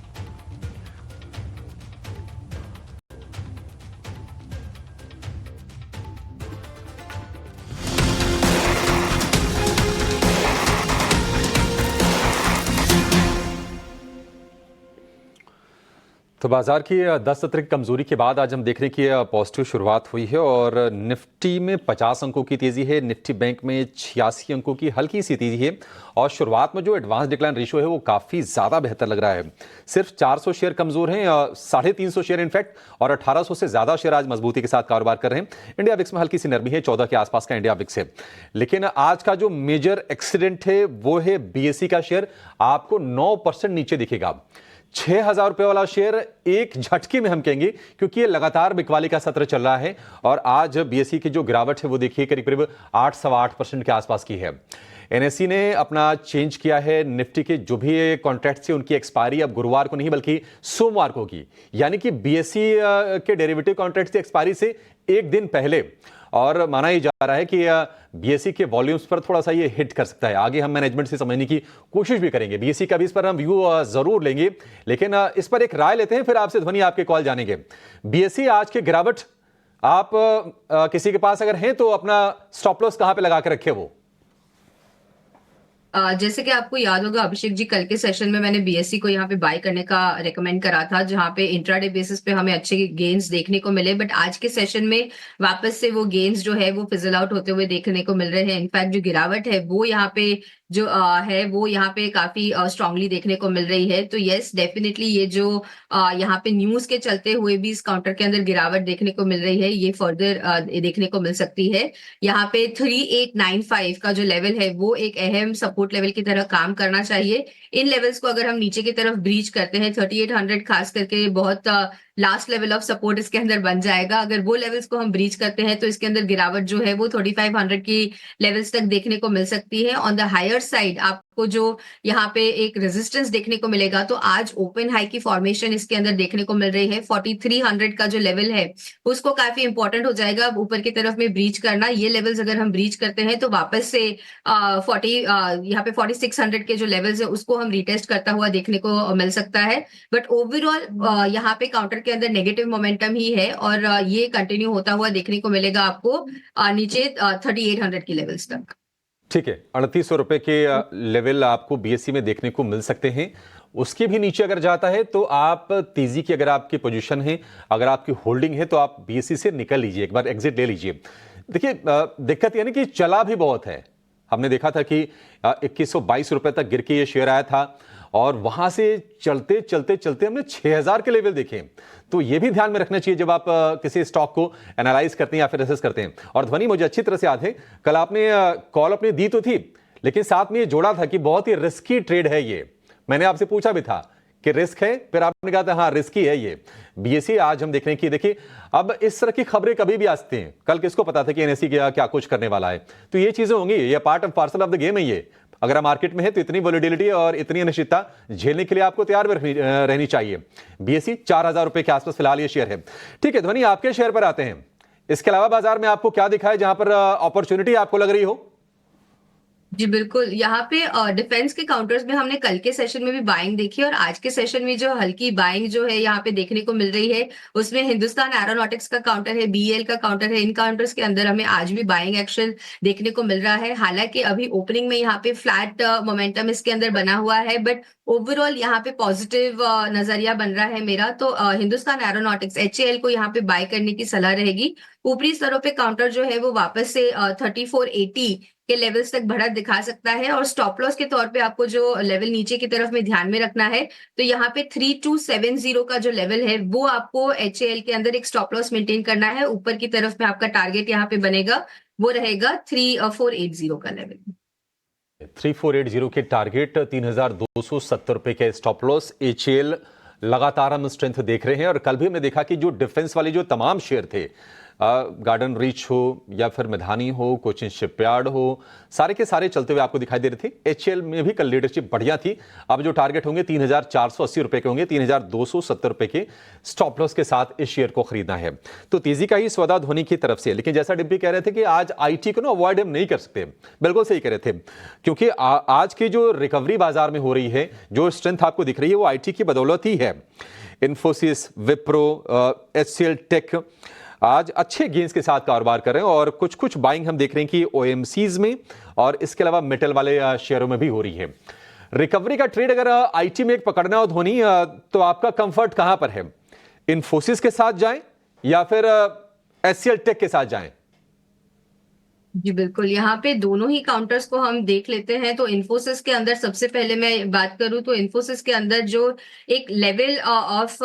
तो बाजार की 10 सत्र की कमजोरी के बाद आज हम देख रहे हैं कि पॉजिटिव शुरुआत हुई है और निफ्टी में 50 अंकों की तेजी है, निफ्टी बैंक में 86 अंकों की हल्की सी तेजी है और शुरुआत में जो एडवांस डिक्लाइन रेशियो है वो काफ़ी ज़्यादा बेहतर लग रहा है। सिर्फ 400 शेयर कमज़ोर हैं, 350 शेयर इनफैक्ट, और 1800 से ज़्यादा शेयर आज मजबूती के साथ कारोबार कर रहे हैं। इंडिया विक्स में हल्की सी नरमी है, 14 के आसपास का इंडिया विक्स है। लेकिन आज का जो मेजर एक्सीडेंट है वो है बीएसई का शेयर, आपको 9% नीचे दिखेगा। 6,000 रुपए वाला शेयर एक झटके में हम कहेंगे, क्योंकि ये लगातार बिकवाली का सत्र चल रहा है और आज बीएसई की जो गिरावट है वो देखिए करीब करीब 8-8.25% के आसपास की है। एनएसई ने अपना चेंज किया है, निफ्टी के जो भी कॉन्ट्रैक्ट से उनकी एक्सपायरी अब गुरुवार को नहीं बल्कि सोमवार को होगी, यानी कि बीएसई के डेरिवेटिव कॉन्ट्रैक्ट की एक्सपायरी से एक दिन पहले। और माना ही जा रहा है कि बीएसई के वॉल्यूम्स पर थोड़ा सा ये हिट कर सकता है। आगे हम मैनेजमेंट से समझने की कोशिश भी करेंगे, बीएसई का भी इस पर हम व्यू जरूर लेंगे, लेकिन इस पर एक राय लेते हैं, फिर आपसे ध्वनि आपके कॉल जानेंगे। बीएसई आज के गिरावट, आप किसी के पास अगर हैं तो अपना स्टॉप लॉस कहां पे लगा के रखे वो? जैसे कि आपको याद होगा अभिषेक जी, कल के सेशन में मैंने बीएसई को यहाँ पे बाय करने का रेकमेंड करा था, जहाँ पे इंट्राडे बेसिस पे हमें अच्छे गेन्स देखने को मिले, बट आज के सेशन में वापस से वो गेन्स जो है वो फिजल आउट होते हुए देखने को मिल रहे हैं। इनफैक्ट जो गिरावट है वो यहाँ पे जो है वो यहाँ पे काफी स्ट्रांगली देखने को मिल रही है। तो यस, डेफिनेटली ये जो यहाँ पे न्यूज के चलते हुए भी इस काउंटर के अंदर गिरावट देखने को मिल रही है, ये फर्दर देखने को मिल सकती है। यहाँ पे 3895 का जो लेवल है वो एक अहम सपोर्ट लेवल की तरह काम करना चाहिए। इन लेवल्स को अगर हम नीचे की तरफ ब्रीच करते हैं, 3800 खास करके बहुत लास्ट लेवल ऑफ सपोर्ट इसके अंदर बन जाएगा। अगर वो लेवल्स को हम ब्रीच करते हैं तो इसके अंदर गिरावट जो है वो 3500 की लेवल्स तक देखने को मिल सकती है। ऑन द हायर साइड आपको जो यहाँ पे एक रेजिस्टेंस देखने को मिलेगा, तो आज ओपन हाई की फॉर्मेशन इसके अंदर देखने को मिल रही है। 4300 का जो लेवल है उसको काफी इंपॉर्टेंट हो जाएगा ऊपर की तरफ में ब्रीच करना। ये लेवल्स अगर हम ब्रीच करते हैं तो वापस से यहाँ पे 4600 के जो लेवल्स है उसको हम रिटेस्ट करता हुआ देखने को मिल सकता है। बट ओवरऑल यहाँ पे काउंटर के अंदर नेगेटिव मोमेंटम ही है और ये कंटिन्यू होता हुआ देखने को मिलेगा आपको नीचे 3800 की लेवल्स तक। ठीक है, 3800 रुपए के लेवल आपको बीएसई में देखने को मिल सकते हैं। उसके भी नीचे अगर जाता है तो आप तेजी की, अगर आपकी पोजीशन है, अगर आपकी होल्डिंग है, तो आप बीएसई से निकल लीजिए, एक बार एग्जिट ले लीजिए। देखिए दिक्कत यानी कि चला भी बहुत है। हमने देखा था कि 2122 रुपए तक गिर के ये शेयर आया था और वहां से चलते चलते चलते हमने 6000 के लेवल देखे। तो ये भी ध्यान में रखना चाहिए जब आप किसी स्टॉक को एनालाइज करते हैं या फिर असेस करते हैं। और ध्वनि, मुझे अच्छी तरह से याद है, कल आपने कॉल अपनी दी तो थी, लेकिन साथ में ये जोड़ा था कि बहुत ही रिस्की ट्रेड है ये। मैंने आपसे पूछा भी था कि रिस्क है, फिर आपने कहा था हाँ रिस्की है ये। बीएसई आज हम देख रहे हैं कि देखिए अब इस तरह की खबरें कभी भी आ सकती हैं। कल किसको पता था कि एनएसई क्या कुछ करने वाला है। तो ये चीजें होंगी, ये part of parcel of the game है ये। अगर आप मार्केट में है तो इतनी वोलेटिलिटी और इतनी अनिश्चितता झेलने के लिए आपको तैयार रहनी चाहिए। बीएसई 4000 रुपए के आसपास फिलहाल ये शेयर है। ठीक है ध्वनि, आपके शेयर पर आते हैं। इसके अलावा बाजार में आपको क्या दिखा है जहां पर अपॉर्चुनिटी आपको लग रही हो? जी बिल्कुल, यहाँ पे डिफेंस के काउंटर्स में हमने कल के सेशन में भी बाइंग देखी और आज के सेशन में जो हल्की बाइंग जो है यहाँ पे देखने को मिल रही है, उसमें हिंदुस्तान एरोनॉटिक्स का काउंटर है, बीएल का काउंटर है। इन काउंटर्स के अंदर हमें आज भी बाइंग एक्शन देखने को मिल रहा है। हालांकि अभी ओपनिंग में यहाँ पे फ्लैट मोमेंटम इसके अंदर बना हुआ है, बट ओवरऑल यहाँ पे पॉजिटिव नजरिया बन रहा है मेरा। तो हिंदुस्तान एरोनॉटिक्स HAL को यहाँ पे बाय करने की सलाह रहेगी। ऊपरी स्तरों पे काउंटर जो है वो वापस से 3480 के लेवल्स तक बढ़त दिखा सकता है और स्टॉप लॉस के तौर पे आपको जो लेवल नीचे की तरफ में ध्यान में रखना है, तो यहाँ पे 3270 का जो लेवल है वो आपको HAL के अंदर एक स्टॉप लॉस मेंटेन करना है। ऊपर की तरफ में आपका टारगेट यहाँ पे बनेगा, वो रहेगा 3480 का लेवल। 3480 के टारगेट, 3270 रुपए के स्टॉप लॉस। HAL लगातार हम स्ट्रेंथ देख रहे हैं और कल भी हमने देखा कि जो डिफेंस वाले जो तमाम शेयर थे, गार्डन रीच हो या फिर मैदानी हो, कोचिन शिपयार्ड हो, सारे के सारे चलते हुए आपको दिखाई दे रहे थे। HAL में भी कल लीडरशिप बढ़िया थी। अब जो टारगेट होंगे 3480 रुपए के होंगे, 3270 रुपए के स्टॉप लॉस के साथ इस शेयर को खरीदना है। तो तेजी का ही सौदा ध्वनि की तरफ से। लेकिन जैसा डिम्पी कह रहे थे कि आज IT को ना अवॉइड हम नहीं कर सकते, बिल्कुल सही कह रहे थे, क्योंकि आज की जो रिकवरी बाजार में हो रही है, जो स्ट्रेंथ आपको दिख रही है, वो IT की बदौलत ही है। इन्फोसिस, विप्रो, HCL टेक आज अच्छे गेंस के साथ कारोबार कर रहे हैं और कुछ कुछ बाइंग हम देख रहे हैं कि OMCs में और इसके अलावा मेटल वाले शेयरों में भी हो रही है। रिकवरी का ट्रेड अगर आईटी में एक पकड़ना हो धोनी, तो आपका कंफर्ट कहां पर है? इन्फोसिस के साथ जाएं या फिर एचसीएल टेक के साथ जाएं? जी बिल्कुल, यहाँ पे दोनों ही काउंटर्स को हम देख लेते हैं। तो इन्फोसिस के अंदर सबसे पहले मैं बात करूं तो इन्फोसिस के अंदर जो एक लेवल ऑफ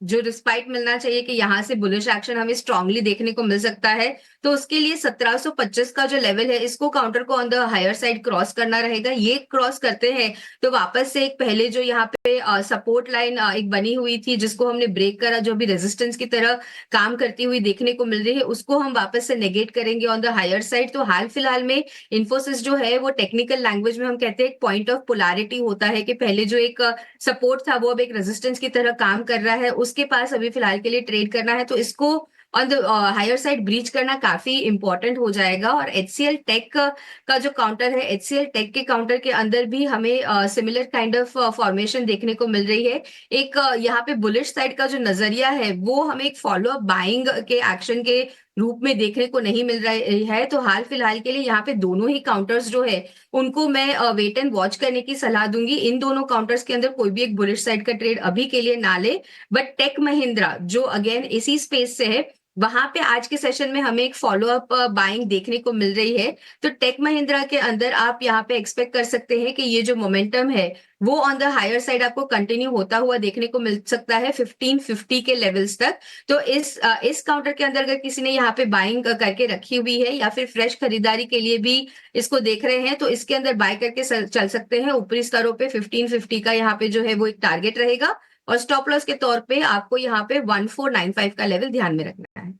जो रिस्पाइट मिलना चाहिए कि यहाँ से बुलिश एक्शन हमें स्ट्रांगली देखने को मिल सकता है, तो उसके लिए 1725 का जो लेवल है इसको काउंटर को on the higher side cross करना रहेगा। ये क्रॉस करते हैं तो वापस से एक पहले जो यहाँ पे सपोर्ट लाइन एक बनी हुई थी जिसको हमने ब्रेक करा, जो भी रेजिस्टेंस की तरह काम करती हुई देखने को मिल रही है, उसको हम वापस से नेगेट करेंगे ऑन द हायर साइड। तो हाल फिलहाल में इन्फोसिस जो है वो टेक्निकल लैंग्वेज में हम कहते हैं एक पॉइंट ऑफ पोलैरिटी होता है कि पहले जो एक सपोर्ट था वो अब एक रेजिस्टेंस की तरह काम कर रहा है, उसके पास अभी फिलहाल के लिए ट्रेड करना है। तो इसको on the higher side breach करना काफी इंपॉर्टेंट हो जाएगा। और एचसीएल टेक का जो काउंटर है, एचसीएल टेक के काउंटर के अंदर भी हमें सिमिलर काइंड ऑफ फॉर्मेशन देखने को मिल रही है। एक यहाँ पे बुलिश साइड का जो नजरिया है वो हमें एक फॉलो अप बाइंग के एक्शन के रूप में देखने को नहीं मिल रहा है। तो हाल फिलहाल के लिए यहाँ पे दोनों ही काउंटर्स जो है उनको मैं वेट एंड वॉच करने की सलाह दूंगी। इन दोनों काउंटर्स के अंदर कोई भी एक बुलिश साइड का ट्रेड अभी के लिए ना ले। बट टेक महिंद्रा जो अगेन इसी स्पेस से है, वहां पे आज के सेशन में हमें एक फॉलो अप बाइंग देखने को मिल रही है। तो टेक महिंद्रा के अंदर आप यहाँ पे एक्सपेक्ट कर सकते हैं कि ये जो मोमेंटम है वो ऑन द हायर साइड आपको कंटिन्यू होता हुआ देखने को मिल सकता है 1550 के लेवल्स तक। तो इस काउंटर के अंदर अगर किसी ने यहाँ पे बाइंग करके रखी हुई है या फिर फ्रेश खरीदारी के लिए भी इसको देख रहे हैं, तो इसके अंदर बाय करके चल सकते हैं। ऊपरी स्तरों पे 1550 का यहाँ पे जो है वो एक टारगेट रहेगा और स्टॉप लॉस के तौर पे आपको यहाँ पे 1495 का लेवल ध्यान में रखना है।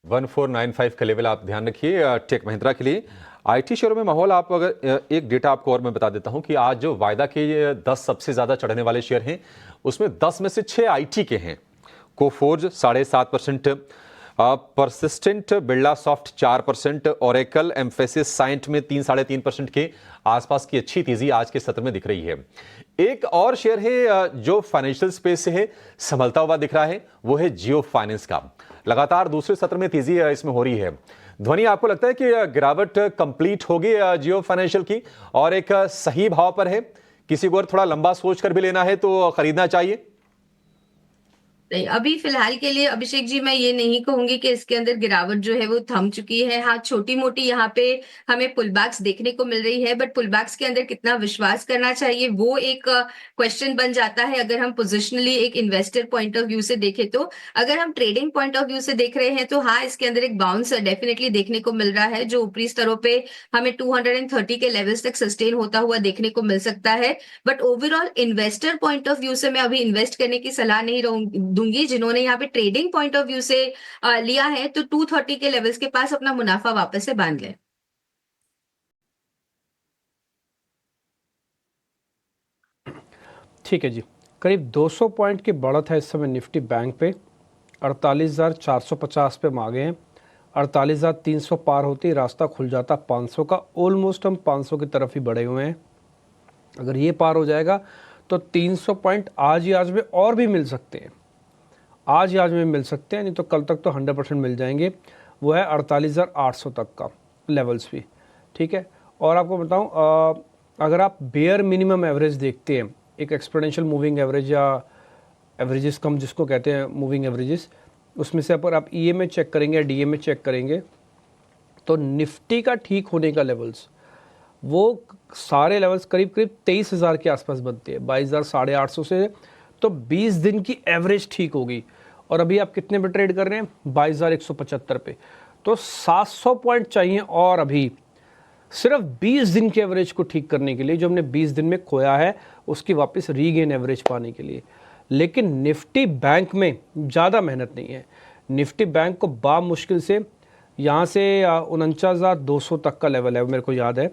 1495 का लेवल आप ध्यान रखिए टेक महिंद्रा के लिए। आईटी शेयरों में माहौल, आप अगर एक डेटा आपको और मैं बता देता हूं कि आज जो वायदा के 10 सबसे ज्यादा चढ़ने वाले शेयर हैं उसमें 10 में से 6 आईटी के हैं। कोफोर्ज 7.5%, परसिस्टेंट, बिरला सॉफ्ट 4%, ओरेकल, एम्फेसिस, साइंट में 3-3.5% के आसपास की अच्छी तेजी आज के सत्र में दिख रही है। एक और शेयर है जो फाइनेंशियल स्पेस से है, संभलता हुआ दिख रहा है, वो है जियो फाइनेंस का। लगातार दूसरे सत्र में तेजी इसमें हो रही है। ध्वनि, आपको लगता है कि गिरावट कंप्लीट होगी जियो फाइनेंशियल की और एक सही भाव पर है? किसी को और थोड़ा लंबा सोच कर भी लेना है तो खरीदना चाहिए? नहीं, अभी फिलहाल के लिए अभिषेक जी मैं ये नहीं कहूंगी कि इसके अंदर गिरावट जो है वो थम चुकी है। हाँ, छोटी मोटी यहाँ पे हमें पुलबैक्स देखने को मिल रही है, बट पुलबैक्स के अंदर कितना विश्वास करना चाहिए वो एक क्वेश्चन बन जाता है अगर हम पोजिशनली एक इन्वेस्टर पॉइंट ऑफ व्यू से देखें तो। अगर हम ट्रेडिंग पॉइंट ऑफ व्यू से देख रहे हैं तो हाँ, इसके अंदर एक बाउंस डेफिनेटली देखने को मिल रहा है जो ऊपरी स्तरों पे हमें 230 के लेवल्स तक सस्टेन होता हुआ देखने को मिल सकता है। But overall investor point of view से मैं अभी इन्वेस्ट करने की सलाह नहीं दूंगी। जिन्होंने यहाँ पे ट्रेडिंग पॉइंट ऑफ व्यू से लिया है तो 230 के लेवल्स के पास अपना मुनाफा वापस से बांध ले। ठीक है जी, करीब 200 पॉइंट की बढ़त है इस समय निफ्टी बैंक पे। 48,450 पे हम आ गए हैं। 48,300 पार होती रास्ता खुल जाता 500 का। ऑलमोस्ट हम 500 की तरफ ही बढ़े हुए हैं। अगर ये पार हो जाएगा तो 300 पॉइंट आज ही आज में और भी मिल सकते हैं, आज ही आज में मिल सकते हैं, नहीं तो कल तक तो 100% मिल जाएंगे। वो है 48,800 तक का लेवल्स भी, ठीक है। और आपको बताऊं, अगर आप बेयर मिनिमम एवरेज देखते हैं, एक एक्सपोनेंशियल मूविंग एवरेज या एवरेजेस कम जिसको कहते हैं मूविंग एवरेजेस, उसमें से अगर आप EMA चेक करेंगे या DMA चेक करेंगे तो निफ्टी का ठीक होने का लेवल्स वो सारे लेवल्स करीब 23,000 के आसपास बनते हैं, 22,850 से। तो 20 दिन की एवरेज ठीक होगी। और अभी आप कितने पे ट्रेड कर रहे हैं? 22,175 पे। तो 700 पॉइंट चाहिए और अभी सिर्फ 20 दिन के एवरेज को ठीक करने के लिए, जो हमने 20 दिन में खोया है उसकी वापस रीगेन एवरेज पाने के लिए। लेकिन निफ्टी बैंक में ज़्यादा मेहनत नहीं है। निफ्टी बैंक को मुश्किल से यहाँ से 49,200 तक का लेवल है मेरे को याद है,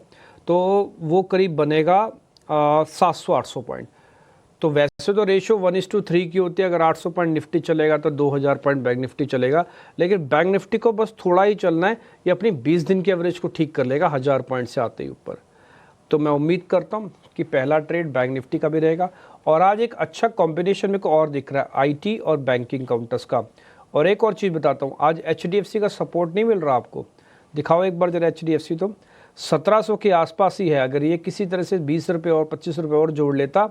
तो वो करीब बनेगा 700-800 पॉइंट। तो वैसे तो रेशियो 1:3 की होती है। अगर 800 पॉइंट निफ्टी चलेगा तो 2000 पॉइंट बैंक निफ्टी चलेगा। लेकिन बैंक निफ्टी को बस थोड़ा ही चलना है, ये अपनी 20 दिन की एवरेज को ठीक कर लेगा 1000 पॉइंट से आते ही ऊपर। तो मैं उम्मीद करता हूँ कि पहला ट्रेड बैंक निफ्टी का भी रहेगा। और आज एक अच्छा कॉम्बिनेशन मेरे को और दिख रहा है आईटी और बैंकिंग काउंटर्स का। और एक और चीज़ बताता हूँ, आज HDFC का सपोर्ट नहीं मिल रहा आपको, दिखाओ एक बार जरा HDFC। तो 1700 के आसपास ही है। अगर ये किसी तरह से 20 रुपये और 25 रुपये और जोड़ लेता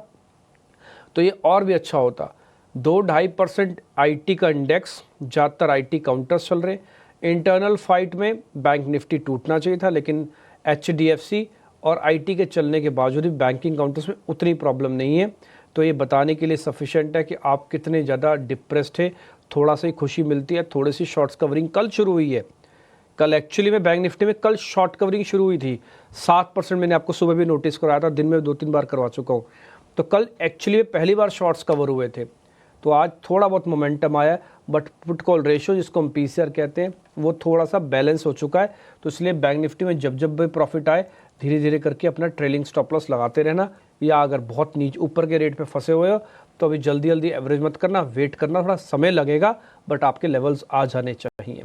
तो ये और भी अच्छा होता। 2-2.5% IT का इंडेक्स, ज़्यादातर IT काउंटर्स चल रहे। इंटरनल फाइट में बैंक निफ्टी टूटना चाहिए था, लेकिन HDFC और IT के चलने के बावजूद भी बैंकिंग काउंटर्स में उतनी प्रॉब्लम नहीं है। तो ये बताने के लिए सफिशेंट है कि आप कितने ज़्यादा डिप्रेस्ड है। थोड़ा सा ही खुशी मिलती है, थोड़ी सी शॉर्ट्स कवरिंग कल शुरू हुई है। कल एक्चुअली में बैंक निफ्टी में कल शॉर्ट कवरिंग शुरू हुई थी 7%। मैंने आपको सुबह भी नोटिस कराया था, दिन में 2-3 बार करवा चुका हूँ। तो कल एक्चुअली में पहली बार शॉर्ट्स कवर हुए थे। तो आज थोड़ा बहुत मोमेंटम आया, बट पुट कॉल रेशियो जिसको हम PCR कहते हैं वो थोड़ा सा बैलेंस हो चुका है। तो इसलिए बैंक निफ्टी में जब जब भी प्रॉफिट आए धीरे धीरे करके अपना ट्रेलिंग स्टॉप लॉस लगाते रहना, या अगर बहुत नीचे ऊपर के रेट पे फंसे हुए हो तो अभी जल्दी जल्दी एवरेज मत करना, वेट करना, थोड़ा समय लगेगा बट आपके लेवल्स आ जाने चाहिए।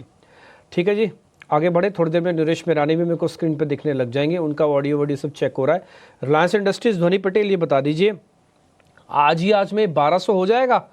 ठीक है जी, आगे बढ़े। थोड़ी देर में नरेश मेरानी भी मेरे को स्क्रीन पे दिखने लग जाएंगे, उनका ऑडियो सब चेक हो रहा है। रिलायंस इंडस्ट्रीज, ध्वनि पटेल ये बता दीजिए आज में 1200 हो जाएगा?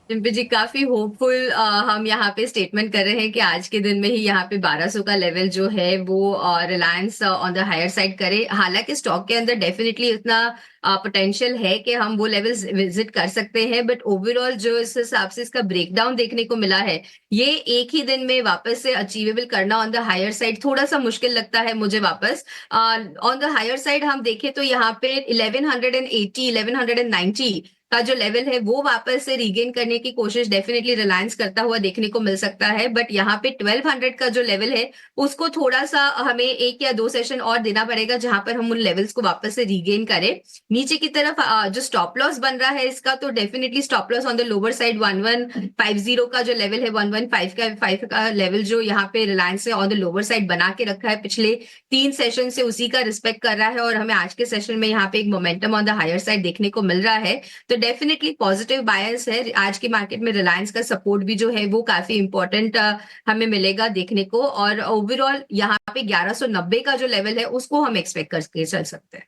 डिम्पी जी काफी होपफुल हम यहाँ पे स्टेटमेंट कर रहे हैं कि आज के दिन में ही यहाँ पे 1200 का लेवल जो है वो Reliance on the higher side करे। हालांकि स्टॉक के अंदर डेफिनेटली इतना पोटेंशियल है कि हम वो लेवल्स विजिट कर सकते हैं, बट ओवरऑल जो इस हिसाब से इसका ब्रेकडाउन देखने को मिला है, ये एक ही दिन में वापस से अचीवेबल करना ऑन द हायर साइड थोड़ा सा मुश्किल लगता है मुझे। वापस ऑन द हायर साइड हम देखें तो यहाँ पे 1180 1190 का जो लेवल है वो वापस से रीगेन करने की कोशिश डेफिनेटली रिलायंस करता हुआ देखने को मिल सकता है। बट यहाँ पे 1200 का जो लेवल है उसको थोड़ा सा हमें 1 या 2 सेशन और देना पड़ेगा जहां पर हम उन लेवल्स को वापस से रीगेन करें। नीचे की तरफ जो स्टॉप लॉस बन रहा है इसका, तो definitely stop loss on the lower side 1150 का जो लेवल है, 1155 का लेवल जो यहाँ पे रिलायंस ने ऑन द लोअर साइड बना के रखा है पिछले 3 सेशन से, उसी का रिस्पेक्ट कर रहा है और हमें आज के सेशन में यहाँ पे एक momentum on the higher side देखने को मिल रहा है। तो डेफिनेटली पॉजिटिव बायस है आज की मार्केट में। रिलायंस का सपोर्ट भी जो है वो काफी इंपॉर्टेंट हमें मिलेगा देखने को, और ओवरऑल यहाँ पे 1190 का जो लेवल है उसको हम एक्सपेक्ट करके चल सकते हैं।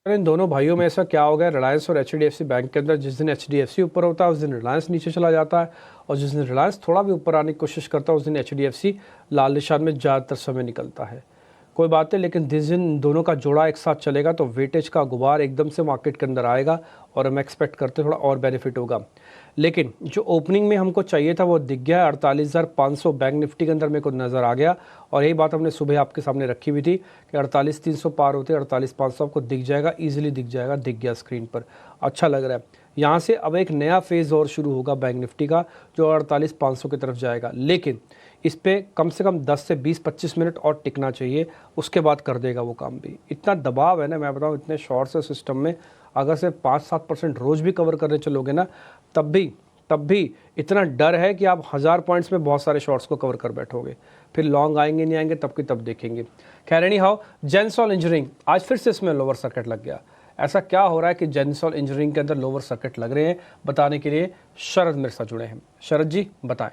इन दोनों भाइयों में ऐसा क्या हो गया, रिलायंस और HDFC बैंक के अंदर जिस दिन HDFC ऊपर होता है उस दिन रिलायंस नीचे चला जाता है, और जिस दिन रिलायंस थोड़ा भी ऊपर आने की कोशिश करता है उस दिन HDFC लाल निशान में ज़्यादातर समय निकलता है। कोई बात है, लेकिन जिस दिन दोनों का जोड़ा एक साथ चलेगा तो वेटेज का गुबार एकदम से मार्केट के अंदर आएगा और हम एक्सपेक्ट करते थोड़ा और बेनिफिट होगा। लेकिन जो ओपनिंग में हमको चाहिए था वो दिख गया, 48,500 बैंक निफ्टी के अंदर मेरे को नज़र आ गया, और यही बात हमने सुबह आपके सामने रखी हुई थी कि 48,300 पार होते 48,500 आपको दिख जाएगा, ईजिली दिख जाएगा, दिख गया स्क्रीन पर, अच्छा लग रहा है। यहाँ से अब एक नया फेज़ और शुरू होगा बैंक निफ्टी का जो 48,500 की तरफ जाएगा, लेकिन इस पर कम से कम 10 से 20-25 मिनट और टिकना चाहिए, उसके बाद कर देगा वो काम भी। इतना दबाव है ना, मैं बताऊँ इतने शॉर्ट से सिस्टम में अगर से 5-7% रोज़ भी कवर करने चलोगे ना तब भी इतना डर है कि आप 1000 पॉइंट्स में बहुत सारे शॉर्ट्स को कवर कर बैठोगे, फिर लॉन्ग आएंगे नहीं आएंगे तब की तब देखेंगे। खैर एनी हाउ, जेंसॉल इंजीनियरिंग आज फिर से इसमें लोअर सर्किट लग गया। ऐसा क्या हो रहा है कि जेंसॉल इंजीनियरिंग के अंदर लोअर सर्किट लग रहे हैं, बताने के लिए शरद मेरे साथ जुड़े हैं। शरद जी बताएं।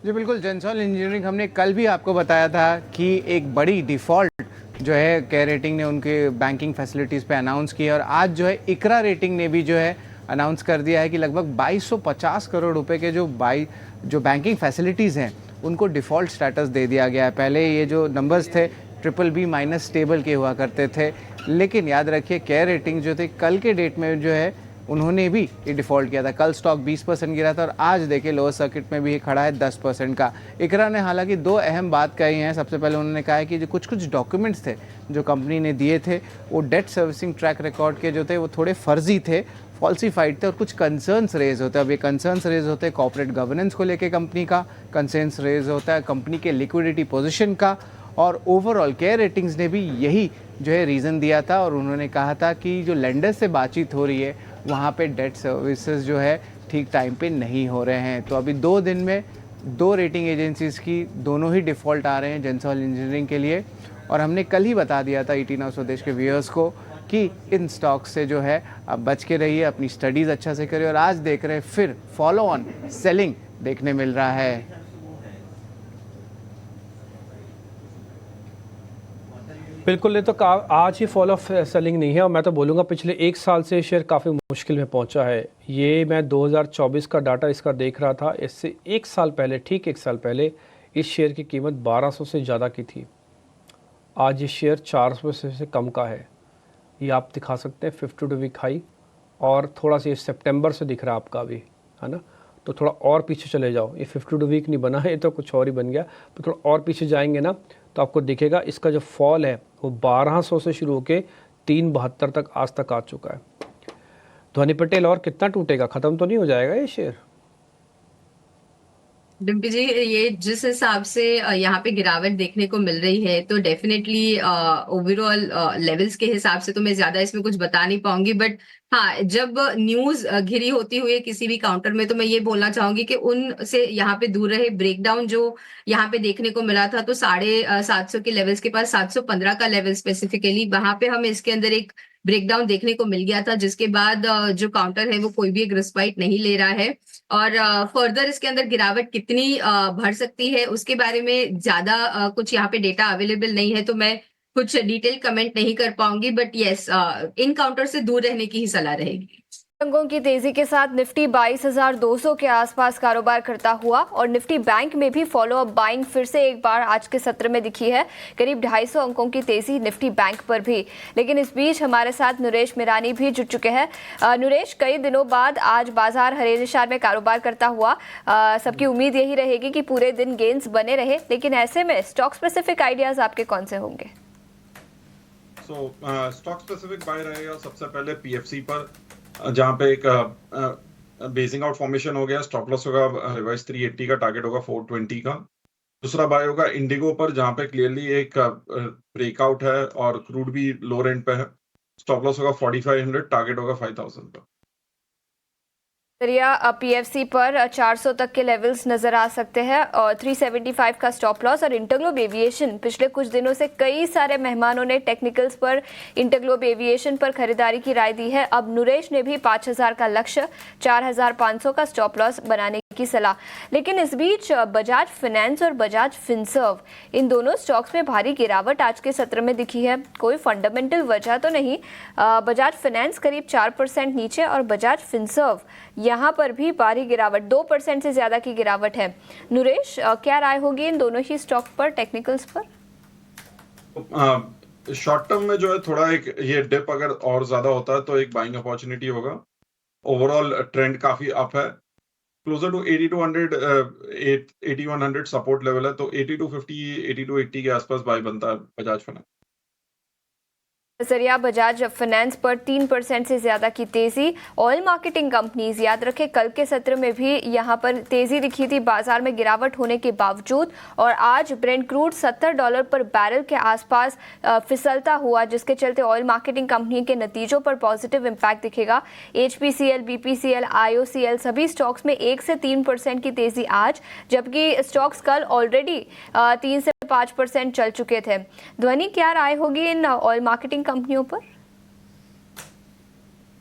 जी बिल्कुल, जेंसॉल इंजीनियरिंग हमने कल भी आपको बताया था कि एक बड़ी डिफ़ॉल्ट जो है के रेटिंग ने उनके बैंकिंग फैसिलिटीज़ पे अनाउंस की है, और आज जो है इकरा रेटिंग ने भी जो है अनाउंस कर दिया है कि लगभग 2250 करोड़ रुपए के जो बैंकिंग फैसिलिटीज़ हैं उनको डिफ़ॉल्ट स्टेटस दे दिया गया है। पहले ये जो नंबर्स थे BBB- स्टेबल के हुआ करते थे, लेकिन याद रखिए के रेटिंग जो थे कल के डेट में जो है उन्होंने भी ये डिफ़ॉल्ट किया था। कल स्टॉक 20% गिरा था और आज देखिए लोअर सर्किट में भी ये खड़ा है 10% का। इकरा ने हालांकि 2 अहम बात कही हैं। सबसे पहले उन्होंने कहा है कि जो कुछ डॉक्यूमेंट्स थे जो कंपनी ने दिए थे वो डेट सर्विसिंग ट्रैक रिकॉर्ड के जो थे वो थोड़े फर्जी थे, फॉल्सीफाइड थे, और कुछ कंसर्न्स रेज होते हैं। अब ये कंसर्न्स रेज होते हैं कॉर्पोरेट गवर्नेंस को लेके कंपनी का, कंसर्न्स रेज होता है कंपनी के लिक्विडिटी पोजीशन का, और ओवरऑल के रेटिंग्स ने भी यही जो है रीज़न दिया था, और उन्होंने कहा था कि जो लेंडर्स से बातचीत हो रही है वहाँ पे डेट सर्विसेज जो है ठीक टाइम पे नहीं हो रहे हैं। तो अभी 2 दिन में 2 रेटिंग एजेंसीज़ की दोनों ही डिफ़ॉल्ट आ रहे हैं जेंसॉल इंजीनियरिंग के लिए, और हमने कल ही बता दिया था ET Now स्वदेश के व्यूअर्स को कि इन स्टॉक्स से जो है अब बच के रहिए, अपनी स्टडीज़ अच्छा से करिए, और आज देख रहे हैं फिर फॉलो ऑन सेलिंग देखने मिल रहा है। बिल्कुल नहीं, तो आज ही फॉल ऑफ सेलिंग नहीं है, और मैं तो बोलूँगा पिछले एक साल से शेयर काफ़ी मुश्किल में पहुंचा है। ये मैं 2024 का डाटा इसका देख रहा था, इससे एक साल पहले, ठीक एक साल पहले इस शेयर की कीमत 1200 से ज़्यादा की थी। आज ये शेयर 400 से कम का है। ये आप दिखा सकते हैं 52 वीक हाई, और थोड़ा सा ये सितंबर से दिख रहा है आपका अभी, है ना। तो थोड़ा और पीछे चले जाओ, ये 52 वीक नहीं बना है, ये तो कुछ और ही बन गया। तो थोड़ा और पीछे जाएंगे ना तो आपको दिखेगा इसका जो फॉल है वो 1200 से शुरू होकर 372 तक आज तक आ चुका है। ध्वनि पटेल, और कितना टूटेगा? ख़त्म तो नहीं हो जाएगा ये शेयर? डिम्पी जी, ये जिस हिसाब से यहाँ पे गिरावट देखने को मिल रही है, तो डेफिनेटली ओवरऑल लेवल्स के हिसाब से तो मैं ज्यादा इसमें कुछ बता नहीं पाऊंगी, बट हाँ, जब न्यूज घिरी होती हुई किसी भी काउंटर में, तो मैं ये बोलना चाहूंगी कि उनसे यहाँ पे दूर रहे। ब्रेकडाउन जो यहाँ पे देखने को मिला था, तो 750 के लेवल्स के पास 715 का लेवल स्पेसिफिकली, वहां पे हमें इसके अंदर एक ब्रेकडाउन देखने को मिल गया था, जिसके बाद जो काउंटर है वो कोई भी एक रिस्पाइट नहीं ले रहा है। और फर्दर इसके अंदर गिरावट कितनी बढ़ सकती है उसके बारे में ज्यादा कुछ यहाँ पे डेटा अवेलेबल नहीं है, तो मैं कुछ डिटेल कमेंट नहीं कर पाऊंगी, बट यस, इन काउंटर से दूर रहने की ही सलाह रहेगी। अंकों की तेजी के साथ निफ्टी 22,200 के आसपास कारोबार करता हुआ, और निफ्टी बैंक में भी फॉलो अप बाइंग फिर से एक बार आज के सत्र में दिखी है। करीब 250 अंकों की तेजी निफ्टी बैंक पर भी। लेकिन इस बीच हमारे साथ नरेश मिरानी भी जुड़ चुके हैं। नरेश, कई दिनों बाद आज बाजार हरे निशान में कारोबार करता हुआ, सबकी उम्मीद यही रहेगी कि पूरे दिन गेन्स बने रहे, लेकिन ऐसे में स्टॉक स्पेसिफिक आइडियाज आपके कौन से होंगे? स्टॉक स्पेसिफिक बाय रहेगा सबसे पहले पीएफसी पर, जहां पे एक बेसिंग आउट फॉर्मेशन हो गया, स्टॉप लॉस होगा रिवाइज 380 का, टारगेट होगा 420 का। दूसरा बाय होगा इंडिगो पर, जहां पे क्लियरली एक ब्रेकआउट है और क्रूड भी लो रेंज पे है, स्टॉप लॉस होगा 4500, टारगेट होगा 5000 पर। पीएफसी पर 400 तक के लेवल्स नजर आ सकते हैं, और 375 का स्टॉप लॉस। और इंटरग्लोब एविएशन, पिछले कुछ दिनों से कई सारे मेहमानों ने टेक्निकल्स पर इंटरग्लोब एविएशन पर खरीदारी की राय दी है। अब नरेश ने भी 5000 का लक्ष्य, 4500 का स्टॉप लॉस बनाने की सलाह। लेकिन इस बीच बजाज फाइनेंस और बजाज फिनसर्व, इन दोनों स्टॉक्स में भारी गिरावट आज के सत्र में दिखी है। कोई फंडामेंटल वजह तो नहीं। बजाज फाइनेंस करीब 4% नीचे, और बजाज फिनसर्व यहाँ पर भी भारी गिरावट, 2% से ज्यादा की गिरावट है। नरेश, क्या राय होगी इन दोनों ही स्टॉक पर, टेक्निकल्स पर? शॉर्ट टर्म में जो है थोड़ा एक ये डिप अगर और ज्यादा होता है तो एक बाइंग अपॉर्चुनिटी होगा। ओवरऑल ट्रेंड काफी अप है, क्लोजर टू 8200 8100 सपोर्ट लेवल है, तो 8250 8280 के आसपास बाय बनता है बजाज फाइनेंस। नजरिया बजाज फाइनेंस पर 3% से ज्यादा की तेजी। ऑयल मार्केटिंग कंपनीज, याद रखें कल के सत्र में भी यहां पर तेजी दिखी थी बाजार में गिरावट होने के बावजूद, और आज ब्रेंट क्रूड $70 पर बैरल के आसपास फिसलता हुआ, जिसके चलते ऑयल मार्केटिंग कंपनी के नतीजों पर पॉजिटिव इंपैक्ट दिखेगा। HPCL, BPCL, IOCL सभी स्टॉक्स में 1 से 3% की तेजी आज, जबकि स्टॉक्स कल ऑलरेडी 3 से 5% चल चुके थे। ध्वनि, क्या राय होगी इन ऑयल मार्केटिंग कंपनियों पर?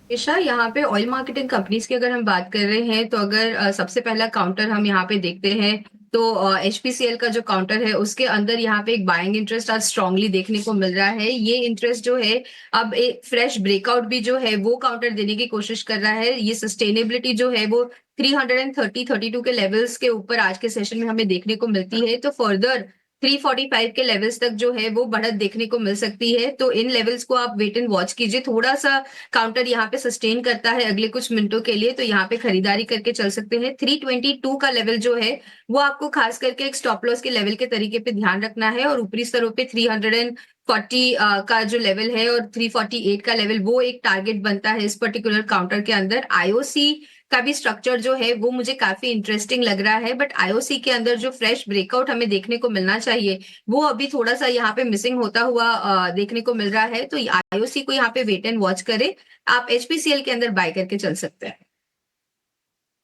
ईशा, यहाँ पे ऑयल मार्केटिंग कंपनीज की अगर हम बात कर रहे हैं, तो अगर सबसे पहला काउंटर हम यहाँ पे देखते हैं, तो HPCL का जो काउंटर है उसके अंदर यहाँ पे एक बाइंग इंटरेस्ट आज स्ट्रांगली देखने को मिल रहा है। ये इंटरेस्ट जो है अब एक फ्रेश ब्रेकआउट भी जो है वो काउंटर देने की कोशिश कर रहा है। ये सस्टेनेबिलिटी जो है वो 332 के लेवल्स के ऊपर आज के सेशन में हमें देखने को मिलती है, तो फर्दर 345 के लेवल्स तक जो है वो बढ़त देखने को मिल सकती है। तो इन लेवल्स को आप वेट एंड वॉच कीजिए। थोड़ा सा काउंटर यहाँ पे सस्टेन करता है अगले कुछ मिनटों के लिए, तो यहाँ पे खरीदारी करके चल सकते हैं। 322 का लेवल जो है वो आपको खास करके एक स्टॉप लॉस के लेवल के तरीके पे ध्यान रखना है, और ऊपरी स्तरों पे 340 का जो लेवल है और 348 का लेवल, वो एक टारगेट बनता है इस पर्टिकुलर काउंटर के अंदर। IOC का भी स्ट्रक्चर जो है वो मुझे काफी इंटरेस्टिंग लग रहा है, बट IOC के अंदर जो फ्रेश ब्रेकआउट हमें देखने को मिलना चाहिए वो अभी थोड़ा सा यहाँ पे मिसिंग होता हुआ देखने को मिल रहा है। तो IOC को यहाँ पे वेट एंड वॉच करे। आप HPCL के अंदर बाय करके चल सकते हैं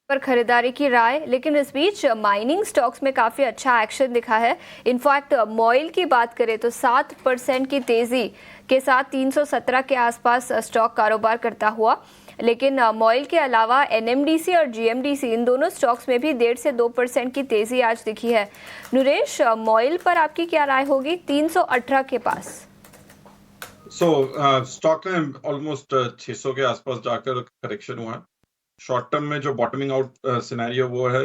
पर खरीदारी की राय। लेकिन इस बीच माइनिंग स्टॉक्स में काफी अच्छा एक्शन दिखा है। इनफैक्ट मॉइल की बात करें तो 7% की तेजी के साथ 317 के आसपास स्टॉक कारोबार करता हुआ। लेकिन मॉइल के अलावा NMDC और GMDC, इन दोनों स्टॉक्स में भी 1.5 से 2% की तेजी आज दिखी है। नरेश, मॉइल पर आपकी क्या राय होगी 318 के पास? स्टॉक ने ऑलमोस्ट 600 के आसपास जाकर करेक्शन हुआ है। शॉर्ट टर्म में जो बॉटमिंग आउट सिनेरियो वो है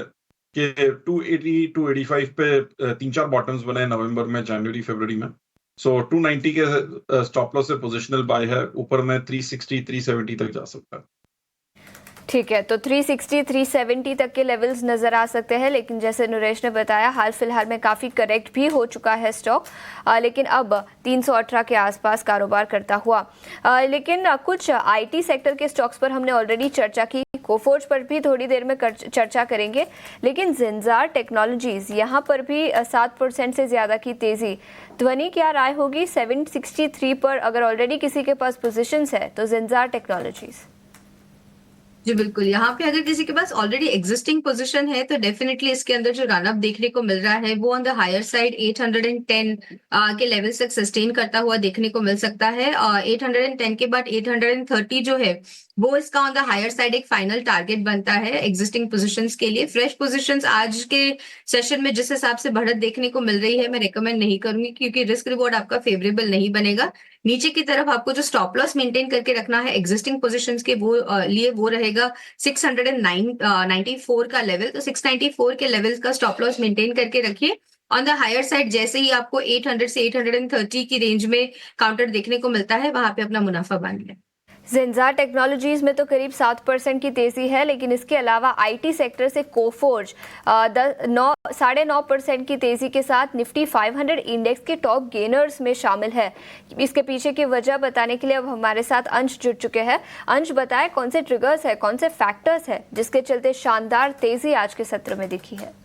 कि 280 285 पे 3-4 बॉटम्स बने हैं नवंबर में, जनवरी फरवरी में। 290 के स्टॉप लॉस से पोजिशनल बाय है, ऊपर में 360 370 तक जा सकता है। ठीक है, तो 360 370 तक के लेवल्स नज़र आ सकते हैं, लेकिन जैसे नरेश ने बताया हाल फिलहाल में काफ़ी करेक्ट भी हो चुका है स्टॉक, लेकिन अब 318 के आसपास कारोबार करता हुआ। लेकिन कुछ आईटी सेक्टर के स्टॉक्स पर हमने ऑलरेडी चर्चा की, कोफोर्ज पर भी थोड़ी देर में चर्चा करेंगे, लेकिन ज़ेंजार टेक्नोलॉजीज़ यहाँ पर भी 7% से ज़्यादा की तेज़ी। ध्वनि, क्या राय होगी 763 पर? अगर ऑलरेडी किसी के पास पोजिशंस है तो ज़ेंजार टेक्नोलॉजीज़। जी बिल्कुल, यहाँ पे अगर किसी के पास ऑलरेडी एग्जिस्टिंग पोजीशन है तो डेफिनेटली इसके अंदर जो रन अप देखने को मिल रहा है वो ऑन द हायर साइड 810 के लेवल तक सस्टेन करता हुआ देखने को मिल सकता है। 810 के बाद 830 जो है वो इसका ऑन द हायर साइड एक फाइनल टारगेट बनता है एग्जिस्टिंग पोजीशंस के लिए। फ्रेश पोजीशंस आज के सेशन में जिस हिसाब से बढ़त देखने को मिल रही है मैं रिकमेंड नहीं करूंगी, क्योंकि रिस्क रिवॉर्ड आपका फेवरेबल नहीं बनेगा। नीचे की तरफ आपको जो स्टॉप लॉस मेंटेन करके रखना है एग्जिस्टिंग पोजीशंस के वो लिए वो रहेगा 694 का लेवल। तो 694 के लेवल का स्टॉप लॉस मेंटेन करके रखिए। ऑन द हायर साइड जैसे ही आपको 800 से 830 की रेंज में काउंटर देखने को मिलता है वहां पे अपना मुनाफा बांध लें। ज़ेंजार टेक्नोलॉजीज में तो करीब 7% की तेज़ी है, लेकिन इसके अलावा आईटी सेक्टर से कोफोर्ज 9.5% की तेज़ी के साथ निफ्टी 500 इंडेक्स के टॉप गेनर्स में शामिल है। इसके पीछे की वजह बताने के लिए अब हमारे साथ अंश जुड़ चुके हैं। अंश, बताएं कौन से ट्रिगर्स है, कौन से फैक्टर्स है जिसके चलते शानदार तेज़ी आज के सत्र में दिखी है?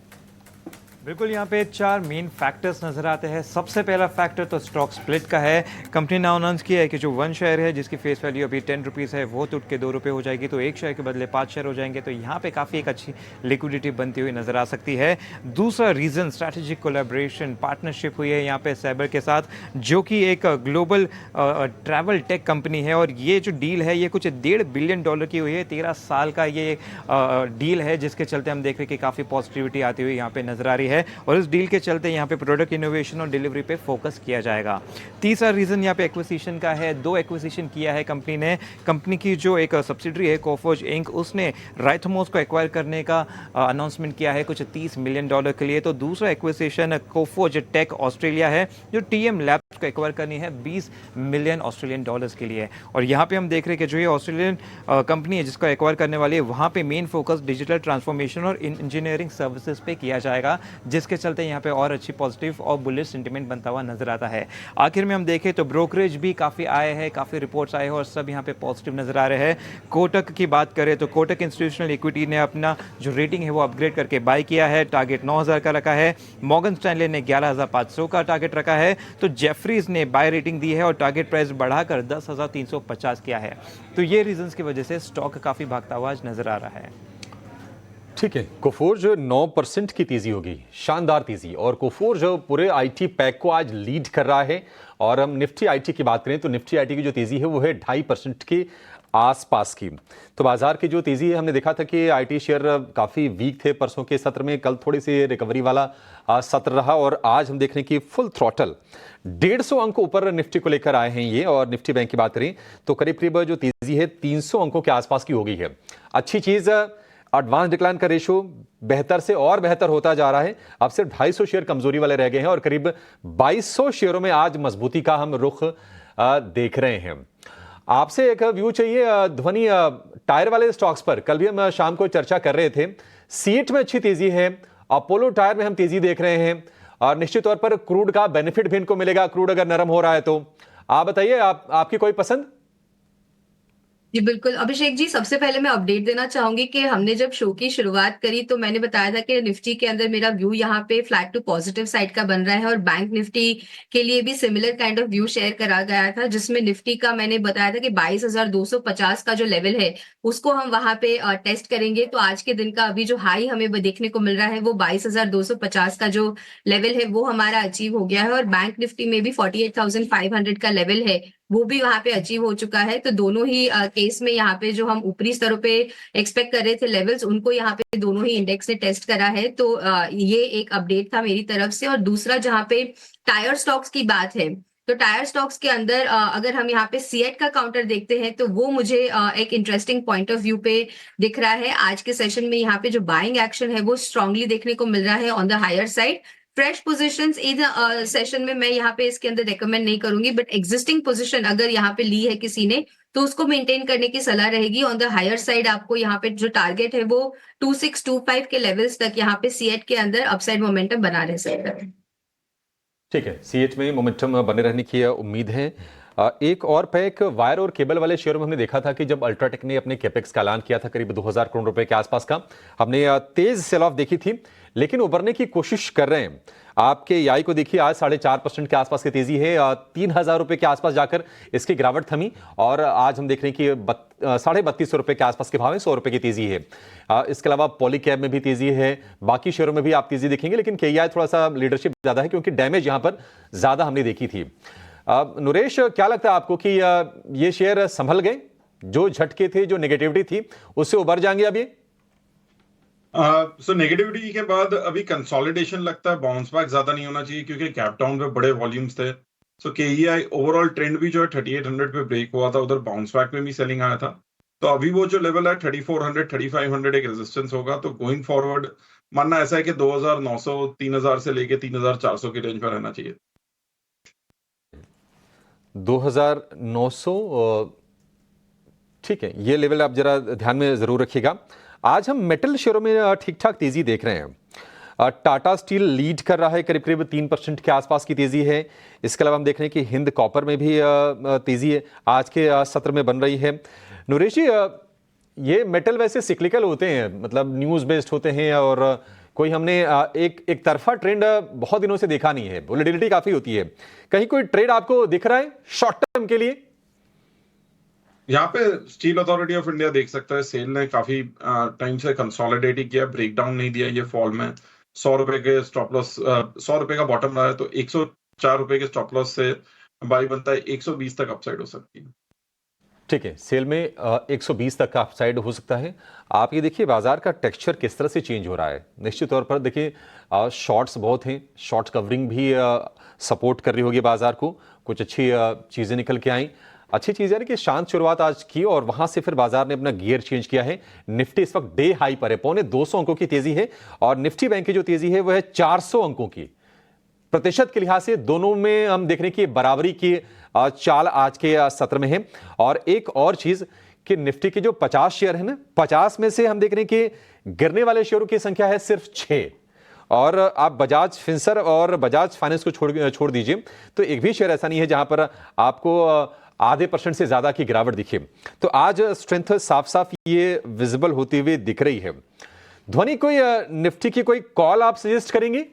बिल्कुल, यहाँ पे 4 मेन फैक्टर्स नजर आते हैं। सबसे पहला फैक्टर तो स्टॉक स्प्लिट का है। कंपनी ने अनाउंस किया है कि जो 1 शेयर है जिसकी फेस वैल्यू अभी 10 रुपीज़ है वो टूट के 2 रुपये हो जाएगी, तो 1 शेयर के बदले 5 शेयर हो जाएंगे। तो यहाँ पे काफ़ी एक अच्छी लिक्विडिटी बनती हुई नजर आ सकती है। दूसरा रीज़न स्ट्रैटेजिक कोलैबोरेशन पार्टनरशिप हुई है यहाँ पे सैबर के साथ, जो कि एक ग्लोबल ट्रैवल टेक कंपनी है, और ये जो डील है ये कुछ $1.5 बिलियन की हुई है। 13 साल का ये डील है, जिसके चलते हम देख रहे हैं कि काफ़ी पॉजिटिविटी आती हुई यहाँ पे नजर आ रही है, और इस डील के चलते यहाँ पे प्रोडक्ट इनोवेशन और डिलीवरी पे फोकस किया जाएगा। तीसरा रीज़न यहाँ पे एक्विजिशन का है। 2 एक्विजिशन किया है कंपनी ने। कंपनी की जो एक सब्सिडरी है कोफोर्ज इंक, उसने राइथमोस को एक्वायर करने का अनाउंसमेंट किया है कुछ $30 मिलियन के लिए। तो दूसरा एक्विजिशन कोफोर्ज टेक ऑस्ट्रेलिया है, जो TM लैब्स को एक्वायर करनी है $20 मिलियन के लिए। और यहाँ पे हम देख रहे हैं कि जो ये ऑस्ट्रेलियन कंपनी है जिसको एक्वायर करने वाली है, वहाँ पे मेन फोकस डिजिटल ट्रांसफॉर्मेशन और इंजीनियरिंग सर्विसेज पे किया जाएगा, जिसके चलते यहाँ पे और अच्छी पॉजिटिव और बुलिश सेंटिमेंट बनता हुआ नजर आता है। आखिर में हम देखें तो ब्रोकरेज भी काफ़ी आए हैं, काफ़ी रिपोर्ट्स आए हैं और सब यहाँ पे पॉजिटिव नजर आ रहे हैं। कोटक की बात करें तो कोटक इंस्टीट्यूशनल इक्विटी ने अपना जो रेटिंग है वो अपग्रेड करके बाय किया है, टारगेट 9000 का रखा है। मॉर्गन स्टैनले ने 11500 का टारगेट रखा है, तो जेफरीज ने बाय रेटिंग दी है और टारगेट प्राइस बढ़ाकर 10350 किया है। तो ये रीजंस की वजह से स्टॉक काफ़ी भागता हुआ आज नजर आ रहा है। ठीक है, कोफोर्ज 9% की तेजी होगी, शानदार तेजी, और कोफोर्ज पूरे आईटी पैक को आज लीड कर रहा है। और हम निफ्टी आईटी की बात करें तो निफ्टी आईटी की जो तेजी है वो है 2.5% के आसपास की। तो बाजार की जो तेजी है, हमने देखा था कि आईटी शेयर काफ़ी वीक थे परसों के सत्र में, कल थोड़ी सी रिकवरी वाला सत्र रहा, और आज हम देख रहे हैं कि फुल थ्रॉटल 150 अंक ऊपर निफ्टी को लेकर आए हैं ये। और निफ्टी बैंक की बात करें तो करीब करीब जो तेजी है 300 अंकों के आसपास की हो गई है। अच्छी चीज़, एडवांस डिक्लाइन का रेशो बेहतर से और बेहतर होता जा रहा है। अब सिर्फ 250 शेयर कमजोरी वाले रह गए हैं और करीब 2200 शेयरों में आज मजबूती का हम रुख देख रहे हैं। आपसे एक व्यू चाहिए ध्वनि, टायर वाले स्टॉक्स पर कल भी हम शाम को चर्चा कर रहे थे। सीट में अच्छी तेजी है, अपोलो टायर में हम तेजी देख रहे हैं, और निश्चित तौर पर क्रूड का बेनिफिट भी इनको मिलेगा, क्रूड अगर नरम हो रहा है तो। आप बताइए, आपकी कोई पसंद? जी बिल्कुल अभिषेक जी, सबसे पहले मैं अपडेट देना चाहूंगी कि हमने जब शो की शुरुआत करी तो मैंने बताया था कि निफ्टी के अंदर मेरा व्यू यहाँ पे फ्लैट टू पॉजिटिव साइड का बन रहा है, और बैंक निफ्टी के लिए भी similar kind of view share करा गया था, जिसमें निफ्टी का मैंने बताया था कि 22,250 का जो लेवल है उसको हम वहां पे टेस्ट करेंगे। तो आज के दिन का अभी जो हाई हमें देखने को मिल रहा है वो 22,250 का जो लेवल है वो हमारा अचीव हो गया है, और बैंक निफ्टी में भी 48,500 का लेवल है वो भी वहां पे अचीव हो चुका है। तो दोनों ही केस में यहाँ पे जो हम ऊपरी स्तरों पे एक्सपेक्ट कर रहे थे लेवल्स, उनको यहाँ पे दोनों ही इंडेक्स ने टेस्ट करा है। तो ये एक अपडेट था मेरी तरफ से। और दूसरा, जहाँ पे टायर स्टॉक्स की बात है तो टायर स्टॉक्स के अंदर अगर हम यहाँ पे सीएट का काउंटर देखते हैं तो वो मुझे एक इंटरेस्टिंग पॉइंट ऑफ व्यू पे दिख रहा है। आज के सेशन में यहाँ पे जो बाइंग एक्शन है वो स्ट्रांगली देखने को मिल रहा है on the higher side. Fresh positions in session में मैं यहाँ पे इसके अंदर रेकमेंड नहीं करूंगी, बट एग्जिस्टिंग पोजीशन अगर यहाँ पे ली है किसी ने तो उसको मेंटेन करने की सलाह रहेगी। ऑन द हायर साइड आपको यहाँ पे जो टारगेट है वो 2625 के लेवल्स तक यहाँ पे सीएट के अंदर अपसाइड मोमेंटम बना रह सकता है। ठीक है, सीएच में मोमेंटम बने रहने की उम्मीद है। एक और पैक वायर और केबल वाले शेयरों में हमने देखा था कि जब अल्ट्राटेक ने अपने कैपेक्स का ऐलान किया था करीब 2000 करोड़ रुपए के आसपास का, हमने तेज सेल ऑफ देखी थी, लेकिन उबरने की कोशिश कर रहे हैं। आपके याई को देखिए, आज 4.5% के आसपास की तेजी है, 3000 रुपए के आसपास जाकर इसकी गिरावट थमी और आज हम देख रहे हैं कि 3250 रुपए के आसपास के भाव में 100 रुपए की तेजी है। इसके अलावा पॉलीकैब में भी तेजी है, बाकी शेयरों में भी आप तेजी देखेंगे, लेकिन केईआई थोड़ा सा लीडरशिप ज्यादा है क्योंकि डैमेज यहां पर ज्यादा हमने देखी थी। नरेश, क्या लगता है आपको कि ये शेयर संभल गए? जो झटके थे, जो नेगेटिविटी थी, उससे उबर जाएंगे अब ये? सो नेगेटिविटी के बाद अभी कंसोलिडेशन लगता है, बाउंस बैक ज्यादा नहीं होना चाहिए क्योंकि कैप डाउन पे बड़े वॉल्यूम्स थे। सो केईआई ओवरऑल ट्रेंड भी जो है 3800 पे ब्रेक हुआ था, उधर बाउंस बैक में भी सेलिंग आया था। तो अभी वो जो लेवल है 3400 3500 एक रेजिस्टेंस होगा। तो गोइंग फॉरवर्ड मानना ऐसा है कि 2900 3000 से लेके 3400 की रेंज पर रहना चाहिए। 2900, ठीक है, ये लेवल आप जरा ध्यान में जरूर रखिएगा। आज हम मेटल शेयरों में ठीक ठाक तेजी देख रहे हैं। टाटा स्टील लीड कर रहा है, करीब करीब 3% के आसपास की तेजी है। इसके अलावा हम देख रहे हैं कि हिंद कॉपर में भी तेजी है, आज के सत्र में बन रही है। नरेश जी, ये मेटल वैसे सिक्लिकल होते हैं, मतलब न्यूज बेस्ड होते हैं और कोई हमने एक तरफा ट्रेंड बहुत दिनों से देखा नहीं है, वोलेटिलिटी काफी होती है। कहीं कोई ट्रेड आपको दिख रहा है शॉर्ट टर्म के लिए? यहाँ पे स्टील अथॉरिटी ऑफ इंडिया देख सकता है, सेल ने काफी टाइम से कंसोलिडेट किया, ब्रेकडाउन नहीं दिया ये फॉल में। 100 रुपए के स्टॉप लॉस, 100 रुपए का बॉटम रहा है, तो 104 रुपए के स्टॉप लॉस से बाई बनता है, 120 तक अपसाइड हो सकती है। ठीक है, सेल में 120 तक का अपसाइड हो सकता है। आप ये देखिए बाजार का टेक्सचर किस तरह से चेंज हो रहा है। निश्चित तौर पर देखिए शॉर्ट्स बहुत हैं, शॉर्ट कवरिंग भी सपोर्ट कर रही होगी बाजार को, कुछ अच्छी चीज़ें निकल के आई। अच्छी चीज़ है कि शांत शुरुआत आज की और वहां से फिर बाजार ने अपना गियर चेंज किया है। निफ्टी इस वक्त डे हाई पर है, 250 अंकों की तेजी है और निफ्टी बैंक की जो तेजी है वह है 400 अंकों की। प्रतिशत के लिहाज से दोनों में हम देख रहे हैं कि बराबरी की चाल आज के सत्र में है। और एक और चीज कि निफ्टी के जो 50 शेयर है ना, 50 में से हम देख रहे हैं कि गिरने वाले शेयरों की संख्या है सिर्फ 6। और आप बजाज फिंसर और बजाज फाइनेंस को छोड़ दीजिए तो एक भी शेयर ऐसा नहीं है जहां पर आपको आधे % से ज्यादा की गिरावट दिखे। तो आज स्ट्रेंथ साफ साफ ये विजिबल होती हुई दिख रही है। ध्वनि, कोई निफ्टी की कोई कॉल आप सजेस्ट करेंगे?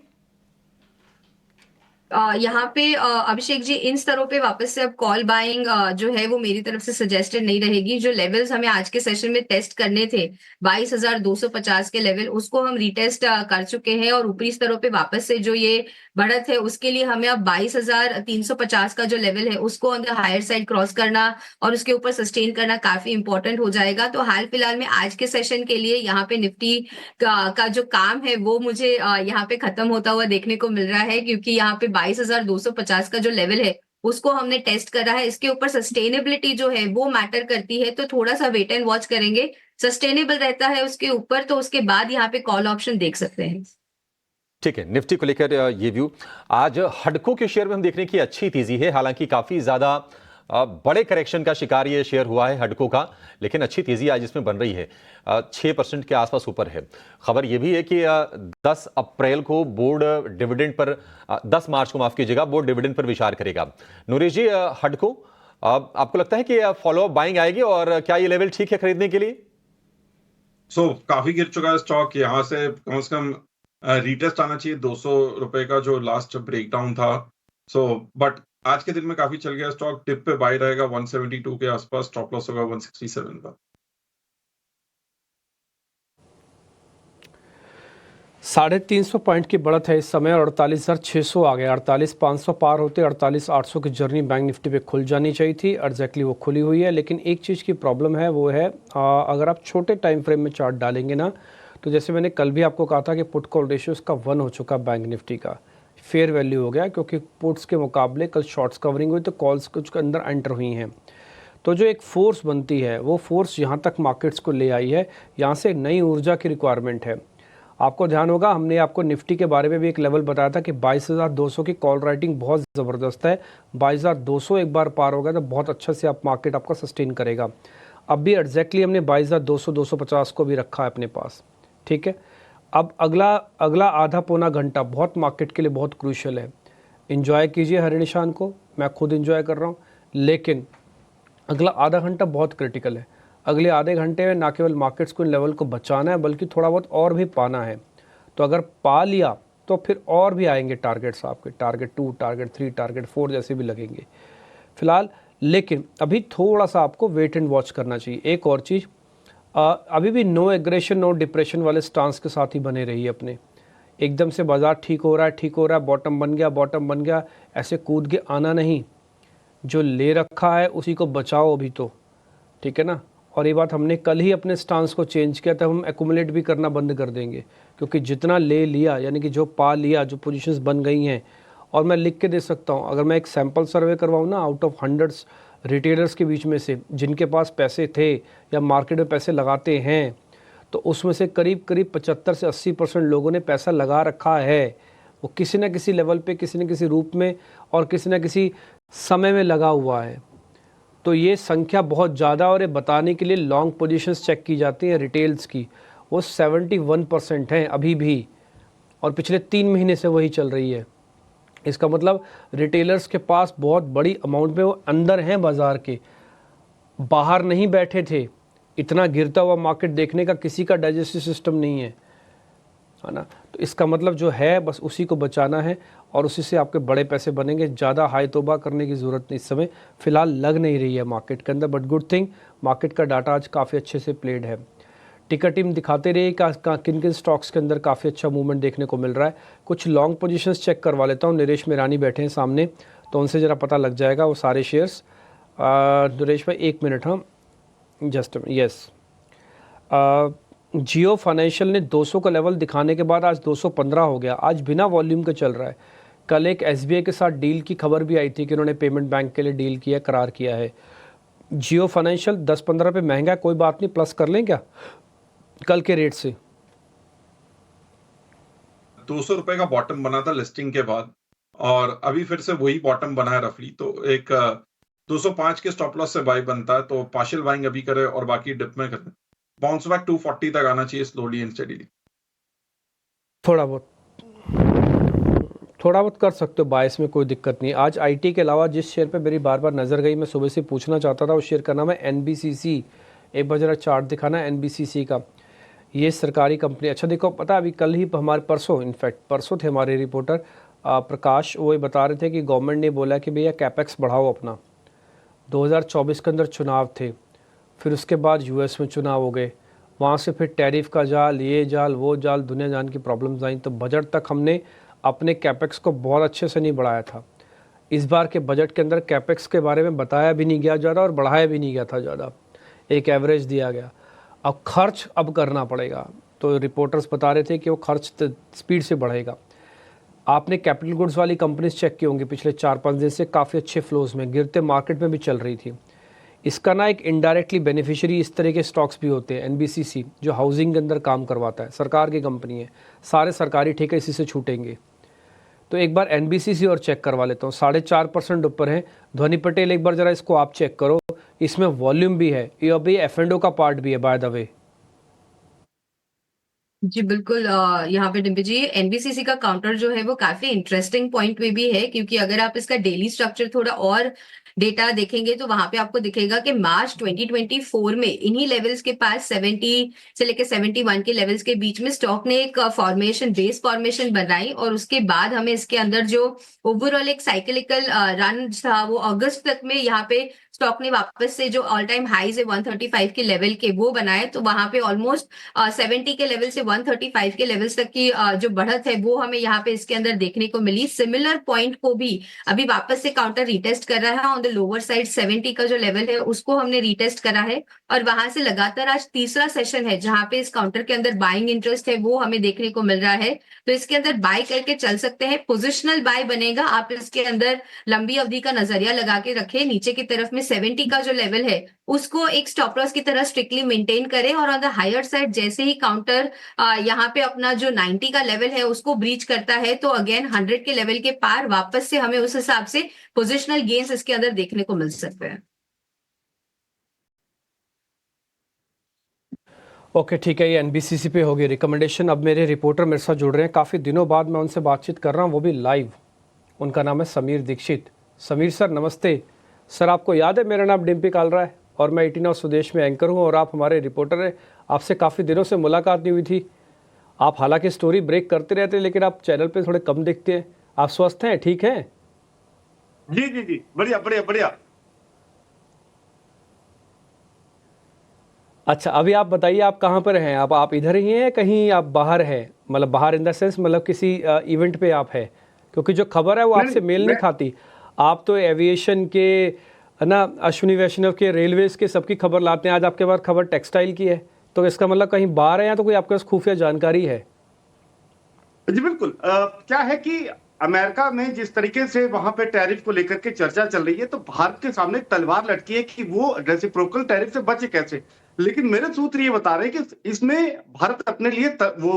यहाँ पे अभिषेक जी, इन स्तरों पे वापस से अब कॉल बाइंग जो है वो मेरी तरफ से सजेस्टेड नहीं रहेगी। जो लेवल्स हमें आज के सेशन में टेस्ट करने थे 22,250 के लेवल, उसको हम रिटेस्ट कर चुके हैं और ऊपरी स्तरों पे वापस से जो ये बढ़त है उसके लिए हमें अब 22,350 का जो लेवल है उसको on the higher side cross करना और उसके ऊपर सस्टेन करना काफी इंपॉर्टेंट हो जाएगा। तो हाल फिलहाल में आज के सेशन के लिए यहाँ पे निफ्टी का जो काम है वो मुझे यहाँ पे खत्म होता हुआ देखने को मिल रहा है, क्योंकि यहाँ पे 22,250 का जो लेवल है उसको हमने टेस्ट करा है। इसके ऊपर सस्टेनेबिलिटी जो है वो मैटर करती है, तो थोड़ा सा वेट एंड वॉच करेंगे। सस्टेनेबल रहता है उसके ऊपर तो उसके बाद यहाँ पे कॉल ऑप्शन देख सकते हैं। ठीक है, निफ्टी को लेकर ये व्यू। आज हडको के शेयर में हम देख रहे हैं कि अच्छी तेजी है, हालांकि काफी ज्यादा बड़े करेक्शन का शिकार ये शेयर हुआ है हडको का, लेकिन अच्छी तेजी आज इसमें बन रही है, 6% के आसपास ऊपर है। खबर यह भी है कि 10 अप्रैल को बोर्ड डिविडेंड पर 10 मार्च को माफ कीजिएगा, बोर्ड डिविडेंड पर विचार करेगा। नूरेश जी, हडको आपको लगता है कि फॉलोअप बाइंग आएगी और क्या ये लेवल ठीक है खरीदने के लिए? काफी गिर चुका है स्टॉक, यहाँ से कम रीटेस्ट आना चाहिए 200 रुपए का जो लास्ट ब्रेकडाउन था। बट आज के दिन में काफी चल गया स्टॉक, टिप पे बाय रहेगा 172 के आसपास, स्टॉप लॉस होगा 167 का। 350 पॉइंट की बढ़त है इस समय और 48,600 आ गया। 48,500 पार होते 48,800 की जर्नी बैंक निफ्टी पे खुल जानी चाहिए थी। एग्जैक्टली वो खुली हुई है, लेकिन एक चीज़ की प्रॉब्लम है, वो है अगर आप छोटे टाइम फ्रेम में चार्ट डालेंगे ना, तो जैसे मैंने कल भी आपको कहा था कि पुट कॉल रेशियो का 1 हो चुका बैंक निफ्टी का। फेयर वैल्यू हो गया, क्योंकि पुट्स के मुकाबले कल शॉर्ट्स कवरिंग हुई तो कॉल्स कुछ के अंदर एंटर हुई हैं। तो जो एक फोर्स बनती है वो फोर्स यहाँ तक मार्केट्स को ले आई है, यहाँ से नई ऊर्जा की रिक्वायरमेंट है। आपको ध्यान होगा हमने आपको निफ्टी के बारे में भी एक लेवल बताया था कि 22,200 की कॉल राइटिंग बहुत ज़बरदस्त है। 22,200 एक बार पार हो गया तो बहुत अच्छे से आप मार्केट आपका सस्टेन करेगा। अब भी एग्जैक्टली हमने 22,200 250 को भी रखा है अपने पास, ठीक है। अब अगला आधा पौना घंटा बहुत मार्केट के लिए बहुत क्रूशियल है। इंजॉय कीजिए हर निशान को, मैं खुद इंजॉय कर रहा हूँ, लेकिन अगला आधा घंटा बहुत क्रिटिकल है। अगले आधे घंटे में ना केवल मार्केट्स को इन लेवल को बचाना है बल्कि थोड़ा बहुत और भी पाना है। तो अगर पा लिया तो फिर और भी आएंगे टारगेट्स आपके, टारगेट 2, टारगेट 3, टारगेट 4 जैसे भी लगेंगे फिलहाल। लेकिन अभी थोड़ा सा आपको वेट एंड वॉच करना चाहिए। एक और चीज़, अभी भी नो एग्रेशन नो डिप्रेशन वाले स्टांस के साथ ही बने रहिए अपने। एकदम से बाजार ठीक हो रहा है, बॉटम बन गया, ऐसे कूद के आना नहीं। जो ले रखा है उसी को बचाओ अभी तो, ठीक है ना। और ये बात हमने कल ही अपने स्टांस को चेंज किया था, हम एक्यूमुलेट भी करना बंद कर देंगे, क्योंकि जितना ले लिया यानी कि जो पा लिया, जो पोजीशंस बन गई हैं, और मैं लिख के दे सकता हूँ, अगर मैं एक सैम्पल सर्वे करवाऊँ ना आउट ऑफ हंड्रेड्स रिटेलर्स के बीच में से जिनके पास पैसे थे या मार्केट में पैसे लगाते हैं, तो उसमें से करीब 75 से 80% लोगों ने पैसा लगा रखा है। वो किसी न किसी लेवल पे, किसी न किसी रूप में और किसी न किसी समय में लगा हुआ है। तो ये संख्या बहुत ज़्यादा, और ये बताने के लिए लॉन्ग पोजीशंस चेक की जाती हैं रिटेल्स की, वो 71% हैं अभी भी, और पिछले 3 महीने से वही चल रही है। इसका मतलब रिटेलर्स के पास बहुत बड़ी अमाउंट में वो अंदर हैं बाज़ार के, बाहर नहीं बैठे थे। इतना गिरता हुआ मार्केट देखने का किसी का डाइजेस्टिव सिस्टम नहीं है ना। तो इसका मतलब जो है बस उसी को बचाना है और उसी से आपके बड़े पैसे बनेंगे। ज़्यादा हाई तौबा करने की ज़रूरत नहीं, इस समय फ़िलहाल लग नहीं रही है मार्केट के अंदर। बट गुड थिंग, मार्केट का डाटा आज काफ़ी अच्छे से प्लेड है। टिकर टीम दिखाते रहिए किन किन स्टॉक्स के अंदर काफ़ी अच्छा मूवमेंट देखने को मिल रहा है। कुछ लॉन्ग पोजीशंस चेक करवा लेता हूँ। नरेश मेरानी बैठे हैं सामने, तो उनसे ज़रा पता लग जाएगा वो सारे शेयर्स। नरेश भाई 1 मिनट, हाँ जस्ट यस। जियो फाइनेंशियल ने 200 का लेवल दिखाने के बाद आज 215 हो गया, आज बिना वॉल्यूम के चल रहा है। कल एक एसबीआई के साथ डील की खबर भी आई थी कि उन्होंने पेमेंट बैंक के लिए डील किया, करार किया है। जियो फाइनेंशियल 10-15 पे महंगा, कोई बात नहीं, प्लस कर लें क्या कल के रेट से? 200 रुपए का बॉटम बना था लिस्टिंग के बाद, और अभी फिर से वही बॉटम बना है रफली। तो एक 205 के स्टॉप लॉस से बाई बनता है, तो पार्शियल बाइंग अभी करे और बाकी डिप में करें। बाउंस बैक 240 तक आना चाहिए स्लोली एंड स्टेडीली। थोड़ा बहुत कर सकते हो बायस में, कोई दिक्कत नहीं। आज आईटी के अलावा जिस शेयर पे मेरी बार बार नज़र गई, मैं सुबह से पूछना चाहता था, उस शेयर का नाम है एनबीसीसी। एक बार जरा चार्ट दिखाना एनबीसीसी का। ये सरकारी कंपनी, अच्छा देखो, पता अभी कल ही हमारे परसों थे हमारे रिपोर्टर प्रकाश, वो ये बता रहे थे कि गवर्नमेंट ने बोला कि भैया कैपेक्स बढ़ाओ अपना। 2024 के अंदर चुनाव थे, फिर उसके बाद यूएस में चुनाव हो गए, वहाँ से फिर टैरिफ का जाल, ये जाल वो जाल, दुनिया जान की प्रॉब्लम्स आई। तो बजट तक हमने अपने कैपेक्स को बहुत अच्छे से नहीं बढ़ाया था। इस बार के बजट के अंदर कैपेक्स के बारे में बताया भी नहीं गया ज़्यादा और बढ़ाया भी नहीं गया था ज़्यादा, एक एवरेज दिया गया। अब खर्च अब करना पड़ेगा, तो रिपोर्टर्स बता रहे थे कि वो खर्च स्पीड से बढ़ेगा। आपने कैपिटल गुड्स वाली कंपनीज चेक की होंगी, पिछले 4-5 दिन से काफ़ी अच्छे फ्लोज में, गिरते मार्केट में भी चल रही थी। इसका ना एक इनडायरेक्टली बेनिफिशियरी इस तरह के स्टॉक्स भी होते हैं। एनबीसीसी जो हाउसिंग के अंदर काम करवाता है, सरकार की कंपनी है, सारे सरकारी ठेके इसी से छूटेंगे। तो एक बार एनबीसीसी और चेक करवा लेता हूँ, 4.5% ऊपर है। ध्वनि पटेल एक बार ज़रा इसको आप चेक करो, इसमें वॉल्यूम भी है, ये अभी एफ&ओ का पार्ट भी है बाय द वे। जी बिल्कुल, यहाँ पे डिम्पी जी एनबीसीसी का काउंटर जो है वो काफी इंटरेस्टिंग पॉइंट पे भी है, क्योंकि अगर आप इसका डेली स्ट्रक्चर थोड़ा और डेटा देखेंगे तो वहां पे आपको दिखेगा कि मार्च 2024 में इन्हीं लेवल्स के पास 70 से लेकर 71 के लेवल्स के बीच में स्टॉक ने एक बेस फॉर्मेशन बनाई, और उसके बाद हमें इसके अंदर जो ओवरऑल एक साइकिलिकल रन था वो अगस्त तक में यहाँ पे स्टॉक ने वापस से जो ऑल टाइम हाईज है 135 के लेवल के वो बनाए। तो वहां पे ऑलमोस्ट 70 के लेवल से 135 के लेवल्स तक की जो बढ़त है वो हमें यहाँ पे इसके अंदर देखने को मिली। सिमिलर पॉइंट को भी अभी वापस से काउंटर रिटेस्ट कर रहा है on the the lower side 70 का जो लेवल है उसको हमने रीटेस्ट करा है और वहां से लगातार आज तीसरा सेशन है जहां पे इस काउंटर के अंदर बाइंग इंटरेस्ट है वो हमें देखने को मिल रहा है। तो इसके अंदर बाय करके चल सकते हैं, पोजिशनल बाय बनेगा। आप इसके अंदर लंबी अवधि का नजरिया लगा के रखें, नीचे की तरफ में 70 का जो लेवल है उसको एक स्टॉप लॉस की तरह स्ट्रिक्टली मेंटेन करें और ऑन द हायर साइड जैसे ही काउंटर यहाँ पे अपना जो 90 का लेवल है उसको ब्रीच करता है तो अगेन 100 के लेवल के पार वापस से हमें उस हिसाब से पोजिशनल गेन्स इसके अंदर देखने को मिल सकते हैं। ओके ठीक है, ये एनबीसीसी पे होगी रिकमेंडेशन। अब मेरे रिपोर्टर मेरे साथ जुड़ रहे हैं, काफ़ी दिनों बाद मैं उनसे बातचीत कर रहा हूँ, वो भी लाइव। उनका नाम है समीर दीक्षित। समीर सर नमस्ते। सर आपको याद है मेरा नाम डिम्पी कालरा है और मैं 18 हाउस स्वदेश में एंकर हूँ और आप हमारे रिपोर्टर हैं। आपसे काफ़ी दिनों से मुलाकात नहीं हुई थी। आप हालांकि स्टोरी ब्रेक करते रहते हैं लेकिन आप चैनल पे थोड़े कम दिखते हैं। आप स्वस्थ हैं, ठीक हैं? जी जी जी, बढ़िया बढ़िया बढ़िया। अच्छा, अभी आप बताइए आप कहाँ पर हैं? आप इधर ही हैं, कहीं आप बाहर हैं? मतलब बाहर इन द सेंस मतलब किसी इवेंट पे आप हैं? क्योंकि जो खबर है वो आपसे मेल नहीं खाती। आप तो एविएशन के है ना, अश्विनी वैष्णव के, रेलवेज के, सबकी खबर लाते हैं। आज आपके पास खबर टेक्सटाइल की है, तो इसका मतलब कहीं बाहर है या तो कोई आपके पास खुफिया जानकारी है? जी बिल्कुल। क्या है कि अमेरिका में जिस तरीके से वहां पे टैरिफ को लेकर के चर्चा चल रही है तो भारत के सामने एक तलवार लटकी है कि वो रेसिप्रोकल टैरिफ से बचे कैसे। लेकिन मेरे सूत्र ये बता रहे हैं कि इसमें भारत अपने लिए वो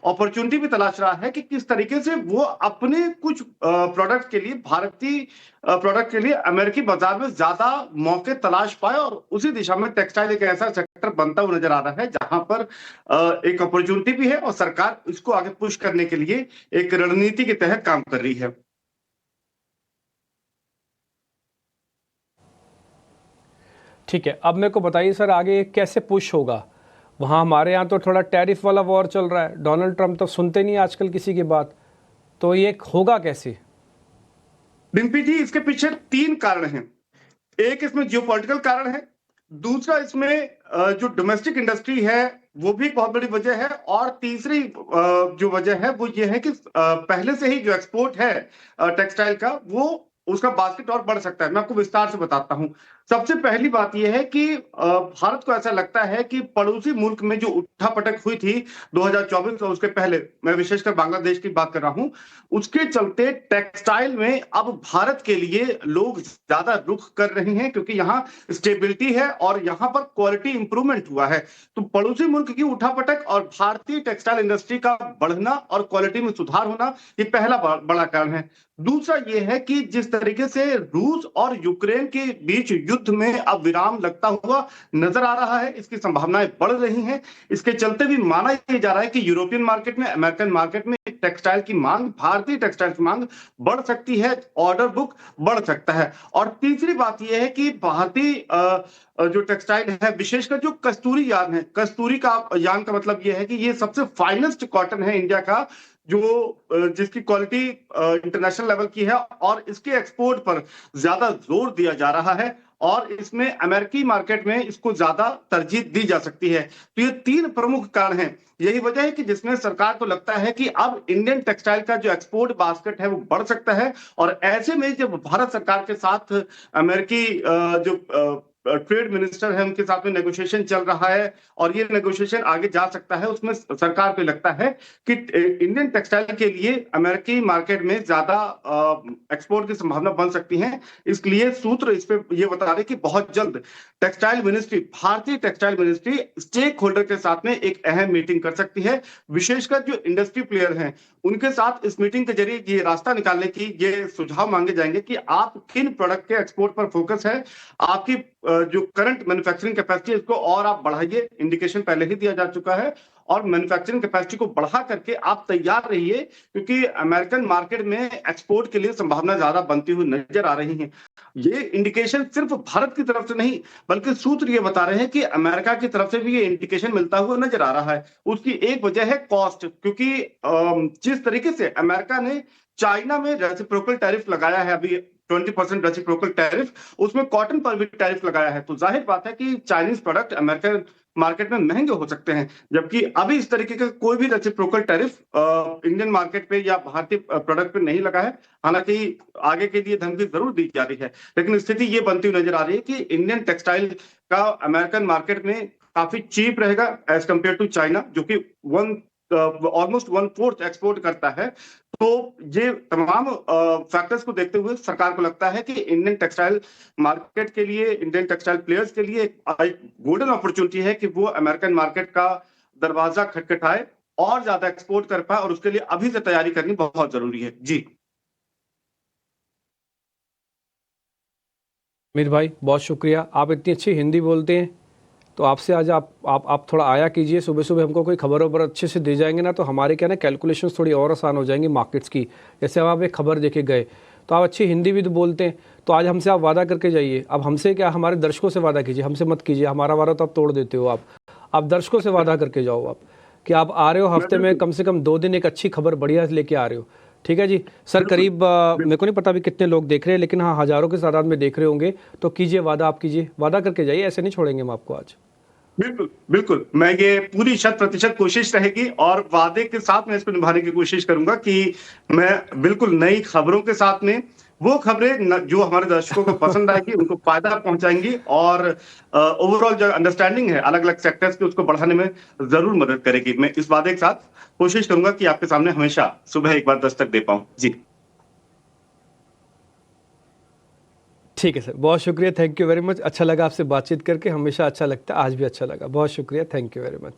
अपॉर्चुनिटी भी तलाश रहा है कि किस तरीके से वो अपने कुछ प्रोडक्ट के लिए, भारतीय प्रोडक्ट के लिए अमेरिकी बाजार में ज्यादा मौके तलाश पाए और उसी दिशा में टेक्सटाइल एक ऐसा सेक्टर बनता हुआ नजर आ रहा है जहां पर एक अपॉर्चुनिटी भी है और सरकार इसको आगे पुश करने के लिए एक रणनीति के तहत काम कर रही है। ठीक है, अब मेरे को बताइए सर आगे कैसे पुश होगा? वहाँ हमारे यहाँ तो थोड़ा टैरिफ वाला वॉर चल रहा है, डोनाल्ड ट्रंप तो सुनते नहीं आजकल किसी की बात, तो ये होगा कैसे? डिम्पी जी, इसके पीछे 3 कारण हैं। एक इसमें जियोपॉलिटिकल कारण है, दूसरा इसमें जो डोमेस्टिक इंडस्ट्री है वो भी एक बहुत बड़ी वजह है और तीसरी जो वजह है वो ये है कि पहले से ही जो एक्सपोर्ट है टेक्सटाइल का वो उसका बास्केट और बढ़ सकता है। मैं आपको विस्तार से बताता हूं। सबसे पहली बात यह है कि भारत को ऐसा लगता है कि पड़ोसी मुल्क में जो उठापटक हुई थी 2024 और उसके पहले, मैं विशेषकर बांग्लादेश की बात कर रहा हूं, उसके चलते टेक्सटाइल में अब भारत के लिए लोग ज्यादा रुख कर रहे हैं क्योंकि यहाँ स्टेबिलिटी है और यहाँ पर क्वालिटी इंप्रूवमेंट हुआ है। तो पड़ोसी मुल्क की उठापटक और भारतीय टेक्सटाइल इंडस्ट्री का बढ़ना और क्वालिटी में सुधार होना, ये पहला बड़ा कारण है। दूसरा यह है कि जिस तरीके से रूस और यूक्रेन के बीच युद्ध में अब विराम लगता हुआ नजर आ रहा है, इसकी संभावनाएं बढ़ रही हैं। इसके चलते भी माना यह जा रहा है कि यूरोपियन मार्केट में, अमेरिकन मार्केट में टेक्सटाइल की मांग, भारतीय टेक्सटाइल की मांग बढ़ सकती है, ऑर्डर बुक बढ़ सकता है। और तीसरी बात यह है कि भारतीय जो टेक्सटाइल है, विशेषकर जो कस्तूरी यार्न है, कस्तूरी का यार्न का मतलब यह है कि ये सबसे फाइनेस्ट कॉटन है इंडिया का, जो जिसकी क्वालिटी इंटरनेशनल लेवल की है और इसके एक्सपोर्ट पर ज्यादा जोर दिया जा रहा है और इसमें अमेरिकी मार्केट में इसको ज्यादा तरजीह दी जा सकती है। तो ये 3 प्रमुख कारण हैं। यही वजह है कि जिसमें सरकार को लगता है कि अब इंडियन टेक्सटाइल का जो एक्सपोर्ट बास्केट है वो बढ़ सकता है और ऐसे में जब भारत सरकार के साथ अमेरिकी जो ट्रेड मिनिस्टर है उनके साथ में नेगोशिएशन चल रहा है और ये नेगोशिएशन आगे जा सकता है, उसमें सरकार को लगता है कि इंडियन टेक्सटाइल के लिए अमेरिकी मार्केट में ज्यादा एक्सपोर्ट की संभावना बन सकती है। इसलिए सूत्र इस पे ये बता रहे कि बहुत जल्द टेक्सटाइल मिनिस्ट्री, भारतीय टेक्सटाइल मिनिस्ट्री स्टेक होल्डर के साथ में एक अहम मीटिंग कर सकती है। विशेषकर जो इंडस्ट्री प्लेयर हैं उनके साथ इस मीटिंग के जरिए ये रास्ता निकालने की ये सुझाव मांगे जाएंगे कि आप किन प्रोडक्ट के एक्सपोर्ट पर फोकस है, आपकी जो करंट मैन्युफैक्चरिंग कैपेसिटी है इसको और आप बढ़ाइए। इंडिकेशन पहले ही दिया जा चुका है और मैन्युफैक्चरिंग कैपेसिटी को बढ़ा करके आप तैयार रहिए क्योंकि अमेरिकन मार्केट में एक्सपोर्ट के लिए संभावना ज्यादा बनती हुई नजर आ रही है। ये इंडिकेशन सिर्फ भारत की तरफ से नहीं बल्कि सूत्र ये बता रहे हैं कि अमेरिका की तरफ से भी ये इंडिकेशन मिलता हुआ नजर आ रहा है। उसकी एक वजह है कॉस्ट, क्योंकि जिस तरीके से अमेरिका ने चाइना में रेसिप्रोकल टैरिफ लगाया है अभी 20% रेसिप्रोकल टैरिफ, उसमें कॉटन पर भी टैरिफ लगाया है। तो जाहिर बात है कि चाइनीज प्रोडक्ट अमेरिकन मार्केट में महंगे हो सकते हैं, जबकि अभी इस तरीके का कोई भी रेसिप्रोकल टैरिफ इंडियन मार्केट पे या भारतीय प्रोडक्ट पे नहीं लगा है। हालांकि आगे के लिए धमकी जरूर दी जा रही है, लेकिन स्थिति ये बनती हुई नजर आ रही है कि इंडियन टेक्सटाइल का अमेरिकन मार्केट में काफी चीप रहेगा एज कंपेयर टू चाइना, जो कि ऑलमोस्ट 1/4 एक्सपोर्ट करता है। तो ये तमाम फैक्टर्स को देखते हुए सरकार को लगता है कि इंडियन टेक्सटाइल मार्केट के लिए, इंडियन टेक्सटाइल प्लेयर्स के लिए एक गोल्डन अपॉर्चुनिटी है कि वो अमेरिकन मार्केट का दरवाजा खटखटाए और ज्यादा एक्सपोर्ट कर पाए, और उसके लिए अभी से तैयारी करनी बहुत जरूरी है। जी मीर भाई, बहुत शुक्रिया। आप इतनी अच्छी हिंदी बोलते हैं, तो आपसे आज आप थोड़ा आया कीजिए। सुबह सुबह हमको कोई खबर वबर अच्छे से दे जाएंगे ना, तो हमारे क्या ना कैलकुलेशंस थोड़ी और आसान हो जाएंगी मार्केट्स की। जैसे अब आप एक खबर देके गए, तो आप अच्छी हिंदी भी तो बोलते हैं, तो आज हमसे आप वादा करके जाइए। अब हमसे क्या, हमारे दर्शकों से वादा कीजिए, हमसे मत कीजिए। हमारा वादा तो आप तोड़ देते हो। आप दर्शकों से वादा करके जाओ आप कि आप आ रहे हो हफ्ते में कम से कम 2 दिन एक अच्छी खबर बढ़िया लेके आ रहे हो। ठीक है जी सर। करीब मेरे को नहीं पता अभी कितने लोग देख रहे हैं, लेकिन हाँ हज़ारों की तादाद में देख रहे होंगे। तो कीजिए वादा, आप कीजिए, वादा करके जाइए, ऐसे नहीं छोड़ेंगे हम आपको आज। बिल्कुल बिल्कुल, मैं ये पूरी 100% कोशिश रहेगी, और वादे के साथ मैं इसको निभाने की कोशिश करूंगा कि मैं बिल्कुल नई खबरों के साथ में वो खबरें जो हमारे दर्शकों को पसंद आएगी, उनको फायदा पहुंचाएंगी, और ओवरऑल जो अंडरस्टैंडिंग है अलग अलग सेक्टर्स की, उसको बढ़ाने में जरूर मदद करेगी। मैं इस वादे के साथ कोशिश करूंगा कि आपके सामने हमेशा सुबह एक बार दस्तक दे पाऊं। जी ठीक है सर, बहुत शुक्रिया, थैंक यू वेरी मच। अच्छा लगा आपसे बातचीत करके, हमेशा अच्छा लगता है, आज भी अच्छा लगा। बहुत शुक्रिया, थैंक यू वेरी मच।